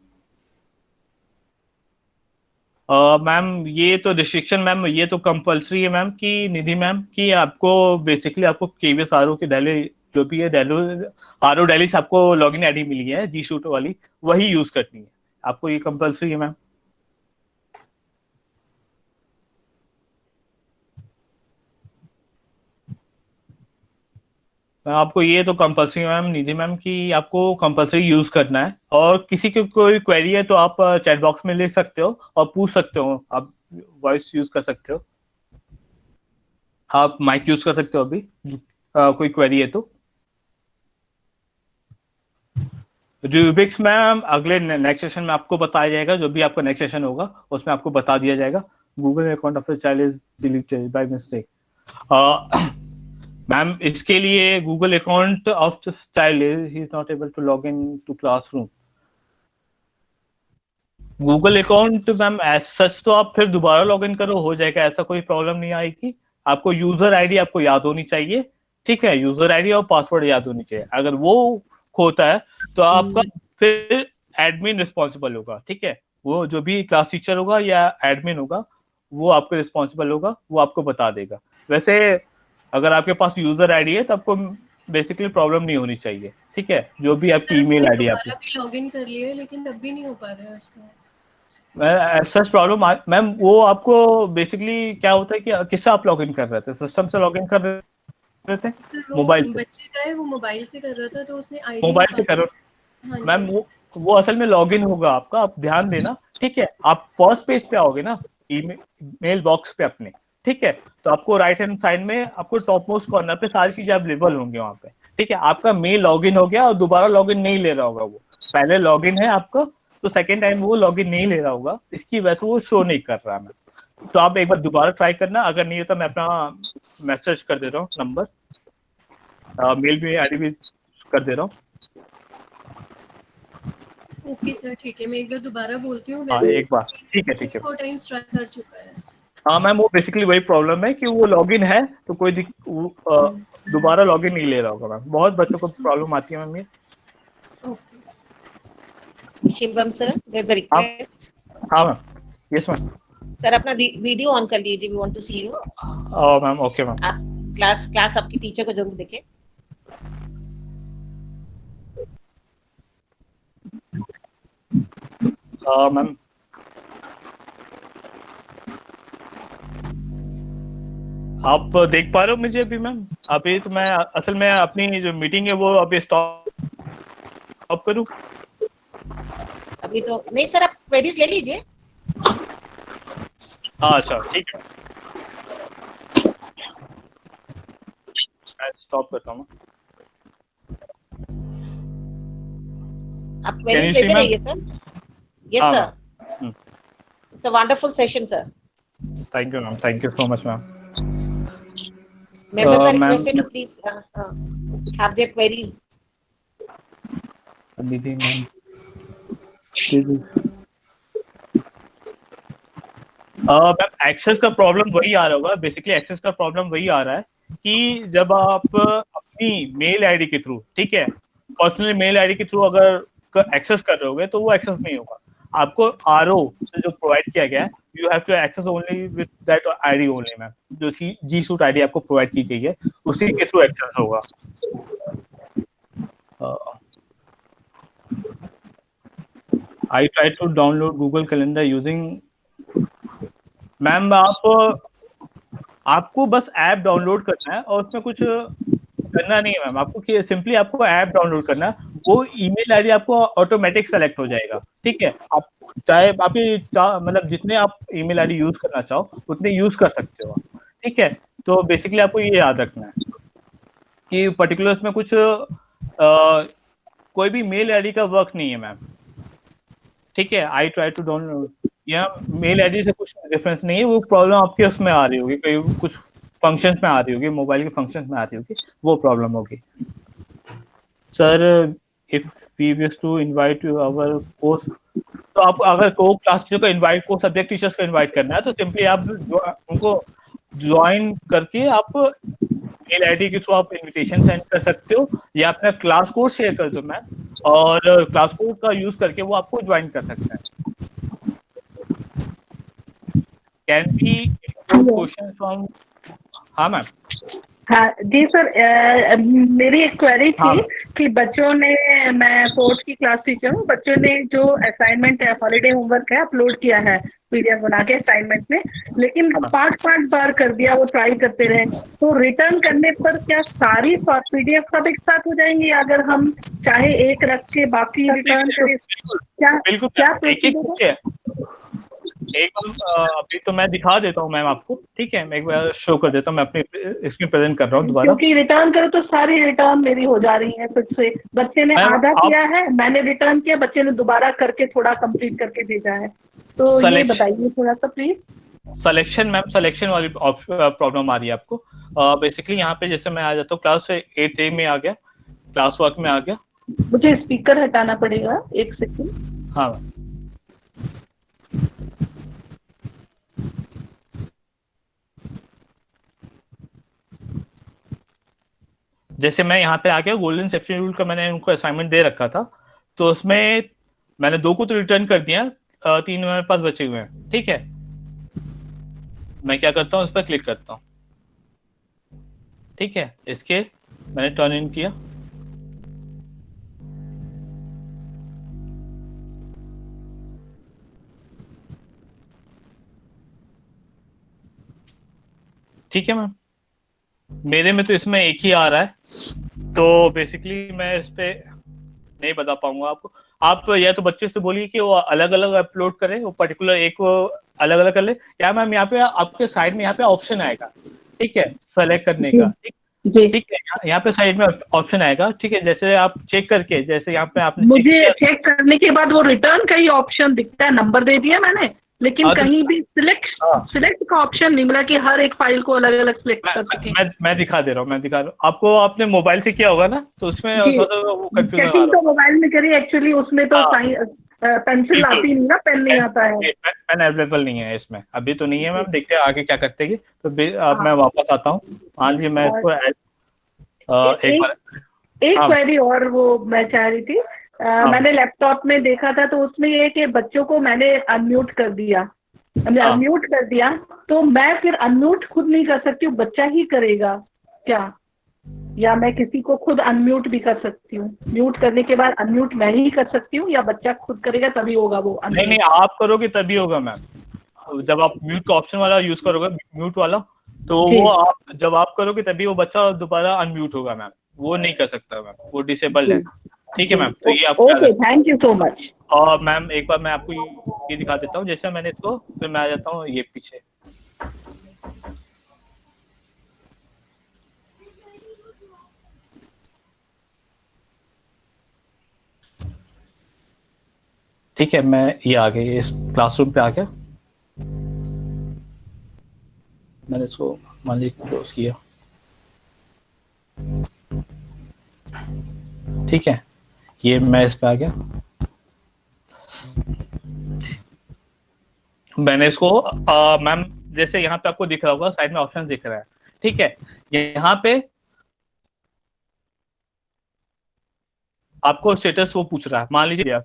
Ma'am ये तो रिस्ट्रिक्शन, मैम ये तो कंपलसरी है मैम, कि निधि मैम, कि आपको बेसिकली आपको केवीएस आर ओ की दिल्ली जो भी है, दिल्ली आर ओ दिल्ली से आपको लॉगिन आईडी मिली है जी शूट वाली, वही यूज करनी है आपको, ये कंपलसरी है मैम। मैम आपको ये तो कंपलसरी मैम, निधि मैम, कि आपको कंपलसरी यूज करना है, और किसी की कोई क्वेरी है तो आप चैट बॉक्स में लिख सकते हो और पूछ सकते हो, आप वॉइस यूज कर सकते हो, आप माइक यूज कर सकते हो अभी, कोई क्वेरी है तो। रूबिक्स मैम अगले नेक्स्ट सेशन में आपको बताया जाएगा, जो भी आपका नेक्स्ट सेशन होगा उसमें आपको बता दिया जाएगा। Google account of the child is deleted by mistake. Ma'am इसके लिए Google account of the child ही is not able to log in to classroom. Google account ma'am as such तो आप फिर दोबारा लॉगिन करो, हो जाएगा, ऐसा कोई प्रॉब्लम नहीं आएगी। आपको यूजर आईडी आपको याद होनी चाहिए, ठीक है, यूजर आईडी और पासवर्ड याद होनी चाहिए। अगर वो खोता है तो आपका फिर एडमिन रिस्पॉन्सिबल होगा, ठीक है, वो जो भी क्लास टीचर होगा या एडमिन होगा वो आपके रिस्पॉन्सिबल होगा, वो आपको बता देगा। वैसे अगर आपके पास यूजर आईडी है तो आपको बेसिकली प्रॉब्लम नहीं होनी चाहिए, ठीक है, जो भी आपकी ईमेल आईडी है आपकी। दोबारा भी लॉगिन कर लिए लेकिन तब भी नहीं हो पा रहा है उसका। सच प्रॉब्लम मैम, वो आपको बेसिकली क्या होता है कि किससे आप लॉगिन कर रहे थे, सिस्टम से लॉगिन कर रहे थे, सर मोबाइल वो से? बच्चे का है, वो मोबाइल से कर रहा था तो उसने आईडी मोबाइल से कर रहे हो हाँ मैम, जी। वो असल में लॉगिन होगा आपका, आप ध्यान देना, ठीक है, आप फर्स्ट पेज पे आओगे ना ईमेल बॉक्स पे अपने, ठीक है, तो आपको राइट हैंड साइड में आपको टॉप मोस्ट कॉर्नर पे सारी चीजें अवेलेबल होंगी वहां पे, ठीक है। आपका मेल लॉगिन हो गया और दोबारा लॉगिन नहीं ले रहा होगा, वो पहले लॉगिन है आपका, तो सेकेंड टाइम वो लॉगिन नहीं ले रहा होगा, इसकी वजह से वो शो नहीं कर रहा है। तो आप एक बार दोबारा ट्राई करना, अगर नहीं है तो मैं अपना मैसेज कर दे रहा हूँ नंबर, मेल भी आईडी भी कर दे रहा हूँ। ओके सर ठीक है, मैं एक बार दोबारा बोलती हूँ। हाँ एक बार, ठीक है ठीक है। 4 टाइम्स ट्राई कर चुका है। हाँ मैम, वो बेसिकली वही प्रॉब्लम है कि वो लॉगिन है तो कोई दोबारा लॉगिन नहीं ले रहा होगा मैम, बहुत बच्चों को प्रॉब्लम आती है मैम ये। Okay Shivam sir, there is a request. हाँ मैम, यस मैम। सर अपना वीडियो ऑन कर लीजिए, we want to see you. Ma'am okay ma'am. आप क्लास आपकी टीचर को जरूर देखें। मैम आप देख पा रहे हो मुझे अभी मैम? अभी तो मैं असल में अपनी जो मीटिंग है वो अभी स्टॉप करूं? अभी तो नहीं सर, आप क्वेरीज ले लीजिए। हाँ अच्छा ठीक है, मैं स्टॉप करता हूँ। आप क्वेरीज लेते रहिए sir. Yes sir, it's a wonderful session sir. Thank you ma'am, thank you so much ma'am. Members are requested to please have their queries. दीदी मैम एक्सेस का प्रॉब्लम वही आ रहा होगा, बेसिकली एक्सेस का प्रॉब्लम वही आ रहा है कि जब आप अपनी मेल आईडी के थ्रू, ठीक है, पर्सनल मेल आईडी के थ्रू अगर एक्सेस कर रहे होगे तो वो एक्सेस नहीं होगा। आपको आरओ जो प्रोवाइड किया गया है, you have to access only with that ID only ma'am, जो जी सूट आईडी आपको प्रोवाइड की गई है उसी के थ्रू एक्सेस होगा। I try to download Google calendar using, ma'am आपको बस ऐप डाउनलोड करना है और उसमें कुछ करना नहीं है मैम, आपको सिंपली आपको ऐप डाउनलोड करना है, वो ईमेल आईडी आपको ऑटोमेटिक सेलेक्ट हो जाएगा, ठीक है। आप चाहे आपकी मतलब जितने आप ईमेल आईडी यूज करना चाहो उतने यूज कर सकते हो, ठीक है। तो बेसिकली आपको ये याद रखना है कि पर्टिकुलर में कुछ कोई भी मेल आईडी का वर्क नहीं है मैम, ठीक है। आई ट्राई टू डाउनलोड, या मेल आईडी से कुछ डिफरेंस नहीं है, वो प्रॉब्लम आपके उसमें आ रही होगी, कोई कुछ फंक्शंस में आ रही होगी, मोबाइल के फंक्शंस में आ रही होगी, वो प्रॉब्लम होगी। Sir if we wish to invite you our course, तो आप अगर को क्लास टीचर को इनवाइट, को सब्जेक्ट टीचर्स को इनवाइट करना है तो सिंपली आप उनको ज्वाइन करके आप मेल आईडी के थ्रू आप इनविटेशन सेंड कर सकते हो या अपना क्लास कोड शेयर कर दो मैम, और क्लास कोड का यूज करके वो आपको ज्वाइन कर सकते हैं। कैन बी क्वेश्चन फ्रॉम, हाँ मैम। हाँ जी सर, मेरी एक क्वेरी थी हाँ कि बच्चों ने, मैं फोर्थ की क्लास टीचर हूँ, बच्चों ने जो असाइनमेंट है, हॉलीडे होमवर्क है, अपलोड किया है पीडीएफ बना के असाइनमेंट में, लेकिन 5 बार कर दिया, वो ट्राई करते रहे, तो रिटर्न करने पर क्या सारी पीडीएफ सब एक साथ हो जाएंगी अगर हम चाहे एक रख के बाकी रिटर्न करें? क्या बिल्कुल क्या प्रोसीजर है? एक अभी तो मैं दिखा देता हूँ मैम आपको, ठीक है, मैं एक बार शो कर देता हूँ, मैं अपनी स्क्रीन प्रेजेंट कर रहा हूँ दोबारा, क्योंकि रिटर्न करो तो सारी रिटर्न मेरी हो जा रही है फिर से। बच्चे ने आधा किया है, मैंने रिटर्न किया, बच्चे ने दोबारा करके थोड़ा कंप्लीट करके भेजा है, तो ये बताइए थोड़ा सा प्लीज। सिलेक्शन मैम, सिलेक्शन वाली प्रॉब्लम आ रही है आपको। बेसिकली यहाँ पे जैसे मैं आ जाता हूँ क्लास 8A में आ गया, क्लास वर्क में आ गया, मुझे स्पीकर हटाना पड़ेगा, 1 सेकंड। हाँ जैसे मैं यहाँ पे आ गया, गोल्डन सेफ्टी रूल का मैंने उनको असाइनमेंट दे रखा था, तो उसमें मैंने 2 को तो रिटर्न कर दिया, 3 मेरे पास बचे हुए हैं। ठीक है, मैं क्या करता हूँ, उस पर क्लिक करता हूँ। ठीक है, इसके मैंने टर्न इन किया। ठीक है मैम, मेरे में तो इसमें एक ही आ रहा है, तो बेसिकली मैं इस पे नहीं बता पाऊंगा आपको। आप या तो बच्चे से बोलिए कि वो अलग अलग अपलोड करे, वो पर्टिकुलर एक को अलग अलग कर ले, या मैम यहाँ पे आपके साइड में यहाँ पे ऑप्शन आएगा, ठीक है, सेलेक्ट करने का। ठीक है, यहाँ पे साइड में ऑप्शन आएगा। ठीक है, जैसे आप चेक करके, जैसे यहाँ पे आपने मुझे चेक करने के बाद वो रिटर्न का ही ऑप्शन दिखता है, नंबर दे दिया मैंने, लेकिन कहीं भी सिलेक्ट का ऑप्शन नहीं मिला कि हर एक फाइल को अलग अलग सिलेक्ट कर सके। मैं दिखा दे रहा हूँ, आपको आपने मोबाइल से किया होगा ना, तो उसमें सेटिंग तो मोबाइल में करी एक्चुअली, उसमें तो पेंसिल आती नहीं ना, पेन नहीं आता है, पेन अवेलेबल नहीं है इसमें, अभी तो नहीं है मैम। देखते हैं आगे क्या करते हैं। तो मैं वापस आता हूँ। हाँ जी, मैं इसको एक क्वेरी और वो मैं चाह रही थी, मैंने लैपटॉप में देखा था, तो उसमें ये कि बच्चों को मैंने अनम्यूट कर दिया, अनम्यूट कर दिया, तो मैं फिर अनम्यूट खुद नहीं कर सकती हूँ, बच्चा ही करेगा क्या, या मैं किसी को खुद अनम्यूट भी कर सकती हूँ? म्यूट करने के बाद अनम्यूट मैं ही कर सकती हूँ, या बच्चा खुद करेगा तभी होगा वो unmute? नहीं, आप करोगे तभी होगा मैम। जब आप म्यूट का ऑप्शन वाला यूज करोगे, म्यूट वाला, तो वो जब आप करोगे तभी वो बच्चा दोबारा अनम्यूट होगा मैम, वो नहीं कर सकता मैम, वो डिसेबल्ड है। ठीक है मैम, तो ये आपको थैंक यू सो मच। और मैम एक बार मैं आपको ये दिखा देता हूँ, जैसे मैंने इसको, फिर मैं आ जाता हूँ ये पीछे। ठीक है, मैं ये आ गया, इस क्लासरूम पे आ गया, मैंने इसको मान लीजिए क्लोज किया। ठीक है, ये मैं इस पे आ गया, मैंने इसको मैम जैसे यहाँ पे आपको दिख रहा होगा, साइड में ऑप्शन दिख रहा है। ठीक है, यहाँ पे आपको स्टेटस वो पूछ रहा है, मान लीजिए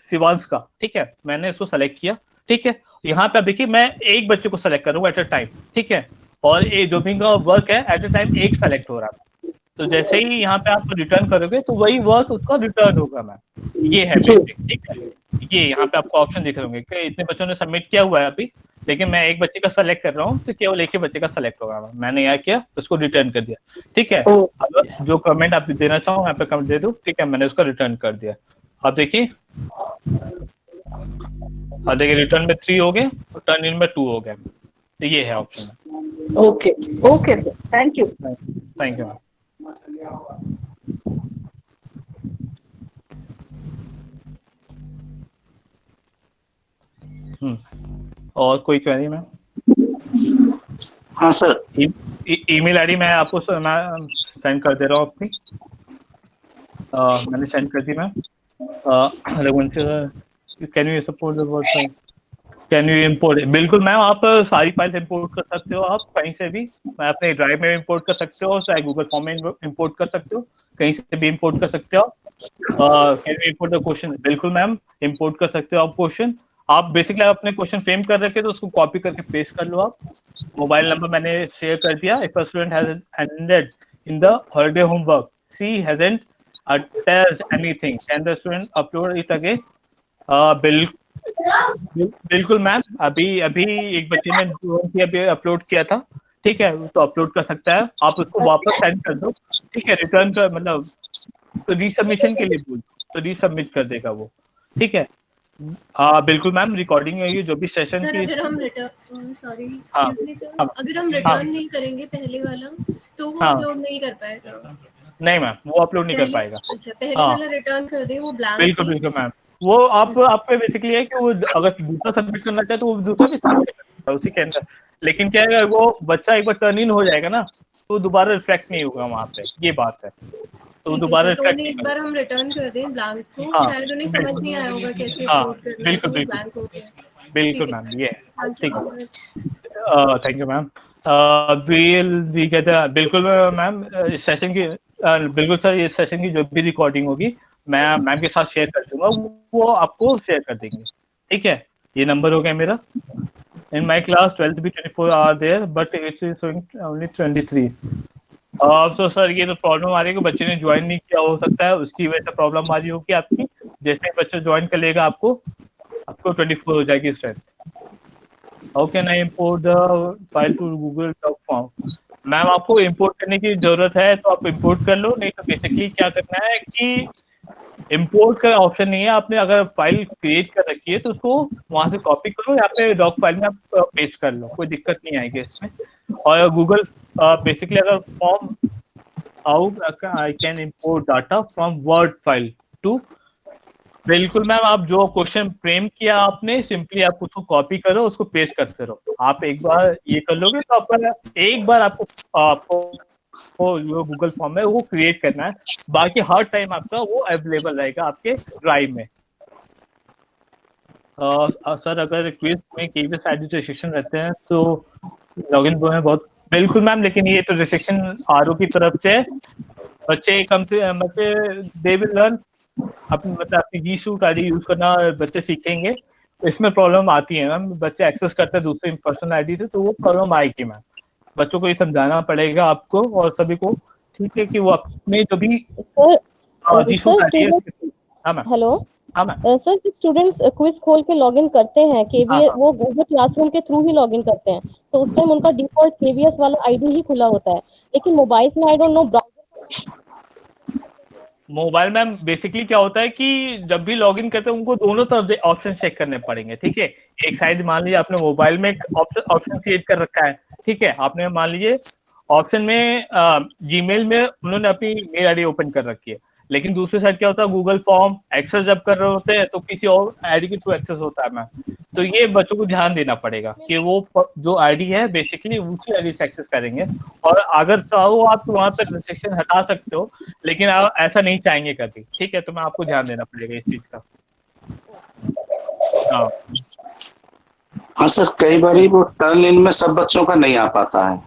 शिवांश का। ठीक है, मैंने इसको सेलेक्ट किया। ठीक है, यहाँ पे आप देखिए, मैं एक बच्चे को सेलेक्ट करूंगा एट अ टाइम। ठीक है, और ये जो भी का वर्क है एट अ टाइम एक सेलेक्ट हो रहा है, तो जैसे ही यहाँ पे आप रिटर्न करोगे तो वही वर्क उसका रिटर्न होगा मैम। ये है बेसिक। ठीक है, ये यहाँ पे आपको ऑप्शन दिख रहे होंगे कि इतने बच्चों ने सबमिट किया हुआ है अभी, लेकिन मैं एक बच्चे का सेलेक्ट कर रहा हूँ, तो केवल एक ही बच्चे का सेलेक्ट होगा मैम। मैंने यहाँ किया, उसको रिटर्न कर दिया। ठीक है, अब जो कमेंट आप देना चाहो यहाँ पे कमेंट दे दो। ठीक है, मैंने उसका रिटर्न कर दिया। अब देखिए, रिटर्न में 3 हो गए और टर्न इन में 2 हो गए, तो ये है option. Okay okay, thank you ma'am. और कोई क्वेरी मैम? हाँ सर, ईमेल आईडी मैं आपको मैं सेंड कर दे रहा हूँ अपनी, मैंने सेंड कर दी ma'am. Can you support the Word, can you import? बिल्कुल मैम, आप सारी फाइल्स इम्पोर्ट कर सकते हो, आप कहीं से भी, मैं अपने ड्राइव में इम्पोर्ट कर सकते हो, चाहे गूगल फॉर्म में इम्पोर्ट कर सकते हो, कहीं से भी इम्पोर्ट कर सकते हो। Can you import the question? बिल्कुल मैम, इम्पोर्ट कर सकते हो आप क्वेश्चन। आप बेसिकली अपने क्वेश्चन फ्रेम कर रखे तो उसको कॉपी करके पेस्ट कर लो आप। मोबाइल नंबर मैंने शेयर कर दिया। If a student has ended in the holiday homework, she hasn't attached anything, can the student upload it again? बिल्कुल मैम, अभी एक बच्चे ने अभी अपलोड किया था। ठीक है, तो अपलोड कर सकता है, आप उसको वापस सेंड कर दो। ठीक है, रिटर्न कर, मतलब तो रीसबमिशन के लिए बोल तो रीसबमिट कर देगा वो। ठीक है, बिल्कुल मैम, रिकॉर्डिंग है ये जो भी सेशन सर, की। अगर हम रिटर्न अगर हम रिटर्न नहीं करेंगे पहले वाला, तो वो अपलोड नहीं कर पाएगा। नहीं मैम, वो अपलोड नहीं कर पाएगा। अच्छा, पहले वाला रिटर्न कर दे, वो ब्लैंक। बिल्कुल मैम, वो आप पे बेसिकली है कि वो अगर दूसरा सबमिट करना चाहे तो वो दूसरा भी सबमिट कर सकता है उसी के अंदर, लेकिन क्या है, वो बच्चा एक बार टर्न इन हो जाएगा ना, तो दोबारा रिफ्लेक्ट नहीं होगा वहाँ पे, ये बात है। तो दोबारा रिफ्लेक्ट एक बार हम रिटर्न कर दें ब्लैंक को, शायद उन्हें समझ नहीं आया होगा कैसे अपलोड करना है, तो ब्लैंक हो गया। बिल्कुल मैम, ये ठीक है, थैंक यू मैम। वी कहते हैं बिल्कुल मैम, इस सेशन की बिल्कुल सर, ये सेशन की जो भी रिकॉर्डिंग होगी मैं मैम के साथ शेयर कर दूंगा, वो आपको शेयर कर देंगे, ठीक है। ये नंबर हो गया मेरा। इन माई क्लास 12th भी 24 hour there but it's only 23। तो सर ये तो प्रॉब्लम आ रही है कि बच्चे ने ज्वाइन नहीं किया, हो सकता है उसकी वजह से प्रॉब्लम आ रही होगी आपकी। जैसे ही बच्चा ज्वाइन कर लेगा आपको 24 हो जाएगी strength. How can I import the file to Google doc form? Ma'am आपको इम्पोर्ट करने की जरूरत है तो आप इम्पोर्ट कर लो, नहीं तो बेसिकली क्या करना है कि इम्पोर्ट का ऑप्शन नहीं है, आपने अगर फाइल क्रिएट कर रखी है तो उसको वहां से कॉपी करो या फिर डॉक फाइल में आप पेस्ट कर लो, कोई दिक्कत नहीं आएगी इसमें। और गूगल बेसिकली अगर form out I can import data from word file to, बिल्कुल मैम, आप जो क्वेश्चन फ्रेम किया आपने सिंपली आप उसको कॉपी करो, उसको पेस्ट करते रहो। आप एक बार ये कर लोगे तो आपका एक बार आपको जो गूगल फॉर्म है वो क्रिएट करना है, बाकी हर टाइम आपका वो अवेलेबल रहेगा आपके ड्राइव में। सर अगर क्विज में केवीएस आईडी रिस्ट्रिक्शन रहते हैं तो लॉगिन वो है बहुत, बिल्कुल मैम, लेकिन ये तो रिस्ट्रिक्शन आरओ की तरफ से बच्चे कम से दे विल लर्न अपनी जी सूट आईडी यूज करना बच्चे सीखेंगे। इसमें प्रॉब्लम आती है मैम, बच्चे एक्सेस करते हैं दूसरे पर्सनल आईडी से तो वो प्रॉब्लम आएगी मैम। बच्चों को ये समझाना पड़ेगा आपको और सभी को, ठीक है, कि वो अपने जो भी जी सूट आईडी है। हाँ मैम। हेलो। हाँ मैम। सर स्टूडेंट्स क्विज खोल के लॉगिन करते हैं केवीएस, वो गूगल क्लासरूम के थ्रू ही लॉगिन करते हैं, तो उस टाइम उनका डिफॉल्ट केवीएस वाला आईडी ही खुला होता है, लेकिन मोबाइल में आई डोंट नो मोबाइल में बेसिकली क्या होता है कि जब भी लॉगिन करते हैं उनको दोनों तरफ ऑप्शन चेक करने पड़ेंगे, ठीक है। एक साइड मान लीजिए आपने मोबाइल में ऑप्शन क्रिएट कर रखा है, ठीक है, आपने मान लीजिए ऑप्शन में जीमेल में उन्होंने अपनी मेल आईडी ओपन कर रखी है, लेकिन दूसरी साइड क्या होता है गूगल फॉर्म एक्सेस जब कर रहे होते हैं तो किसी और आईडी के थ्रू एक्सेस होता है मैम। तो ये बच्चों को ध्यान देना पड़ेगा कि वो जो आईडी है बेसिकली उसी आईडी से एक्सेस करेंगे, और अगर चाहो आप तो वहां तक रिस्ट्रिक्शन हटा सकते हो, लेकिन आप ऐसा नहीं चाहेंगे कभी, ठीक है। तो मैं आपको ध्यान देना पड़ेगा इस चीज का। हाँ सर, कई बार वो टर्न इन में सब बच्चों का नहीं आ पाता है,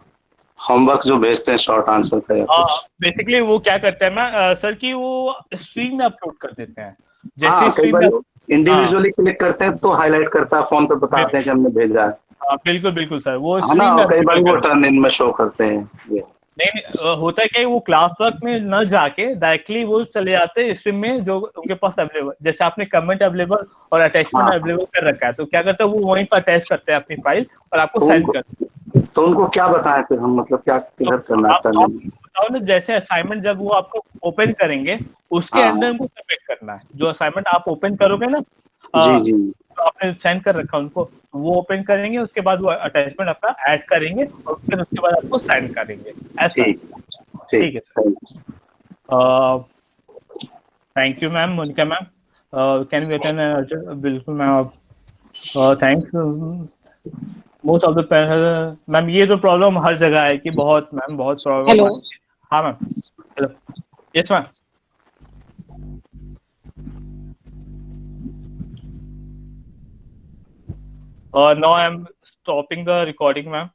होमवर्क जो भेजते हैं शॉर्ट आंसर का या कुछ। बेसिकली वो क्या करते हैं मैं सर कि वो स्क्रीन में अपलोड कर देते हैं, जैसे कई बार इंडिविजुअली क्लिक करते हैं तो हाईलाइट करता है, फोन पे बताते हैं कि हमने भेजा है। बिल्कुल बिल्कुल सर, वो कई बार वो टर्न इन में शो करते हैं। नहीं होता है क्या, वो क्लास वर्क में न जाके डायरेक्टली वो चले जाते हैं स्ट्रीम में जो उनके पास अवेलेबल, जैसे आपने कमेंट अवेलेबल और अटैचमेंट अवेलेबल कर रखा है, तो क्या करते हैं वो वहीं पर अटैच करते हैं अपनी फाइल और आपको सेंड करते हैं। तो उनको क्या बताएं फिर हम, मतलब क्या किधर करना है? बताओ ना, जैसे असाइनमेंट जब वो आपको ओपन करेंगे उसके अंदर उनको सबमिट करना है, जो असाइनमेंट आप ओपन करोगे ना जी तो आपने सेंड कर रखा उनको, वो ओपन करेंगे, उसके बाद वो अटैचमेंट अपना ऐड करेंगे और फिर उसके बाद आपको सेंड करेंगे, ऐसा। ठीक है sir. Thank you ma'am, Monika ma'am, can we attend? बिल्कुल ma'am, thanks. Most of the parents ma'am, ये तो प्रॉब्लम हर जगह है कि बहुत मैम बहुत प्रॉब्लम है। हाँ ma'am, hello, yes ma'am. Now I am stopping the recording, ma'am.